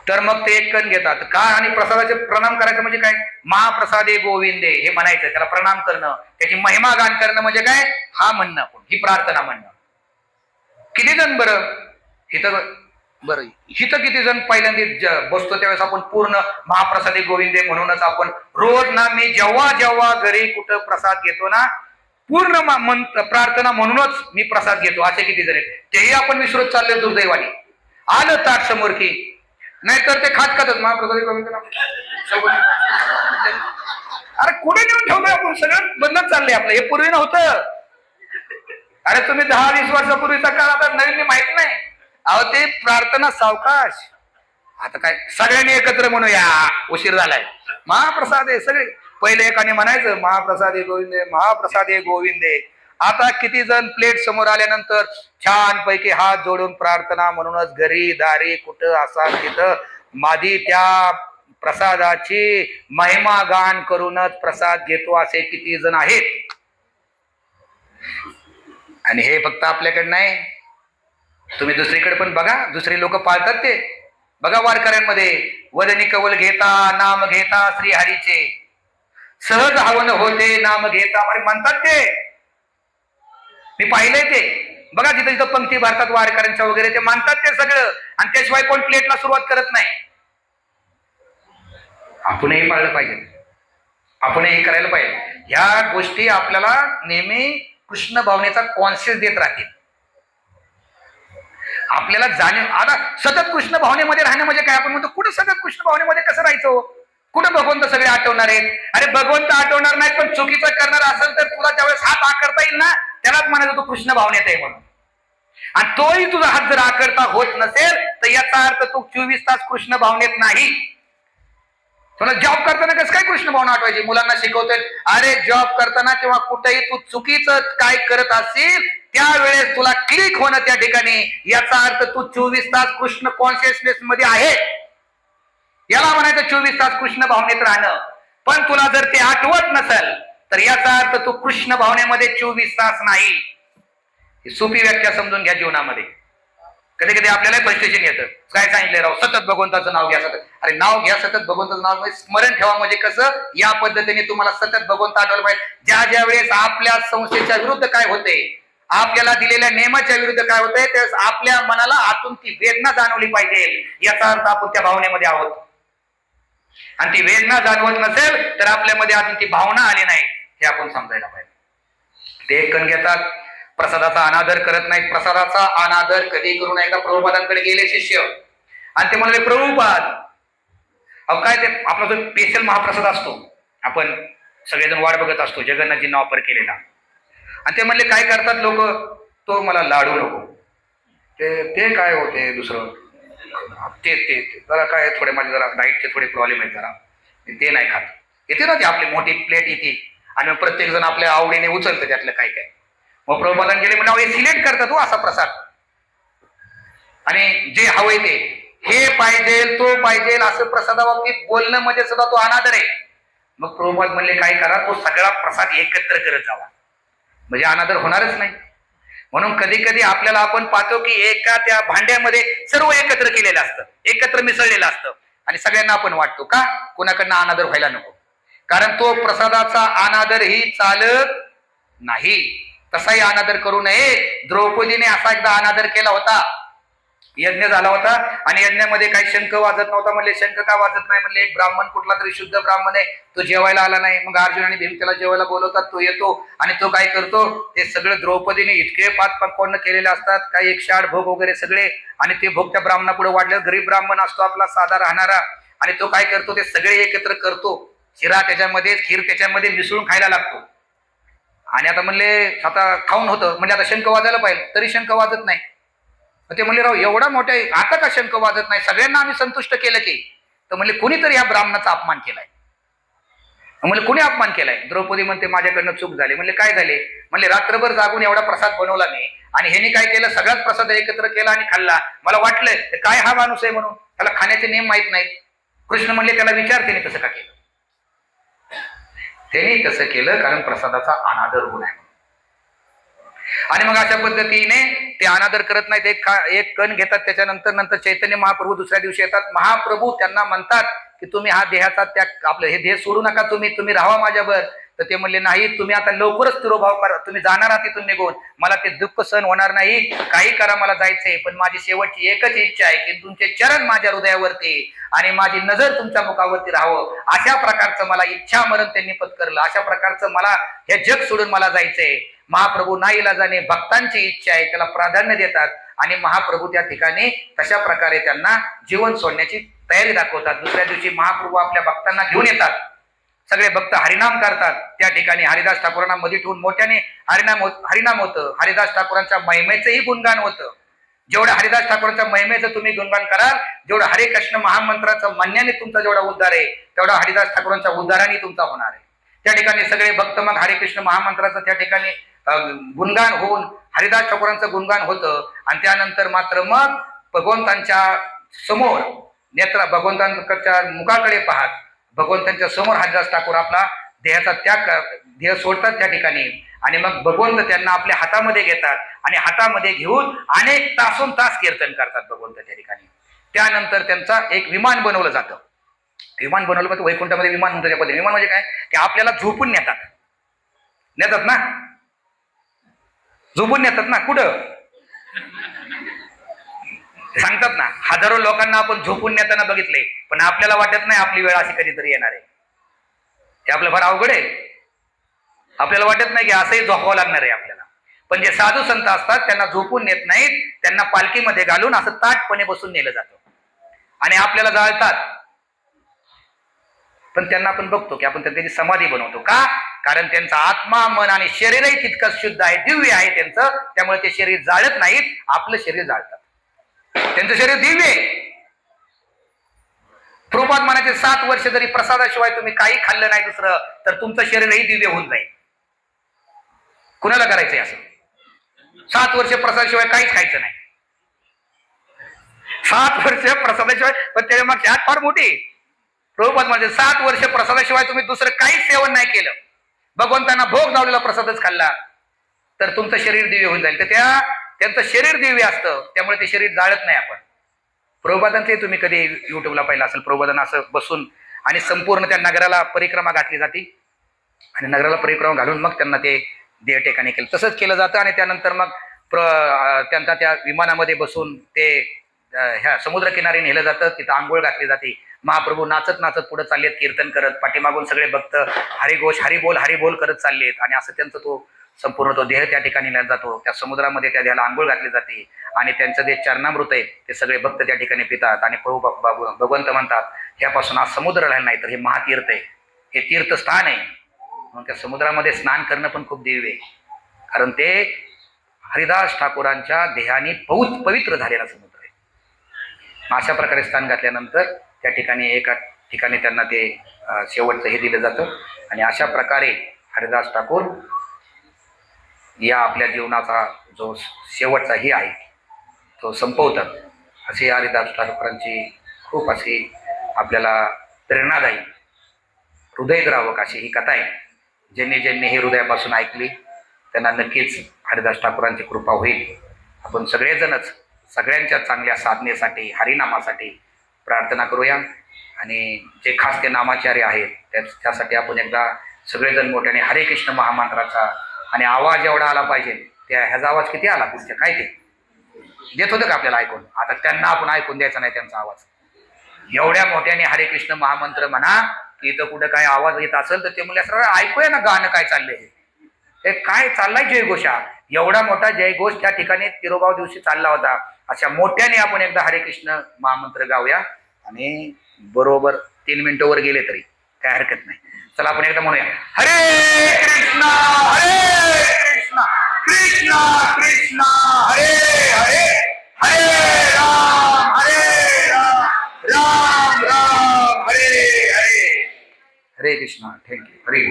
तर मग ते एक कण घेतात का. आणि प्रसादाचे प्रणाम करायचं म्हणजे काय, महाप्रसादे गोविंदे हे म्हणायचं, त्याला प्रणाम करणं, त्याची महिमा गान करणं म्हणजे काय, हा म्हणणं आपण, ही प्रार्थना म्हणणं. किती जण हिथं किती जण पहिल्यांदा बसतो त्यावेळेस आपण पूर्ण महाप्रसादे गोविंदे म्हणूनच आपण रोज ना, मी जेव्हा घरी कुठं प्रसाद घेतो ना पूर्ण प्रार्थना म्हणूनच मी प्रसाद घेतो. असे किती जण आहेत, तेही आपण विसरत चालले दुर्दैवाने. आलं ताट समोर की नाहीतर ते खातच महाप्रसादे गोविंद. अरे कुठे नेऊन ठेवतोय आपण, सगळं बंदच चाललंय आपलं. हे पूर्वी नव्हतं. अरे तुम्ही 10-20 वर्षापूर्वीचा काळ आता नवीन माहित नाही. अहो ते प्रार्थना सावकाश. आता काय सगळ्यांनी एकत्र म्हणूया, उशीर झालाय. महाप्रसाद आहे सगळे. पहिले एकाने म्हणायचं महाप्रसादे गोविंदे, महाप्रसादे गोविंदे. आता किती जण प्लेट समोर आल्यानंतर छानपैकी हात जोडून प्रार्थना म्हणूनच घरी दारी कुठं असा तिथं मादी त्या प्रसादाची महिमा गान करूनच प्रसाद घेतो असे किती जण आहेत. आणि हे फक्त आपल्याकडे नाही, तुम्ही दुसरीकडे पण बघा, दुसरी लोक पाळतात ते बघा. वारकऱ्यांमध्ये वदनी कवल घेता नाम घेता श्रीहरीचे, सहज हवन होते नाम घेता अरे म्हणतात ते, मी पाहिलंय ते बघा. जिथं जिथं पंक्ती भरतात वारकऱ्यांच्या वगैरे ते मानतात ते सगळं, आणि त्याशिवाय कोण प्लेटला सुरुवात करत नाही. आपणही पाळलं पाहिजे, आपणही करायला पाहिजे. ह्या गोष्टी आपल्याला नेहमी कृष्ण भावनेचा कॉन्शियस देत राहतील. आपल्याला जाणीव, आता सतत कृष्ण भावनेमध्ये राहणं म्हणजे काय? आपण म्हणतो कुठं सतत कृष्ण भावनेमध्ये कसं राहायचं, कुठं भगवंत सगळे आठवणार आहेत? अरे भगवंत आठवणार नाही, पण चुकीचं करणार असेल तर तुला त्यावेळेस हात आकडता येईल ना, त्यालाच म्हणायचं तू कृष्ण भावनेत आहे म्हणून. आणि तोही तुझा हात जर आकडता होत नसेल तर याचा अर्थ तू 24 तास कृष्ण भावनेत नाही. तुला जॉब करताना कसं काय कृष्ण भावना आठवायची? मुलांना शिकवतोय, अरे जॉब करताना किंवा कुठेही तू चुकीचं काय करत असेल त्यावेळेस तुला क्लिक होणं त्या ठिकाणी, याचा अर्थ तू 24 तास कृष्ण कॉन्शियसनेस मध्ये आहे. याला म्हणायचं 24 तास कृष्ण भावनेत राहणं. पण तुला जर ते आठवत नसेल तर याचा अर्थ तू कृष्ण भावनेमध्ये 24 तास नाही. ही सोपी व्याख्या समजून घ्या जीवनामध्ये. कधी कधी आपल्याला फ्रस्ट्रेशन येतं, काय सांगितलंय राव, सतत भगवंताचं नाव घ्या सतत. अरे नाव घ्या सतत भगवंताचं नाव, म्हणजे स्मरण ठेवा. म्हणजे कसं या पद्धतीने तुम्हाला सतत भगवंत आठवलं पाहिजे. ज्या ज्या वेळेस आपल्या संस्थेच्या विरुद्ध काय होते, आपल्याला दिलेल्या नियमाच्या विरुद्ध काय होतंय, त्यावेळेस आपल्या मनाला आतून ती वेदना जाणवली पाहिजे. याचा अर्थ आपण त्या भावनेमध्ये आहोत. आणि ती वेदना जाणवत नसेल तर आपल्यामध्ये अजून ती भावना आली नाही, हे आपण समजायला पाहिजे. ते कण घेतात, प्रसादाचा अनादर करत नाहीत. प्रसादाचा अनादर कधी करू नये. एकदा प्रभुपादांकडे गेले शिष्य आणि ते म्हणाले, प्रभुपाद अहो काय ते आपला जो स्पेशल महाप्रसाद असतो, आपण सगळेजण वाट बघत असतो जगन्नाथजींना ऑफर केलेला, आणि ते म्हणले काय करतात लोक, तो मला लाडू नको, ते काय होते दुसरं ते ते जरा काय थोडे माझे जरा डाईटचे थोडे प्रॉब्लेम आहेत, जरा ते नाही खात. येते ना ती आपली मोठी प्लेट येते आणि मग प्रत्येक जण आपल्या आवडीने उचलतं त्यातलं काय काय. मग प्रभुपादान गेले म्हणजे हे सिलेक्ट करतात हो असा प्रसाद, आणि जे हवंय ते हे पाहिजे तो पाहिजे असं प्रसादाबाबतीत बोलणं म्हणजे सुद्धा तो अनादर आहे. मग प्रभुपाद म्हणले काय करा, तो सगळा प्रसाद एकत्र करत जावा, म्हणजे अनादर होणारच नाही. म्हणून कधी कधी आपल्याला आपण पाहतो की एका त्या भांड्यामध्ये सर्व एकत्र केलेलं असतं, एकत्र मिसळलेलं असतं, आणि सगळ्यांना आपण वाटतो का कोणाकडनं अनादर व्हायला नको, कारण तो प्रसादाचा अनादर ही चालत नाही. तसाही अनादर करू नये. द्रौपदीने असा एकदा अनादर केला होता. यज्ञ झाला होता आणि यज्ञामध्ये काही शंख वाजत नव्हता. म्हणले शंख का वाजत नाही? म्हणले एक ब्राह्मण कुठला तरी शुद्ध ब्राह्मण आहे, तो जेवायला आला नाही. मग अर्जुन आणि भीम त्याला जेवायला बोलवतात, तो येतो आणि तो काय करतो, ते सगळं द्रौपदीने इतके 5 पक्वान्न केलेले असतात, काही 108 भोग वगैरे सगळे, आणि ते भोग त्या ब्राह्मणापुढे वाढले. गरीब ब्राह्मण असतो आपला साधा राहणारा, आणि तो काय करतो, ते सगळे एकत्र करतो, शिरा त्याच्यामध्ये, खीर त्याच्यामध्ये मिसळून खायला लागतो. आणि आता म्हणले आता खाऊन होतं, म्हणजे आता शंख वाजायला पाहिजे, तरी शंख वाजत नाही. ते म्हणले राव एवढा मोठा आता का शंख वाजत नाही, सगळ्यांना आम्ही संतुष्ट केलं की. तर म्हणले कुणीतरी या ब्राह्मणाचा अपमान केलाय. म्हणले कुणी अपमान केलाय? द्रौपदी म्हणते माझ्याकडनं चूक झाली. म्हणले काय झाले? म्हणले रात्रभर जागून एवढा प्रसाद बनवला मी, आणि ह्याने काय केलं, सगळाच प्रसाद एकत्र केला आणि खाल्ला. मला वाटलं काय हा माणूस आहे म्हणून, त्याला खाण्याचे नियम माहित नाहीत. कृष्ण म्हणले त्याला विचार, त्याने तसं का केलं? त्यांनी तसं केलं कारण प्रसादाचा अनादर होऊ नये. आणि मग अशा पद्धतीने ते अनादर करत नाहीत. एक कण घेतात, त्याच्यानंतर चैतन्य महाप्रभू दुसऱ्या दिवशी येतात. महाप्रभू त्यांना म्हणतात की तुम्ही हा देहाचा त्याग, आपलं हे देह सोडू नका, तुम्ही राहा माझ्यावर. तर ते म्हणले नाही, तुम्ही आता लवकरच तिरोभाव करा, तुम्ही जाणार आहात इथून निघून, मला ते दुःख सहन होणार नाही, काही करा, मला जायचंय, पण माझी शेवटची एकच इच्छा आहे की तुमचे चरण माझ्या हृदयावरती आणि माझी नजर तुमच्या मुखावरती राहावं. अशा प्रकारचं मला इच्छा मरण त्यांनी पत्करलं, अशा प्रकारचं मला हे जग सोडून मला जायचंय. महाप्रभू नाईलाजाने भक्तांची इच्छा आहे त्याला प्राधान्य देतात, आणि महाप्रभू त्या ठिकाणी तशा प्रकारे त्यांना जीवन सोडण्याची तयारी दाखवतात. दुसऱ्या दिवशी महाप्रभू आपल्या भक्तांना घेऊन येतात, सगळे भक्त हरिनाम करतात. त्या ठिकाणी हरिदास ठाकूरांना मध्ये ठेवून मोठ्याने हरिनाम होतं. हरिदास ठाकूरांच्या महिमेचंही गुणगान होतं. जेवढं हरिदास ठाकूरांच्या महिमेचं तुम्ही गुणगान कराल, जेवढं हरे कृष्ण महामंत्राचं म्हणण्याने तुमचा जेवढा उद्धार आहे, तेवढा हरिदास ठाकूरांच्या उद्धाराने तुमचा होणार आहे. त्या ठिकाणी सगळे भक्त मग हरे कृष्ण महामंत्राचं त्या ठिकाणी गुणगान होऊन हरिदास ठाकूरांचं गुणगान होतं. आणि त्यानंतर मात्र मग भगवंतांच्या समोर नेत्र भगवंतांच्या मुखाकडे पाहत भगवंतांच्या समोर हरिदास ठाकूर आपला देहाचा त्याग देह सोडतात त्या ठिकाणी. आणि मग भगवंत त्यांना आपल्या हातामध्ये घेतात आणि हातामध्ये घेऊन अनेक तासोन तास कीर्तन करतात भगवंत त्या ठिकाणी. त्यानंतर त्यांचा एक विमान बनवलं जातं. विमान बनवलं म्हणजे वैकुंठामध्ये विमान म्हणतो त्या पद्धतीने. विमान म्हणजे काय की आपल्याला झोपून नेतात ना, झोपून नेतात ना. कुठं सांगतात ना, हजारो लोकांना आपण झोपून नेताना बघितले, पण आपल्याला वाटत नाही आपली वेळ अशी कधीतरी येणार आहे. हे आपलं फार अवघड आहे. आपल्याला वाटत नाही की असंही झोपावं लागणार आहे आपल्याला. पण जे साधू संत असतात त्यांना झोपून नेत नाहीत, त्यांना पालखीमध्ये घालून असं ताटपणे बसून नेलं जातं आणि आपल्याला जाळतात. पण त्यांना आपण बघतो की आपण त्याची समाधी बनवतो. का? कारण त्यांचा आत्मा मन आणि शरीरही तितकंच शुद्ध आहे, दिव्य आहे त्यांचं. त्यामुळे ते शरीर जाळत नाहीत, आपलं शरीर जाळतात. त्यांचं शरीर दिव्य आहे. प्रभुपाद म्हणायचे 7 वर्ष जरी प्रसादाशिवाय तुम्ही काही खाल्लं नाही दुसरं, तर तुमचं शरीरही दिव्य होऊन जाईल. कुणाला करायचंय असं? 7 वर्ष प्रसादाशिवाय काहीच खायचं नाही. 7 वर्ष प्रसादाशिवाय, पण त्याच्या मागची आत फार मोठी. प्रभुपाद म्हणजे 7 वर्ष प्रसादाशिवाय तुम्ही दुसरं काहीच सेवन नाही केलं, भगवंतांना भोग लावलेला प्रसादच खाल्ला, तर तुमचं शरीर दिव्य होऊन जाईल. तर त्यांचं शरीर दिव्य असतं, त्यामुळे ते शरीर जाळत नाही. आपण प्रभुपादांचे तुम्ही कधी युट्यूबला पाहिलं असेल, प्रभुपादांना असं बसून आणि संपूर्ण त्या नगराला परिक्रमा घातली जाते आणि नगराला परिक्रमा घालून मग त्यांना ते देह ठिकाणी केलं. तसंच केलं जातं. आणि त्यानंतर मग त्यांना त्या विमानामध्ये बसून ते ह्या समुद्रकिनारी नेलं जातं. तिथं आंघोळ घातली जाते. महाप्रभू नाचत नाचत पुढे चाललेत कीर्तन करत, पाठीमागून सगळे भक्त हरिघोष हरिबोल हरिबोल करत चाललेत. आणि असं त्यांचं तो संपूर्ण तो देह त्या ठिकाणी नेला जातो. त्या समुद्रामध्ये त्या देहाला आंघोळ घातली जाते आणि त्यांचं जे चरणामृत आहे ते सगळे भक्त त्या ठिकाणी पितात. आणि प्रभू भगवंत म्हणतात, ह्यापासून आज समुद्र राहिला नाही तर हे महातीर्थ आहे, हे तीर्थस्थान आहे. म्हणून त्या समुद्रामध्ये स्नान करणं पण खूप दिव्य आहे, कारण ते हरिदास ठाकूरांच्या देहाने पवित्र झालेला समुद्र आहे. अशा प्रकारे स्नान घातल्यानंतर त्या ठिकाणी एका ठिकाणी त्यांना ते शेवटचं हे दिलं जातं. आणि अशा प्रकारे हरिदास ठाकूर या आपल्या जीवनाचा जो शेवटचा ही आहे तो संपवतात. अशी हरिदास ठाकूरांची खूप अशी आपल्याला प्रेरणादायी हृदयद्रावक अशी ही कथा आहे. ज्यांनी ज्यांनी ही हृदयापासून ऐकली त्यांना नक्कीच हरिदास ठाकूरांची कृपा होईल. आपण सगळेजणच सगळ्यांच्या चांगल्या साधनेसाठी हरिनामासाठी प्रार्थना करूया. आणि जे खास ते नामाचार्य आहेत त्यासाठी आपण एकदा सगळेजण मोठ्याने हरे कृष्ण महामंत्राचा आणि आवाज एवढा आला पाहिजे. त्या ह्याचा आवाज किती आला पुढच्या काय ते देत होतं का आपल्याला ऐकून? आता त्यांना आपण ऐकून द्यायचा नाही त्यांचा आवाज. एवढ्या मोठ्याने हरे कृष्ण महामंत्र म्हणा की इथं कुठं काय आवाज येत असेल तर ते म्हणजे असं ऐकूया ना गाणं काय चाललंय, हे काय चाललाय जयघोषा. एवढा मोठा जयघोष त्या ठिकाणी तिरोभाव दिवशी चालला होता. अशा मोठ्याने आपण एकदा हरे कृष्ण महामंत्र गाऊया. आणि बरोबर 3 मिनिटं वर गेले तरी काय हरकत नाही. चला आपण एकदा म्हणूया, हरे कृष्णा कृष्णा कृष्णा हरे हरे, हरे राम राम राम हरे हरे. हरे कृष्णा. थँक्यू. हरे.